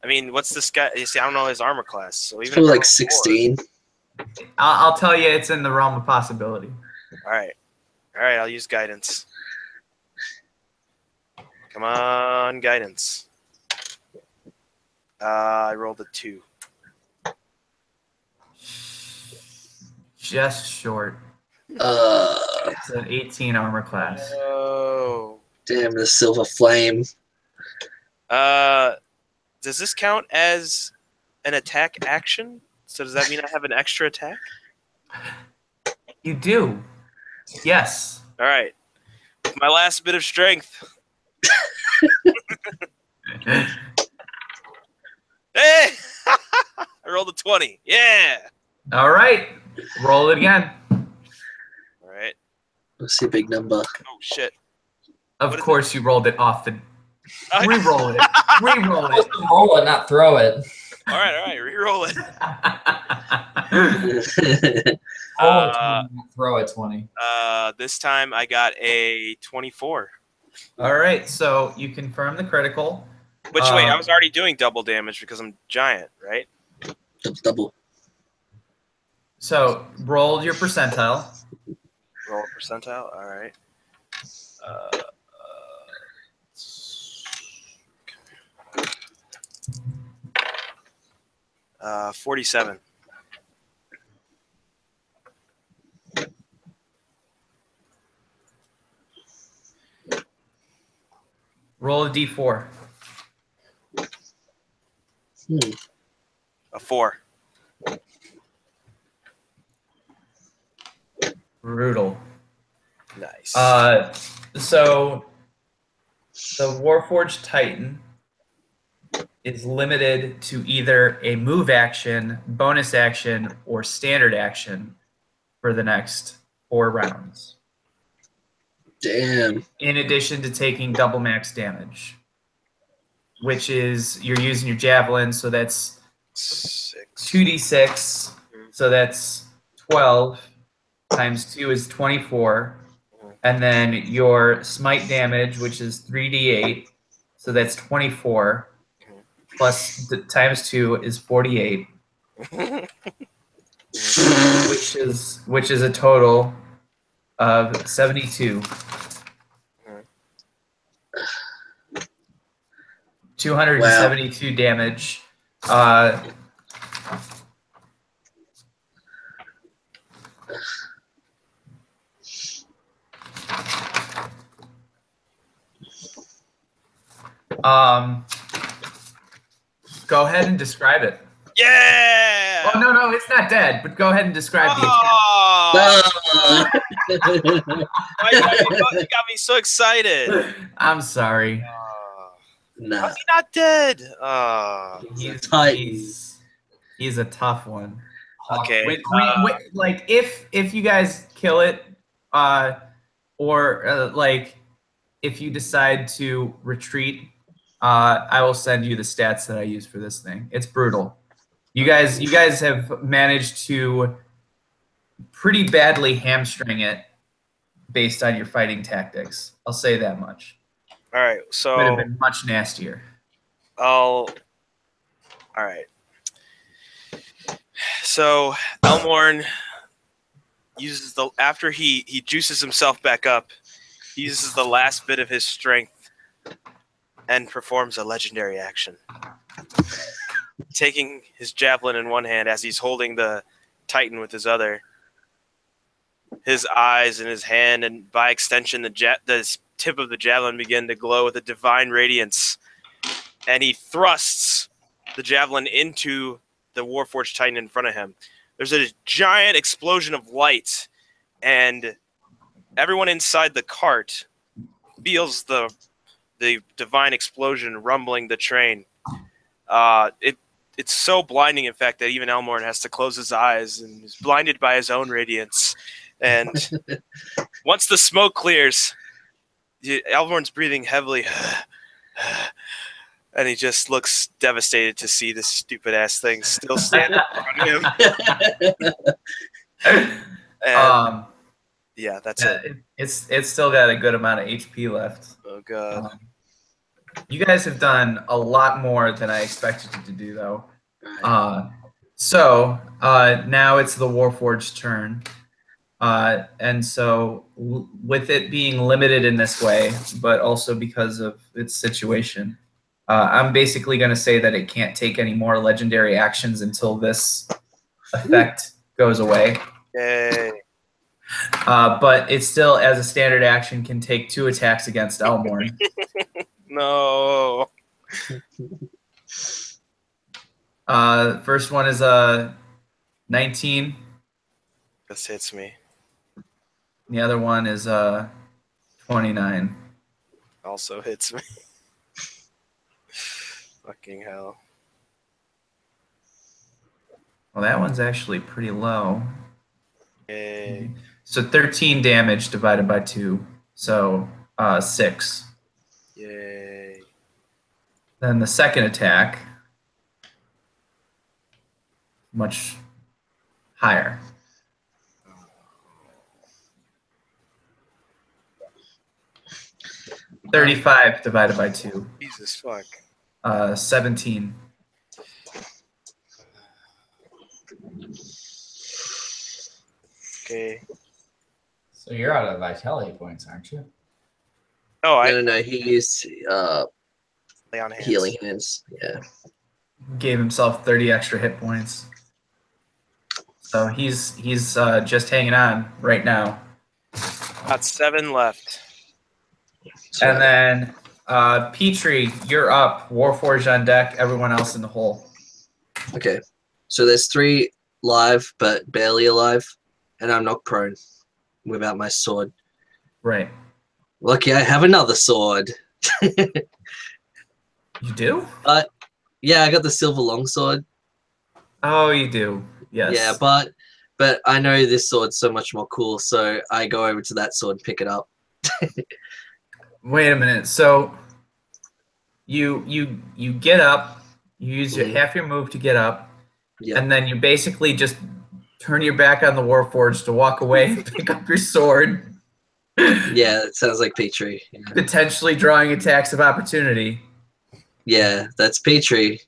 I mean, what's this guy? You see, I don't know his armor class. So even For if I like roll 16. I'll tell you, it's in the realm of possibility. 4, all right, I'll use guidance. Come on, guidance. I rolled a 2. Just short. Uh, It's an 18 armor class. Oh. damn, the silver flame. Does this count as an attack action? So does that mean I have an extra attack? You do. Yes. All right. My last bit of strength. Hey! I rolled a 20. Yeah. All right. Roll it again. All right. Let's see a big number. Oh, shit. Of What is course, you rolled it off the. I- Re-roll it. Re-roll it. Just roll it, not throw it. All right. Reroll it. Roll a 20, not throw a 20. This time I got a 24. All right. So you confirm the critical. Which, wait, I was already doing double damage because I'm giant, right? Double. So roll your percentile. Roll a percentile. All right. 47. Roll a d4. A 4. Brutal. Nice. So the Warforged Titan is limited to either a move action, bonus action, or standard action for the next 4 rounds. Damn. In addition to taking double max damage, which is you're using your javelin, so that's 6. 2d6, so that's 12 times 2 is 24, and then your smite damage, which is 3d8, so that's 24, plus the times 2 is 48, which is a total of 72. 272 damage. Go ahead and describe it. Yeah. Oh no, it's not dead. But go ahead and describe the attack. Oh, you got me so excited. I'm sorry. Nah. How's he not dead? He's a tough one. Okay. Like if you guys kill it, or like if you decide to retreat, I will send you the stats that I use for this thing. It's brutal. You guys have managed to pretty badly hamstring it based on your fighting tactics. I'll say that much. All right. So Could have been much nastier. All right. So Elmorn uses after he juices himself back up, he uses the last bit of his strength and performs a legendary action. Taking his javelin in one hand as he's holding the Titan with his other, his eyes in his hand, and by extension the tip of the javelin begin to glow with a divine radiance, and he thrusts the javelin into the Warforged Titan in front of him. There's a giant explosion of light, and everyone inside the cart feels the divine explosion rumbling the train. It's so blinding, in fact, that even Elmorn has to close his eyes and is blinded by his own radiance. And once the smoke clears, Elmorn's breathing heavily, and he just looks devastated to see this stupid-ass thing still standing in front of him. And, yeah, that's it. It's still got a good amount of HP left. Oh, God. You guys have done a lot more than I expected you to do, though. So now it's the Warforged's turn. And so with it being limited in this way, but also because of its situation, I'm basically going to say that it can't take any more legendary actions until this effect goes away. Yay. But it still, as a standard action, can take 2 attacks against Elmorn. No. First one is a 19. This hits me. The other one is 29. Also hits me. Fucking hell. Well, that one's actually pretty low. Yay. So 13 damage divided by 2. So 6. Yay. Then the second attack, much higher. $35 divided by 2. Jesus fuck. 17. Okay. So you're out of vitality points, aren't you? Oh, No, he used lay on hands. healing hands. Yeah. Gave himself 30 extra hit points. So he's just hanging on right now. Got 7 left. And then Petrie, you're up. Warforged on deck. Everyone else in the hole. Okay. So there's 3 live, but barely alive, and I'm knocked prone without my sword. Right. Lucky I have another sword. You do? Yeah, I got the silver longsword. Oh, you do. Yes. Yeah, but I know this sword's so much more cool, so I go over to that sword and pick it up. Wait a minute. So you get up. You use half your move to get up, and then you basically just turn your back on the Warforged to walk away and pick up your sword. Yeah, it sounds like Petrie. Yeah. Potentially drawing attacks of opportunity. Yeah, that's Petrie.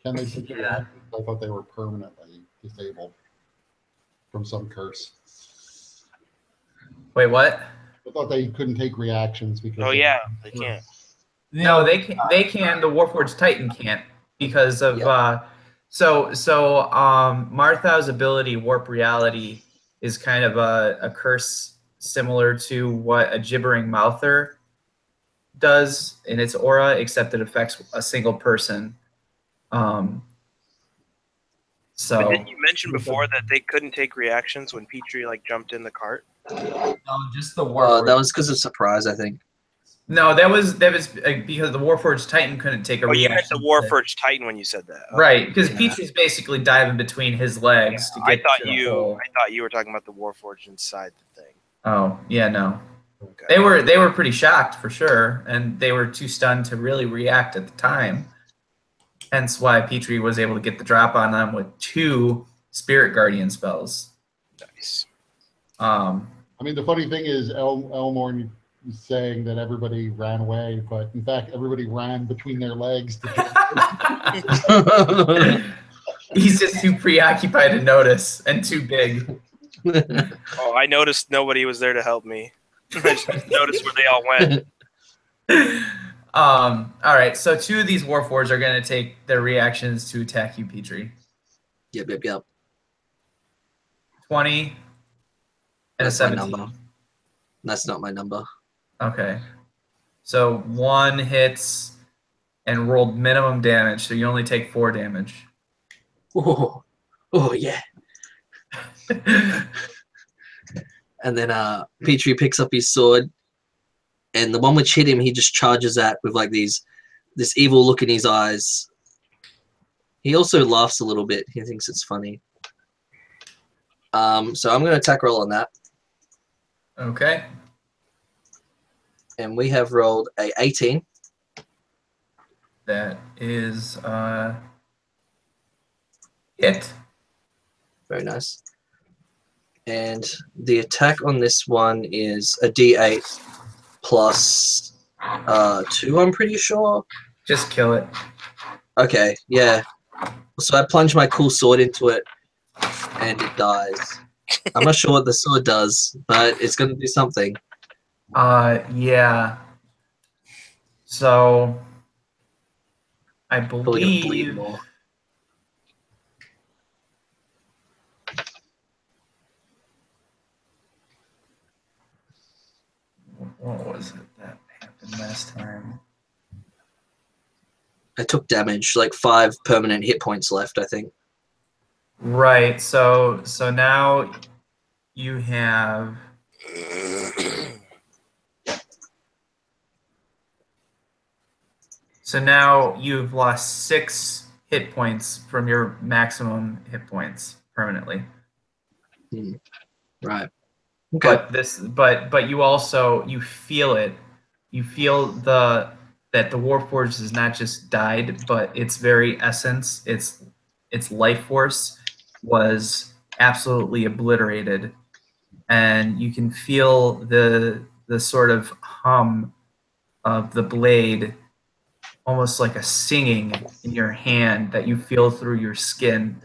Can they take reactions? I thought they were permanently disabled from some curse. Wait, what? I thought they couldn't take reactions because. Oh yeah, they can't. No, they can. They can. The Warforged Titan can't because of Marthow's ability, Warp Reality, is kind of a curse similar to what a Gibbering Mouther does in its aura, except it affects a single person. So But didn't you mention before that they couldn't take reactions when Petrie like jumped in the cart? No, just the Warforged. That was because of surprise, I think. no, that was because the Warforged Titan couldn't take a Oh, you reaction. meant the Warforged Titan when you said that. Okay. Right, because Yeah. Petrie's basically diving between his legs to I get thought to the you hole. were talking about the Warforged inside the thing. Oh, yeah, no. Okay. They were pretty shocked for sure, and they were too stunned to really react at the time. Hence why Petrie was able to get the drop on them with 2 Spirit Guardian spells. Nice. I mean, the funny thing is, Elmorn is saying that everybody ran away, but in fact, everybody ran between their legs. He's just too preoccupied to notice and too big. Oh, I noticed nobody was there to help me. I just noticed where they all went. All right, so 2 of these Warforged are going to take their reactions to attack you, Petrie. Yep. 20 and That's a my 17. number. That's not my number. Okay. So 1 hits and rolled minimum damage, so you only take 4 damage. Oh yeah. And then Petrie picks up his sword, and the one which hit him, he just charges at with like this evil look in his eyes. He also laughs a little bit. He thinks it's funny. So I'm going to attack roll on that. Okay. And we have rolled a 18. That is hit. Very nice. And the attack on this one is a d8 plus 2, I'm pretty sure. Just kill it. Okay, yeah. So I plunge my cool sword into it, and it dies. I'm not sure what the sword does, but it's going to do something. Yeah. So I Probably going to bleed believe more. what was it that happened last time? I took damage, like 5 permanent hit points left, I think. Right. So now you have so now you've lost 6 hit points from your maximum hit points permanently. Right. Okay. But you also you feel it. You feel that the Warforged has not just died, but its very essence, its life force was absolutely obliterated. And you can feel the sort of hum of the blade, almost like a singing in your hand that you feel through your skin.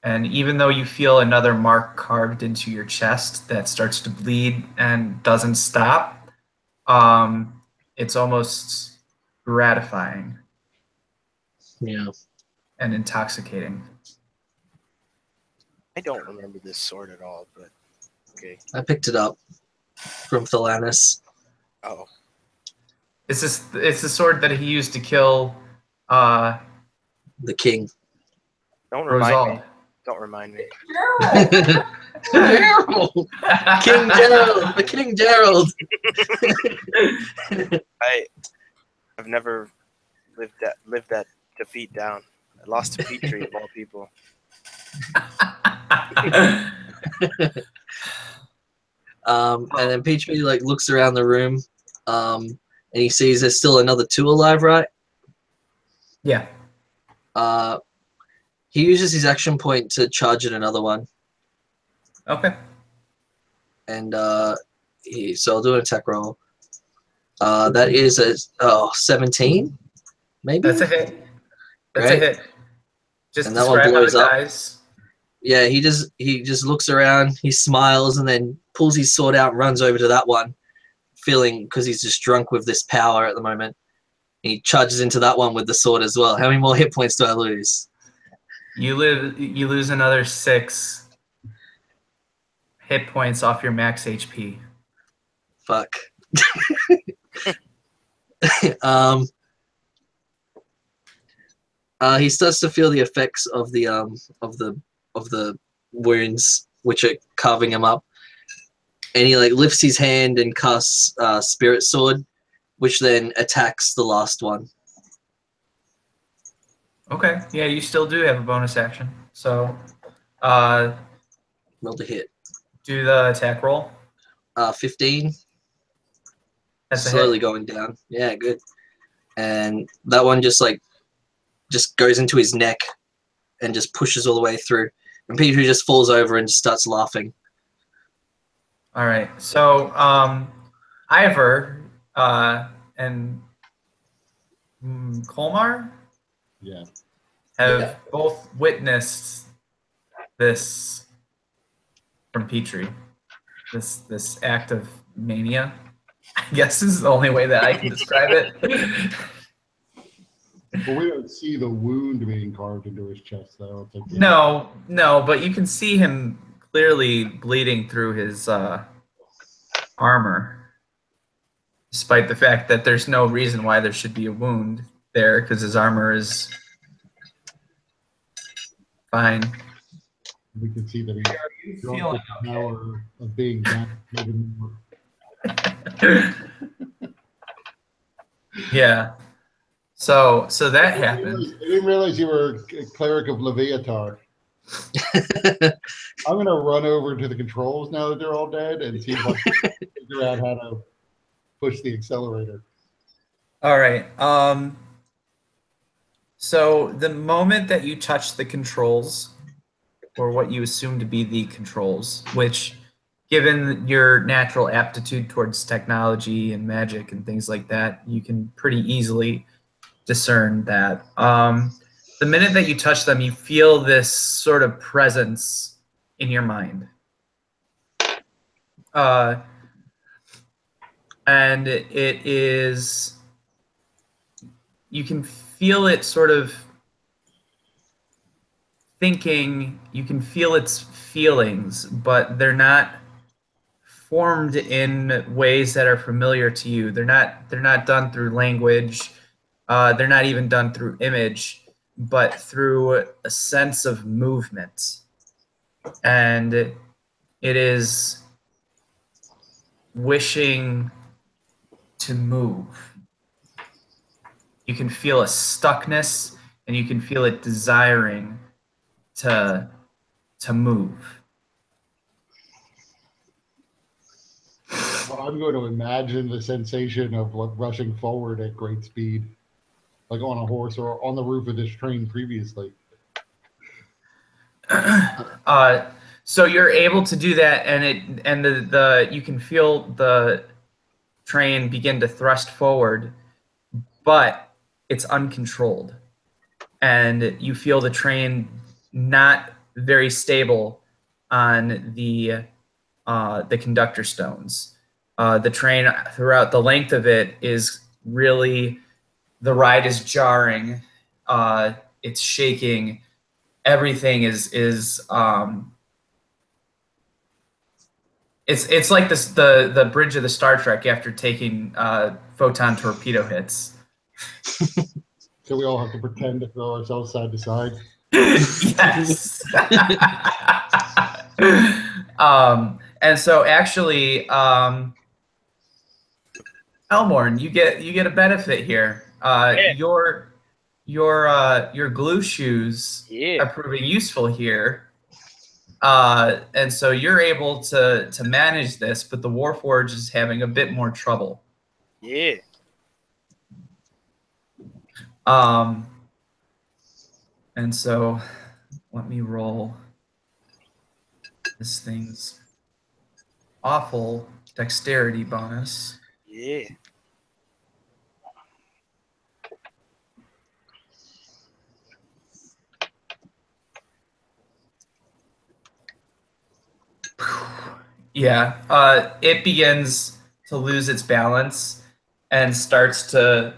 And even though you feel another mark carved into your chest that starts to bleed and doesn't stop, it's almost gratifying Yeah. and intoxicating. I don't remember this sword at all, but okay. I picked it up from Thalanis. Oh, It's the sword that he used to kill The king. don't remind me. Rosald. Don't remind me. Gerald! King Gerald! The King Gerald! I've never lived that defeat down. I lost to Petrie of all people. And then Petrie like looks around the room, and he sees there's still another 2 alive, right? Yeah. He uses his action point to charge at another one, Okay. and so I'll do an attack roll. That is a 17, maybe. That's a hit. That's Right. a hit. Just And that one describe how blows it up. dies. Yeah, he just looks around, he smiles, and then pulls his sword out and runs over to that one, feeling because he's just drunk with this power at the moment. He charges into that one with the sword as well. How many more hit points do I lose? You lose another 6 hit points off your max HP. Fuck. He starts to feel the effects of the wounds which are carving him up, and he like lifts his hand and casts Spirit Sword, which then attacks the last one. Okay. Yeah, you still do have a bonus action. So, Roll to hit. do the attack roll. 15. That's a Slowly hit. going down. Yeah, good. And that one just goes into his neck and just pushes all the way through. And Petrie just falls over and just starts laughing. All right. So, Eivar and Kolmar Yeah. have both witnessed this from Petrie. This act of mania, I guess, is the only way that I can describe it. But we don't see the wound being carved into his chest, though. No, but you can see him clearly bleeding through his armor, despite the fact that there's no reason why there should be a wound there, because his armor is fine. We can see that he's drunk with the power of being down even more. Yeah. So that happened. I didn't realize you were a cleric of Leviatar. I'm gonna run over to the controls now that they're all dead and see if I can figure out how to push the accelerator. All right. So the moment that you touch the controls, or what you assume to be the controls, which, given your natural aptitude towards technology and magic and things like that, you can pretty easily discern that. The minute that you touch them, you feel this sort of presence in your mind. And it is, you can feel it sort of thinking, you can feel its feelings, but they're not formed in ways that are familiar to you. They're not done through language. They're not even done through image, but through a sense of movement. And it is wishing to move. You can feel a stuckness, and you can feel it desiring to move. Well, I'm going to imagine the sensation of rushing forward at great speed, like on a horse or on the roof of this train previously. So you're able to do that, and you can feel the train begin to thrust forward, but it's uncontrolled, and you feel the train not very stable on the conductor stones. The train throughout the length of it is really, the ride is jarring. It's shaking. Everything is it's like this the bridge of the Star Trek after taking photon torpedo hits. So we all have to pretend to throw ourselves side to side. Yes. And so actually, Elmorn, you get a benefit here. Your glue shoes are proving useful here. And so you're able to manage this, but the Warforged is having a bit more trouble. Yeah. And so let me roll this thing's awful dexterity bonus. Yeah. Yeah, it begins to lose its balance and starts to,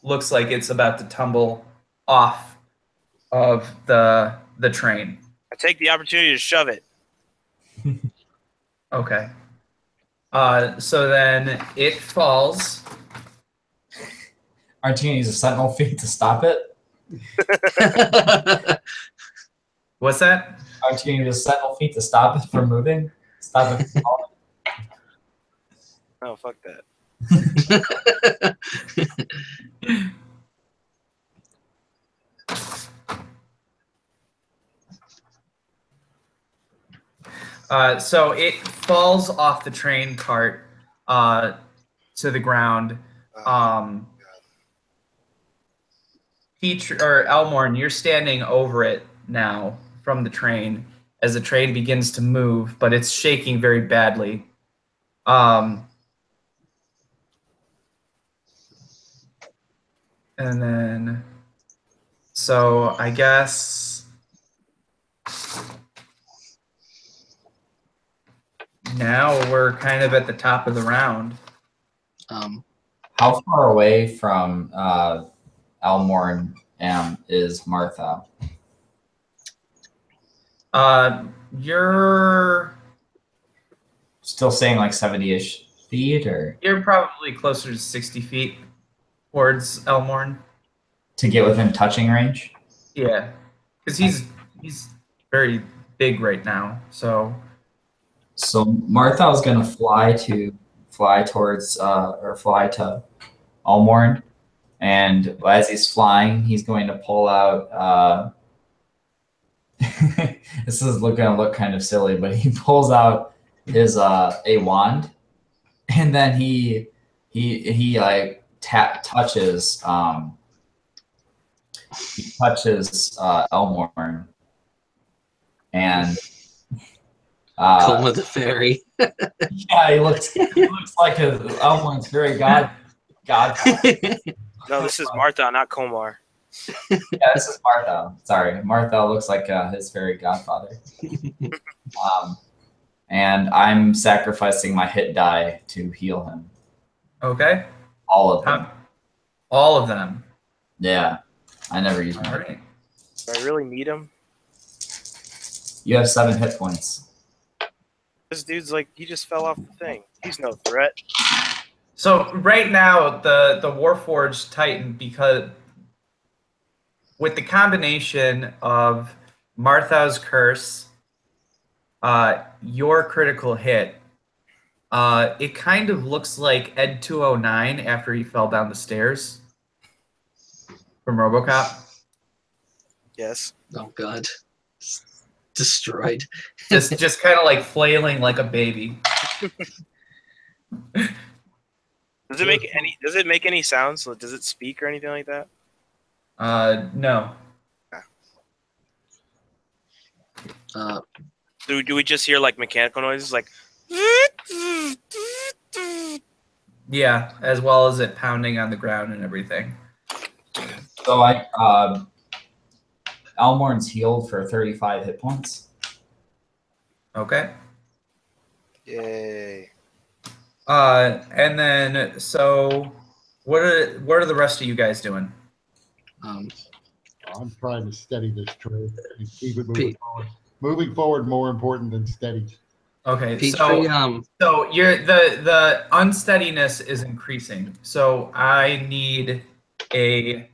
looks like it's about to tumble off of the train. I take the opportunity to shove it. Okay. So then it falls. Aren't you gonna use a sentinel feat to stop it? What's that? Aren't you gonna use a sentinel feat to stop it from moving? Stop it from falling? Oh, fuck that. So it falls off the train cart to the ground. Elmorn, you're standing over it now from the train as the train begins to move, but it's shaking very badly. And then, so I guess now we're kind of at the top of the round. How far away from Elmorn is Marthow? You're Still saying like 70-ish feet, or you're probably closer to 60 feet towards Elmorn. to get within touching range? Yeah, because he's very big right now. So Marthow's gonna fly towards fly to Elmorn, and as he's flying, he's going to pull out. This is gonna look kind of silly, but he pulls out his a wand, and then he like touches Elmorn, and Kolmar the fairy. yeah, he looks like Elmorn's very god. No, this is Marthow, not Kolmar. Yeah, this is Marthow. Sorry, Marthow looks like his fairy godfather. And I'm sacrificing my hit die to heal him. okay, All of them. all of them. Yeah, I never use All my. right. Do I really need him? You have 7 hit points. This dude's like, he just fell off the thing. He's no threat. So right now, the Warforged Titan, because with the combination of Marthow's curse, your critical hit, it kind of looks like Ed 209 after he fell down the stairs from RoboCop. Yes. Oh god. Destroyed. Just kind of like flailing like a baby. Does it make any sounds? Does it speak or anything like that? No. Do we just hear like mechanical noises like Yeah, as well as it pounding on the ground and everything. So Elmorn's healed for 35 hit points. Okay. Yay. And then so what are the rest of you guys doing? I'm trying to steady this train and keep it moving forward. Moving forward more important than steady. Okay, Petrie, so you're the unsteadiness is increasing. So I need an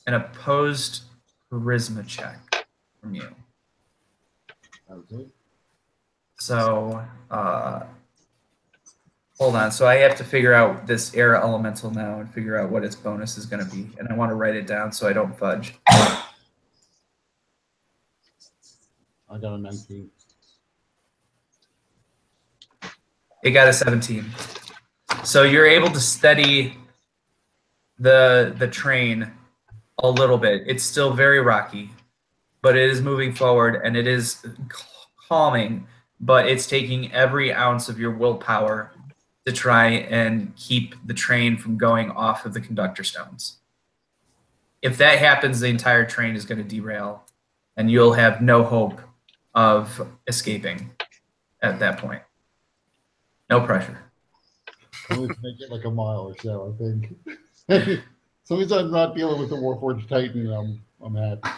opposed charisma check from you. Okay. So hold on. So I have to figure out this air elemental now and figure out what its bonus is going to be, and I want to write it down so I don't fudge. I got a 19. It got a 17. So you're able to steady the train a little bit. It's still very rocky, but it is moving forward and it is calming, but it's taking every ounce of your willpower to try and keep the train from going off of the conductor stones. If that happens, the entire train is going to derail and you'll have no hope of escaping at that point. No pressure. Only to make it like a mile or so, I think. As long as I'm not dealing with the Warforged Titan, I'm happy.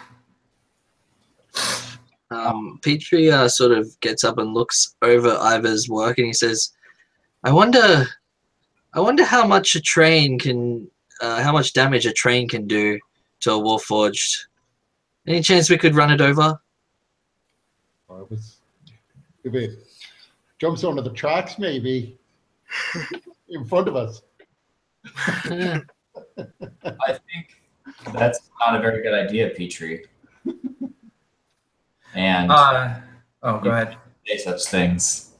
Petrie sort of gets up and looks over Ivar's work, and he says, "I wonder how much a train can, how much damage a train can do to a Warforged. Any chance we could run it over?" If it jumps onto the tracks, maybe in front of us. I think that's not a very good idea, Petrie. And go ahead. Say such things.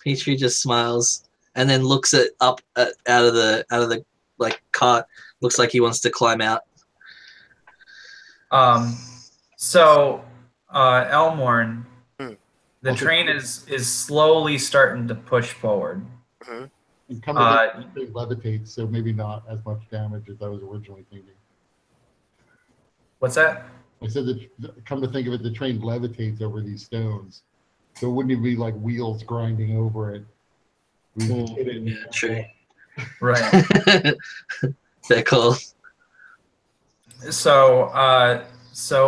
Petrie just smiles and then looks out of the like cart. Looks like he wants to climb out. So Elmorn, the Okay. train is slowly starting to push forward. And come to think, it levitates, so maybe not as much damage as I was originally thinking. What's that? I said that, come to think of it, the train levitates over these stones, so it wouldn't even be like wheels grinding over it. We just hit it. Yeah, true. Right. They're cool. So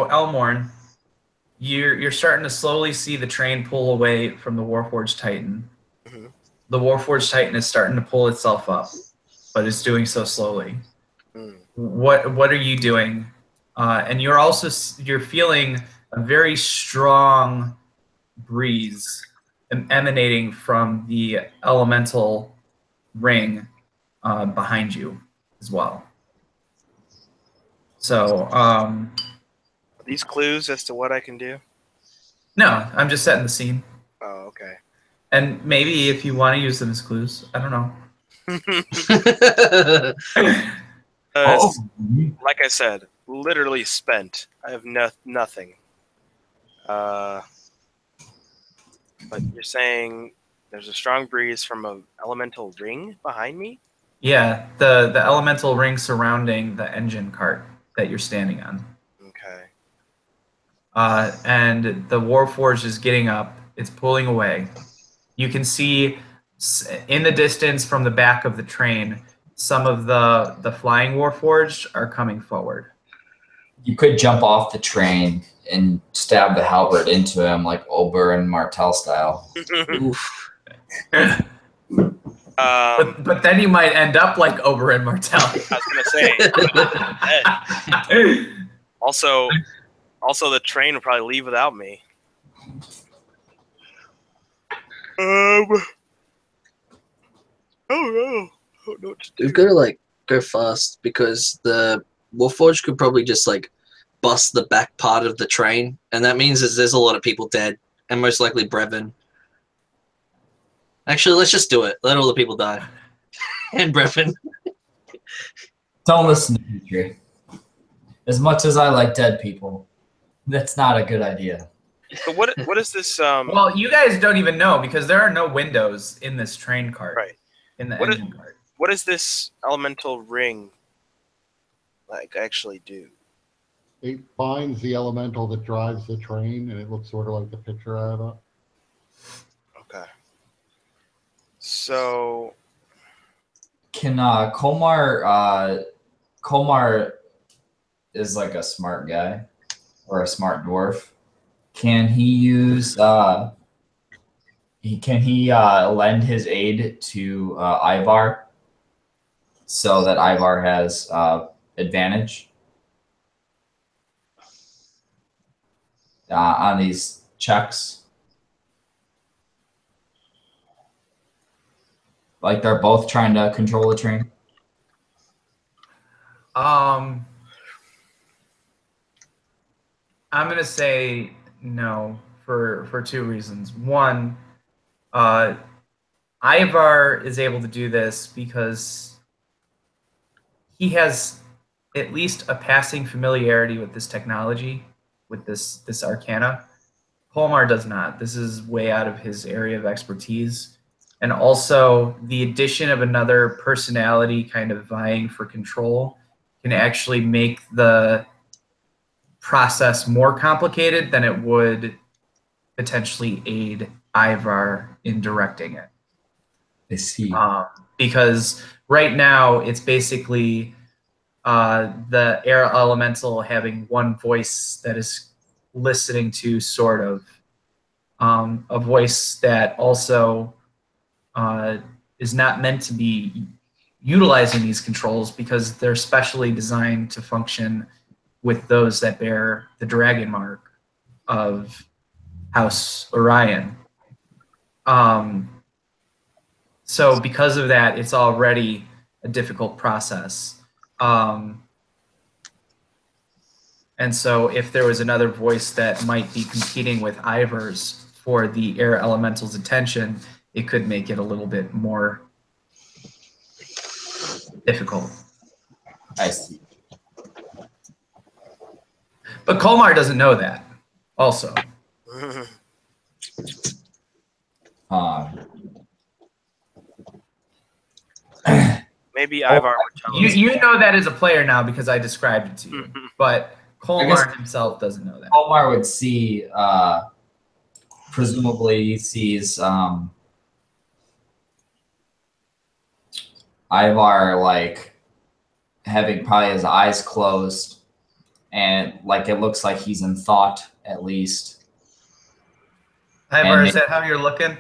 Elmorn, you're starting to slowly see the train pull away from the Warforged Titan. The Warforged Titan is starting to pull itself up, but it's doing so slowly. What are you doing? And you're feeling a very strong breeze emanating from the elemental ring behind you as well. So, Are these clues as to what I can do? no, I'm just setting the scene. Oh, okay. And maybe if you want to use them as clues, I don't know. Like I said, literally spent. I have nothing. But you're saying there's a strong breeze from an elemental ring behind me? Yeah, the elemental ring surrounding the engine cart that you're standing on. Okay. And the Warforged is getting up. It's pulling away. You can see in the distance from the back of the train, some of the flying Warforged are coming forward. You could jump off the train and stab the halberd into him like Ober and Martell style. Oof. But then you might end up like Ober and Martell. I was gonna say. Also, the train will probably leave without me. Oh no! We've got to like go fast because the Warforged could probably just like bust the back part of the train, and that means there's a lot of people dead, and most likely Brevan. Actually, let's just do it. Let all the people die, and Brevan. Don't listen to Petrie. As much as I like dead people, that's not a good idea. So what is this? Well, you guys don't even know because there are no windows in this train cart. Right. In the What engine cart. What does this elemental ring like actually do? It binds the elemental that drives the train, and it looks sort of like the picture I have up. Okay. So Can Kolmar is like a smart guy or a smart dwarf. Can he use lend his aid to Eivar so that Eivar has advantage on these checks? Like they're both trying to control the train? I'm gonna say no for two reasons. One, Eivar is able to do this because he has at least a passing familiarity with this technology, with this arcana. Kolmar does not. This is way out of his area of expertise. And also, the addition of another personality kind of vying for control can actually make the process more complicated than it would potentially aid Eivar in directing it. I see. Because right now, it's basically the air elemental having one voice that is listening to sort of a voice that also is not meant to be utilizing these controls because they're specially designed to function with those that bear the dragon mark of House Orion. So because of that, it's already a difficult process. And so if there was another voice that might be competing with Eivar's for the air elemental's attention, it could make it a little bit more difficult. I see. But Kolmar doesn't know that also. Maybe Eivar would tell us. You know that as a player now because I described it to you. But Kolmar himself doesn't know that. Kolmar would see, presumably he sees Eivar like having probably his eyes closed, and like it looks like he's in thought at least. Eivar, is that how you're looking?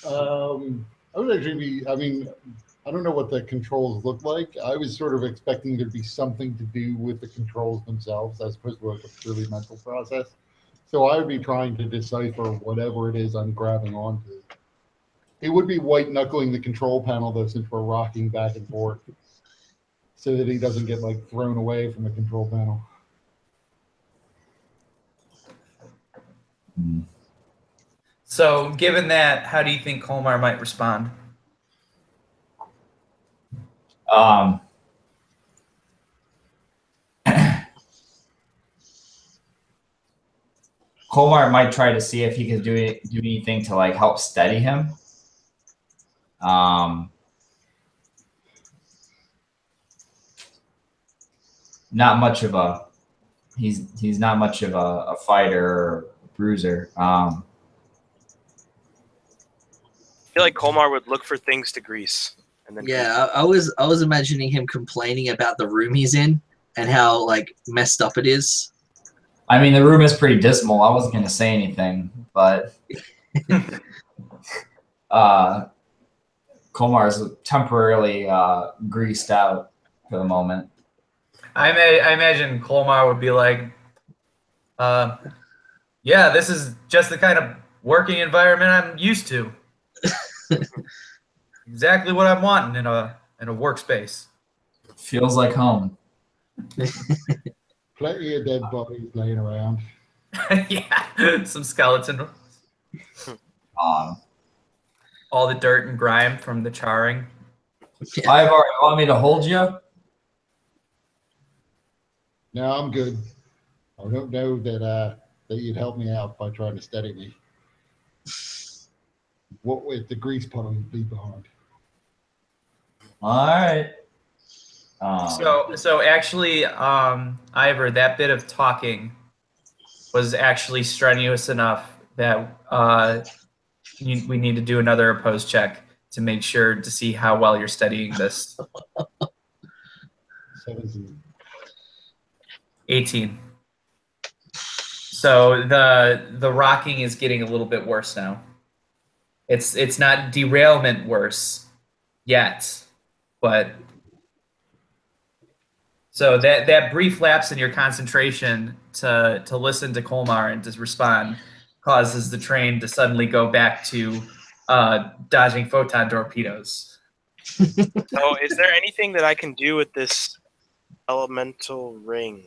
I would actually be. I mean, I don't know what the controls look like. I was sort of expecting there to be something to do with the controls themselves as opposed to like a purely mental process. So I would be trying to decipher whatever it is I'm grabbing onto. It would be white knuckling the control panel though, since we're rocking back and forth, so that he doesn't get like thrown away from the control panel. So given that, how do you think Kolmar might respond? Kolmar might try to see if he could do anything to like help steady him. Not much of a he's not much of a fighter or bruiser. I feel like Kolmar would look for things to grease. And then Yeah, I was imagining him complaining about the room he's in and how like messed up it is. I mean, the room is pretty dismal. I wasn't going to say anything, but Kolmar is temporarily greased out for the moment. I imagine Kolmar would be like, yeah, this is just the kind of working environment I'm used to. Exactly what I'm wanting in a workspace. Feels like home. Plenty of dead bodies laying around. Yeah, some skeleton. All the dirt and grime from the charring. Eivar, you want me to hold you? No, I'm good. I don't know that you'd help me out by trying to steady me. What with the grease puddle you'd leave behind? All right. So actually, Eivar, that bit of talking was actually strenuous enough that we need to do another opposed check to make sure to see how well you're studying this. 17. 18. So the rocking is getting a little bit worse now. It's not derailment worse yet, but so that brief lapse in your concentration to listen to Kolmar and to respond causes the train to suddenly go back to dodging photon torpedoes. So is there anything that I can do with this elemental ring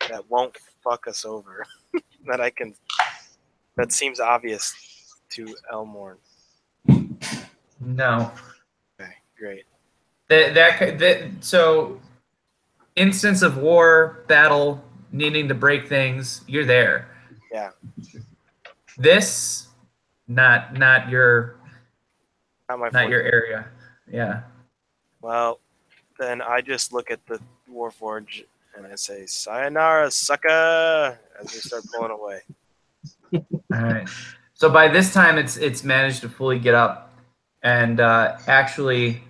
that won't fuck us over? that seems obvious to Elmorn. No. Okay, great. So instance of war, battle, needing to break things, you're there. Yeah. This, not your Not your area. Yeah. Well, then I just look at the Warforged and I say, "Sayonara, sucker!" as we start pulling away. All right. So by this time, it's managed to fully get up, and actually,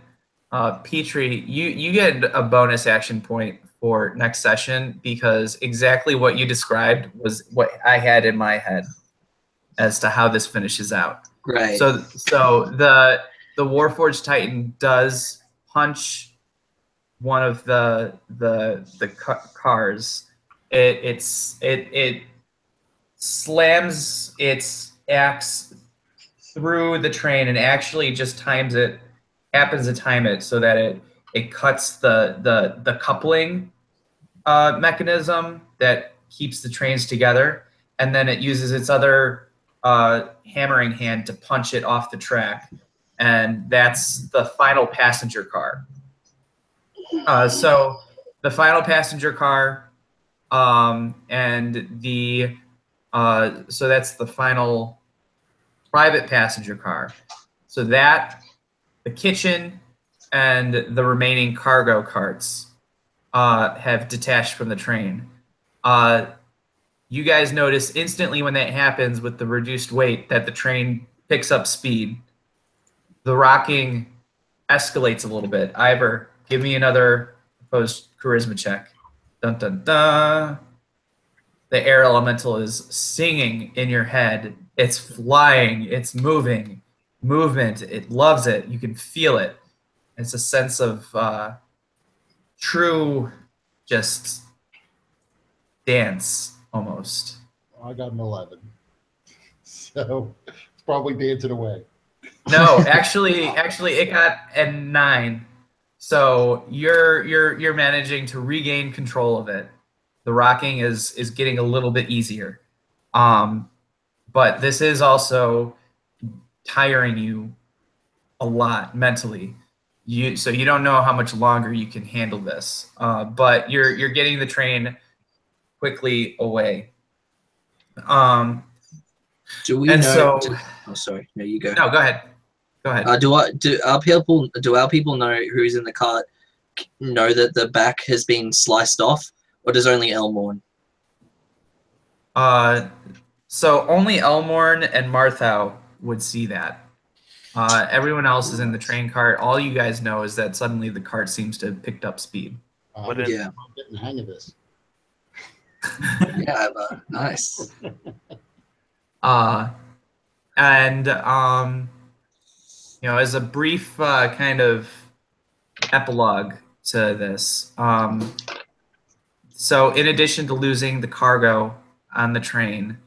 Petrie, you get a bonus action point for next session, because exactly what you described was what I had in my head as to how this finishes out. Great. So the Warforged Titan does punch one of the cars. It slams its axe through the train and actually just happens to time it so that it cuts the coupling mechanism that keeps the trains together, and then it uses its other hammering hand to punch it off the track, and that's the final passenger car. So the final passenger car, and so that's the final private passenger car. So that, the kitchen, and the remaining cargo carts have detached from the train. You guys notice instantly when that happens with the reduced weight that the train picks up speed. The rocking escalates a little bit. Eivar, give me another opposed charisma check. Dun dun dun. The air elemental is singing in your head. It's flying. It's moving. Movement. It loves it. You can feel it. It's a sense of true, just dance almost. I got an 11, so it's probably dancing away. No, actually, it got a 9. So you're managing to regain control of it. The rocking is getting a little bit easier, but this is also tiring you a lot mentally. So you don't know how much longer you can handle this, but you're getting the train quickly away. Do we and know? so, oh, sorry. No, you go. No, go ahead. Go ahead. Do our people know who's in the cart? Know that the back has been sliced off, or does only Elmorn? So only Elmorn and Marthow would see that. Everyone else is in the train cart. All you guys know is that suddenly the cart seems to have picked up speed. Yeah, I'm getting the hang of this. yeah, nice. And as a brief kind of epilogue to this, so in addition to losing the cargo on the train,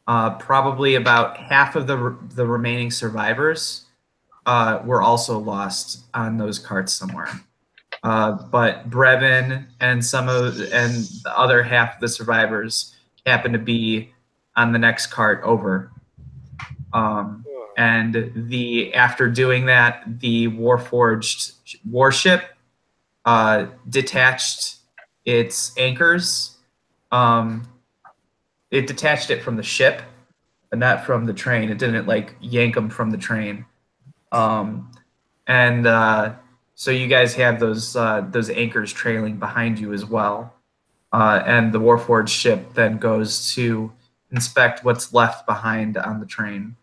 probably about half of the remaining survivors were also lost on those carts somewhere. But Brevan and the other half of the survivors happen to be on the next cart over. And after doing that, the Warforged warship detached its anchors. It detached it from the ship, but not from the train. It didn't yank them from the train. So you guys have those anchors trailing behind you as well. And the Warforged ship then goes to inspect what's left behind on the train.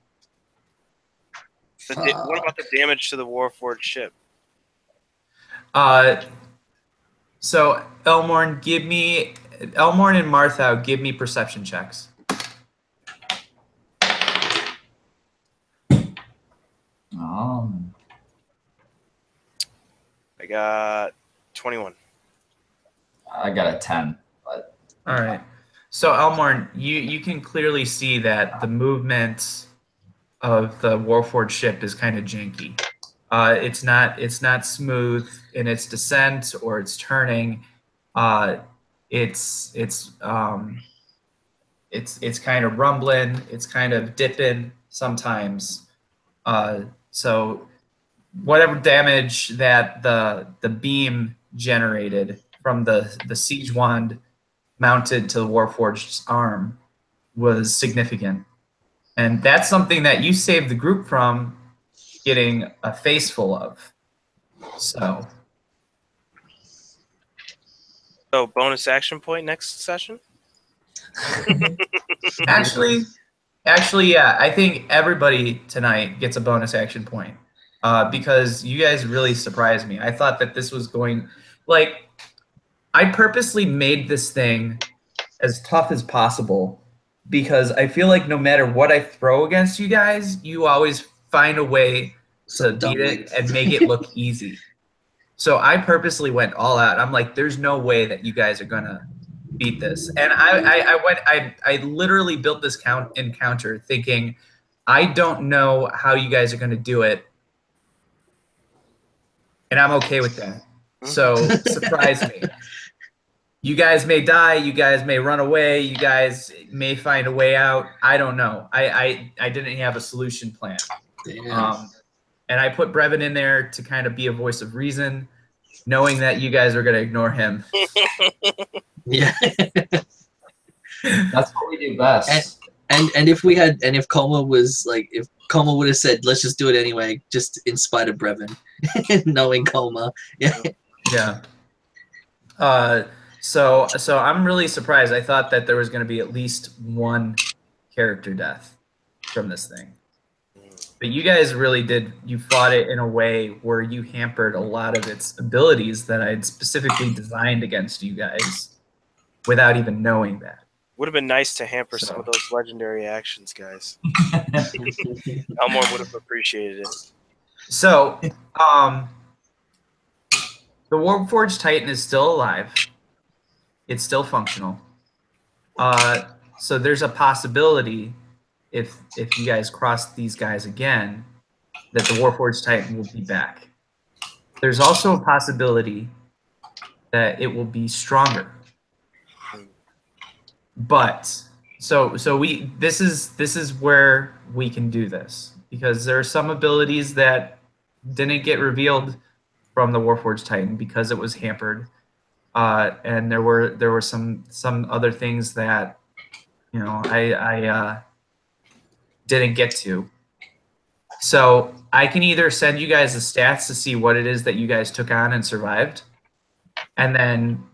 What about the damage to the Warforged ship? So Elmorn and Marthow, give me perception checks. I got 21. I got a 10. But all right. So Elmorn, you can clearly see that the movement of the Warforged ship is kind of janky. It's not smooth in its descent or its turning. It's kind of rumbling. It's kind of dipping sometimes. So whatever damage that the beam generated from the siege wand mounted to the Warforged's arm was significant. And that's something that you saved the group from getting a face full of. So bonus action point next session? Actually, yeah. I think everybody tonight gets a bonus action point because you guys really surprised me. I thought that this was going I purposely made this thing as tough as possible because I feel like no matter what I throw against you guys, you always find a way to beat it and make it look easy. So I purposely went all out. I'm like, there's no way that you guys are gonna beat this. And I literally built this encounter thinking, I don't know how you guys are gonna do it, and I'm okay with that. So surprise me. You guys may die. You guys may run away. You guys may find a way out. I don't know. I didn't have a solution plan. And I put Brevan in there to kind of be a voice of reason, knowing that you guys are going to ignore him. Yeah. That's what we do best. And if Kolmar was like, if Kolmar would have said, let's just do it anyway, just in spite of Brevan, knowing Kolmar. Yeah. Yeah. So I'm really surprised. I thought that there was going to be at least one character death from this thing. But you guys really did. You fought it in a way where you hampered a lot of its abilities that I'd specifically designed against you guys without even knowing that. Would have been nice to hamper some of those legendary actions, guys. Elmorn would have appreciated it. So, the Warforged Titan is still alive. It's still functional. So there's a possibility, if you guys cross these guys again, that the Warforged Titan will be back. There's also a possibility that it will be stronger. But this is where we can do this, because there are some abilities that didn't get revealed from the Warforged Titan because it was hampered, and there were some other things that I didn't get to. So I can either send you guys the stats to see what it is that you guys took on and survived, and then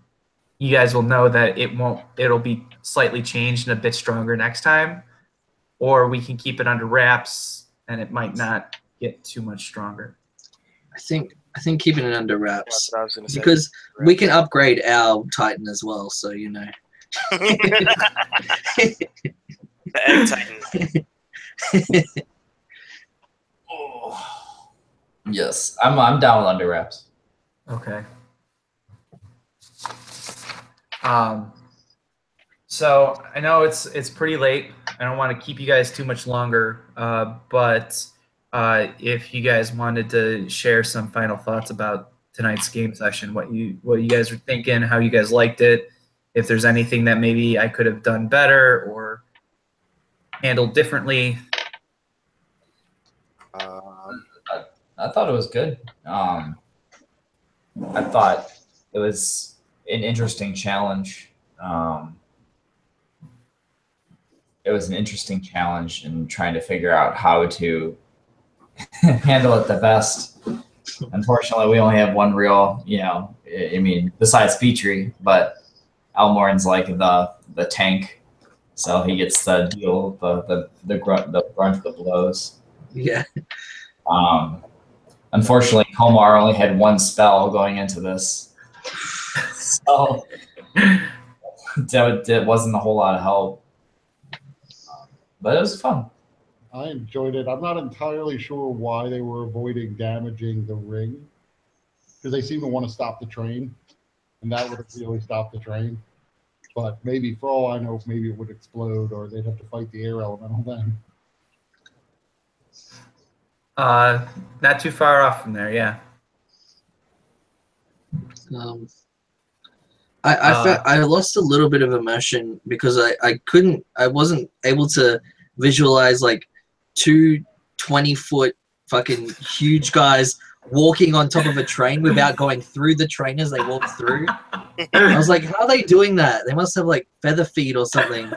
you guys will know that it'll be slightly changed and a bit stronger next time, or we can keep it under wraps and it might not get too much stronger. I think keeping it under wraps. That's what I was gonna say. Because we can upgrade our Titan as well, so you know. The Egg Titan. Yes, I'm down with under wraps. Okay. So I know it's pretty late. I don't want to keep you guys too much longer, but if you guys wanted to share some final thoughts about tonight's game session, what you guys were thinking, how you guys liked it, if there's anything that maybe I could have done better or handled differently. I thought it was good. I thought it was an interesting challenge. It was an interesting challenge in trying to figure out how to handle it the best. Unfortunately, we only have one real, I mean, besides Petrie, but Elmorn's like the tank, so he gets to deal the brunt of the blows. Yeah. Unfortunately, Kolmar only had one spell going into this, so it wasn't a whole lot of help. But it was fun. I enjoyed it. I'm not entirely sure why they were avoiding damaging the ring, because they seem to want to stop the train, and that would have really stopped the train. But maybe, for all I know, maybe it would explode, or they'd have to fight the air elemental then. Not too far off from there, yeah. I lost a little bit of immersion because I wasn't able to visualize like two 20-foot fucking huge guys walking on top of a train without going through the train as they walk through. I was like, how are they doing that? They must have like feather feet or something.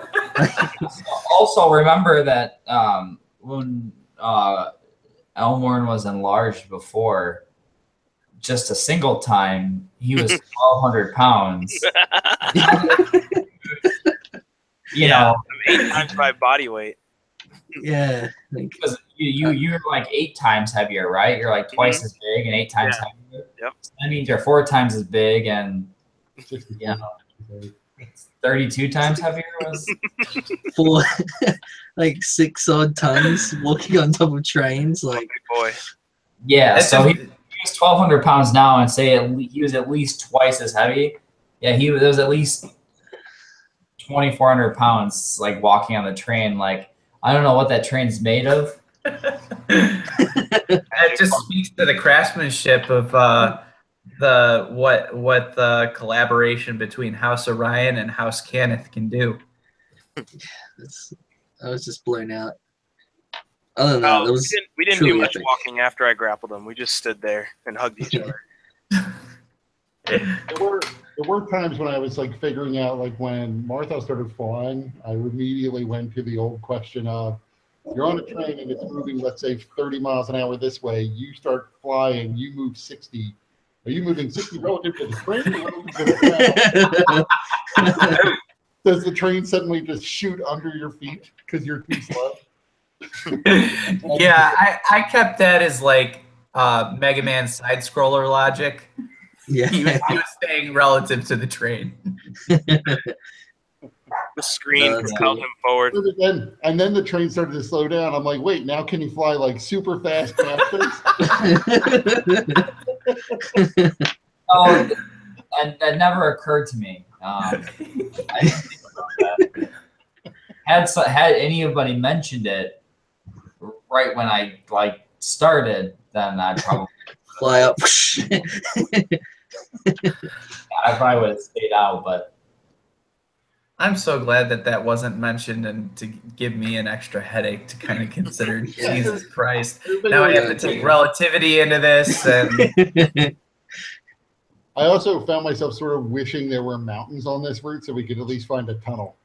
Also, remember that when Elmorn was enlarged before, just a single time, he was 1,200 pounds. you know, 8 times my body weight. Yeah, because you're like 8 times heavier, right? You're like twice as big and 8 times heavier. Yep. So that means you're 4 times as big and 60 Yeah. pounds. 32 times heavier was. 4, like 6 odd tons walking on top of trains. Like, Big boy. Yeah, That's so just- he was 1,200 pounds now, and say he was at least twice as heavy. Yeah, he was at least 2,400 pounds, like walking on the train. Like, I don't know what that train's made of. That just speaks to the craftsmanship of what the collaboration between House Orion and House Cannith can do. I was just blown out. Other than that, it was we didn't do truly much epic. walking after I grappled him. We just stood there and hugged each other. There were times when I was like figuring out, like when Marthow started flying, I immediately went to the old question of, you're on a train and it's moving, let's say 30 miles an hour this way, you start flying, you move 60. Are you moving 60 relative to the train or relative to the ground? Does the train suddenly just shoot under your feet because you're too slow? Yeah, I kept that as like Mega Man side scroller logic. Yeah. He was staying relative to the train. The screen No, that's propelled cool. him forward. And then the train started to slow down. I'm like, wait, now can you fly like super fast faster? Oh, and that never occurred to me. I didn't think about that. Had anybody mentioned it right when I like started, then I probably Fly up. I probably would have stayed out. But I'm so glad that wasn't mentioned and to give me an extra headache to kind of consider. Jesus Christ. Now I have to take relativity into this. And I also found myself sort of wishing there were mountains on this route so we could at least find a tunnel.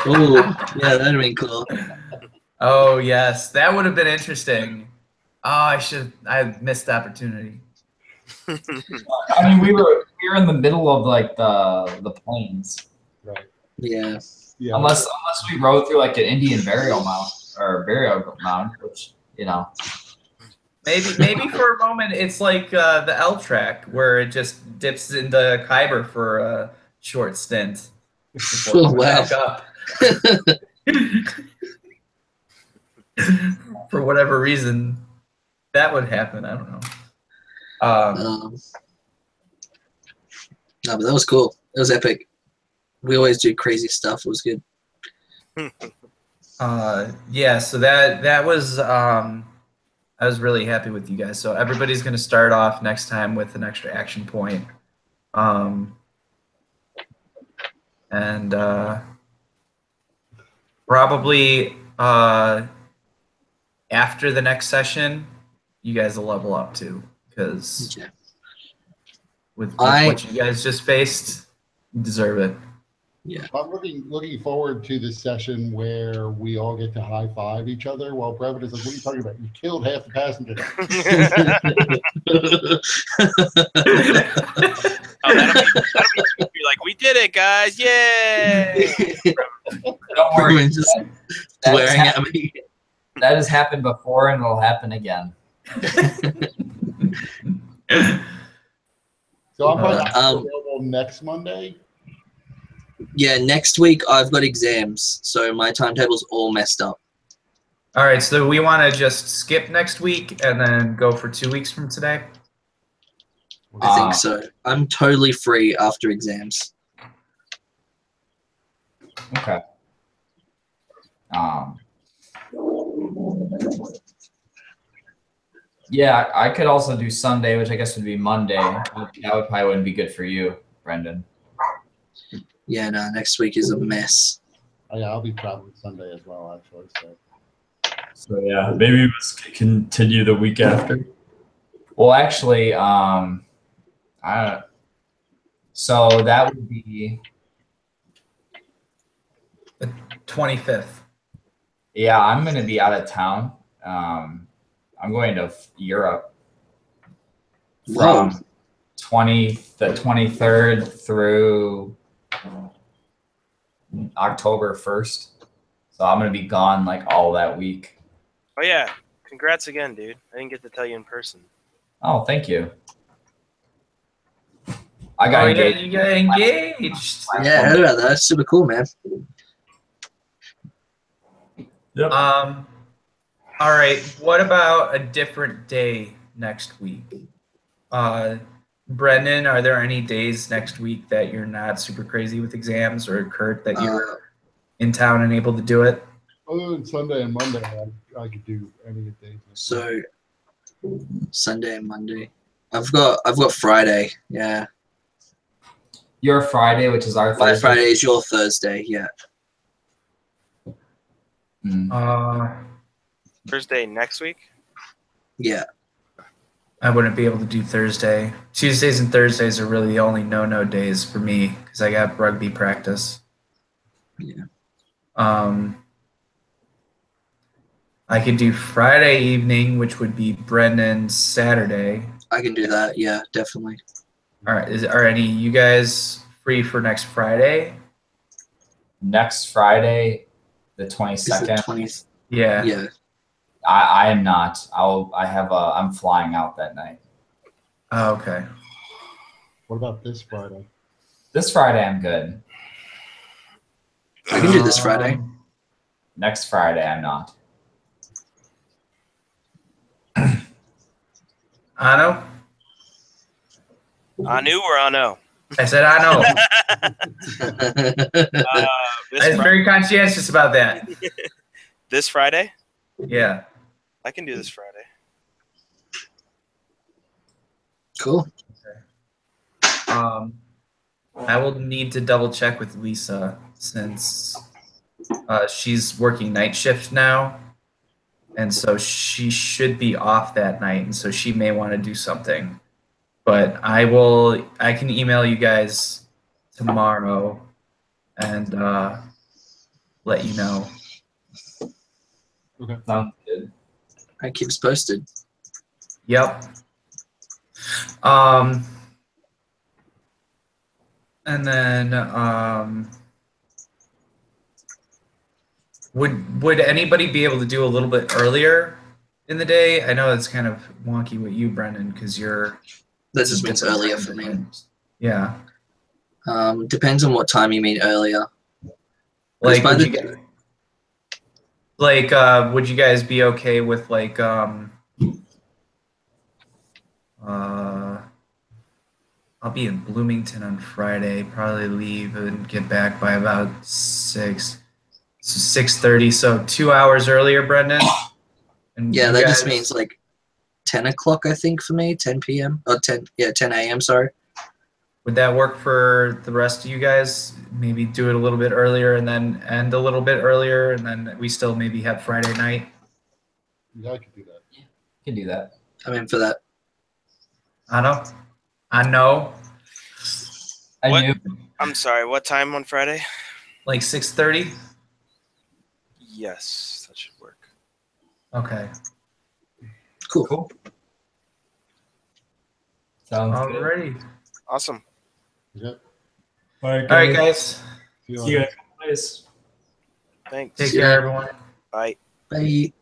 Ooh, yeah, that'd be cool. oh, yes, that would have been interesting. Oh, I missed the opportunity. I mean, we were in the middle of like the plains. Right. Yeah. Yeah. Unless we rode through like an Indian burial mound, which Maybe for a moment it's like the L track where it just dips into Khyber for a short stint before Oh, coming wow. back up. For whatever reason, that would happen. I don't know. No, but that was cool. It was epic. We always do crazy stuff. It was good. Yeah, so that was I was really happy with you guys. So everybody's going to start off next time with an extra action point. And probably after the next session, you guys will level up too, because Okay. with what you guys just faced, you deserve it. Yeah. I'm looking forward to this session where we all get to high five each other while Brevan is like, what are you talking about? You killed half the passengers. Oh, that'll be like, we did it, guys! Yay! don't worry. Everyone's just swearing at me. That has happened before, and it'll happen again. So I'm probably not Um, available next Monday. Yeah, next week I've got exams, so my timetable's all messed up. All right, so we want to just skip next week and then go for 2 weeks from today. I think so. I'm totally free after exams. Okay. Yeah, I could also do Sunday, which I guess would be Monday. That would probably wouldn't be good for you, Brendan. Yeah, no, next week is a mess. Oh, yeah, I'll be traveling Sunday as well, actually. So yeah, maybe let's continue the week after. Well, actually, so that would be, The 25th. yeah, I'm going to be out of town. I'm going to Europe Whoa. from the 23rd through October 1st. So I'm going to be gone like all that week. Oh yeah, congrats again, dude. I didn't get to tell you in person. Oh, thank you. I got Oh, engaged. yeah, you got engaged. Yeah, I heard about that. That's super cool, man. Yep. All right. What about a different day next week? Brendan, are there any days next week that you're not super crazy with exams, or Kurt, that you're in town and able to do it? Other than Sunday and Monday, I could do any of the days. So Sunday and Monday. I've got Friday. Yeah. Your Friday, which is our My Thursday. Friday is your Thursday. Yeah. Thursday next week. Yeah. I wouldn't be able to do Thursday. Tuesdays and Thursdays are really the only no days for me because I got rugby practice. Yeah. I could do Friday evening, which would be Brendan's Saturday. I can do that. Yeah, definitely. All right. Are any you guys free for next Friday? Next Friday, the Is it 22nd. 20th? Yeah. Yeah. I am not. I'm flying out that night. Oh, okay. What about this Friday? This Friday, I'm good. I can do this Friday. Next Friday, I'm not. Ano? Anu or Ano? I said I know. This, I was very conscientious about that. this Friday? Yeah. I can do this Friday. Cool. I will need to double check with Lisa since she's working night shift now, and so she should be off that night, and so she may want to do something. But I can email you guys tomorrow and let you know. Okay. Sounds good. I keeps posted. Yep. And then would anybody be able to do a little bit earlier in the day? I know it's kind of wonky with you, Brendan, because you're. That just means earlier for me. Yeah. Depends on what time you mean earlier. Like, by would the- would you guys be okay with like I'll be in Bloomington on Friday, probably leave and get back by about 6:30, so 2 hours earlier, Brendan. And Yeah, you that guys, just means like 10 o'clock, I think, for me. 10 p.m. or 10 a.m. Sorry. would that work for the rest of you guys? Maybe do it a little bit earlier and then end a little bit earlier, and then we still maybe have Friday night. Yeah, I could do that. You can do that. I'm in for that. I know. I What? knew. I'm sorry. What time on Friday? Like 6:30. Yes, that should work. Okay. Cool. Sounds good. Alrighty. Awesome. Okay. All right, All right, guys. guys. See you See you later. guys. Thanks. Take Yeah. care, everyone. Bye. Bye.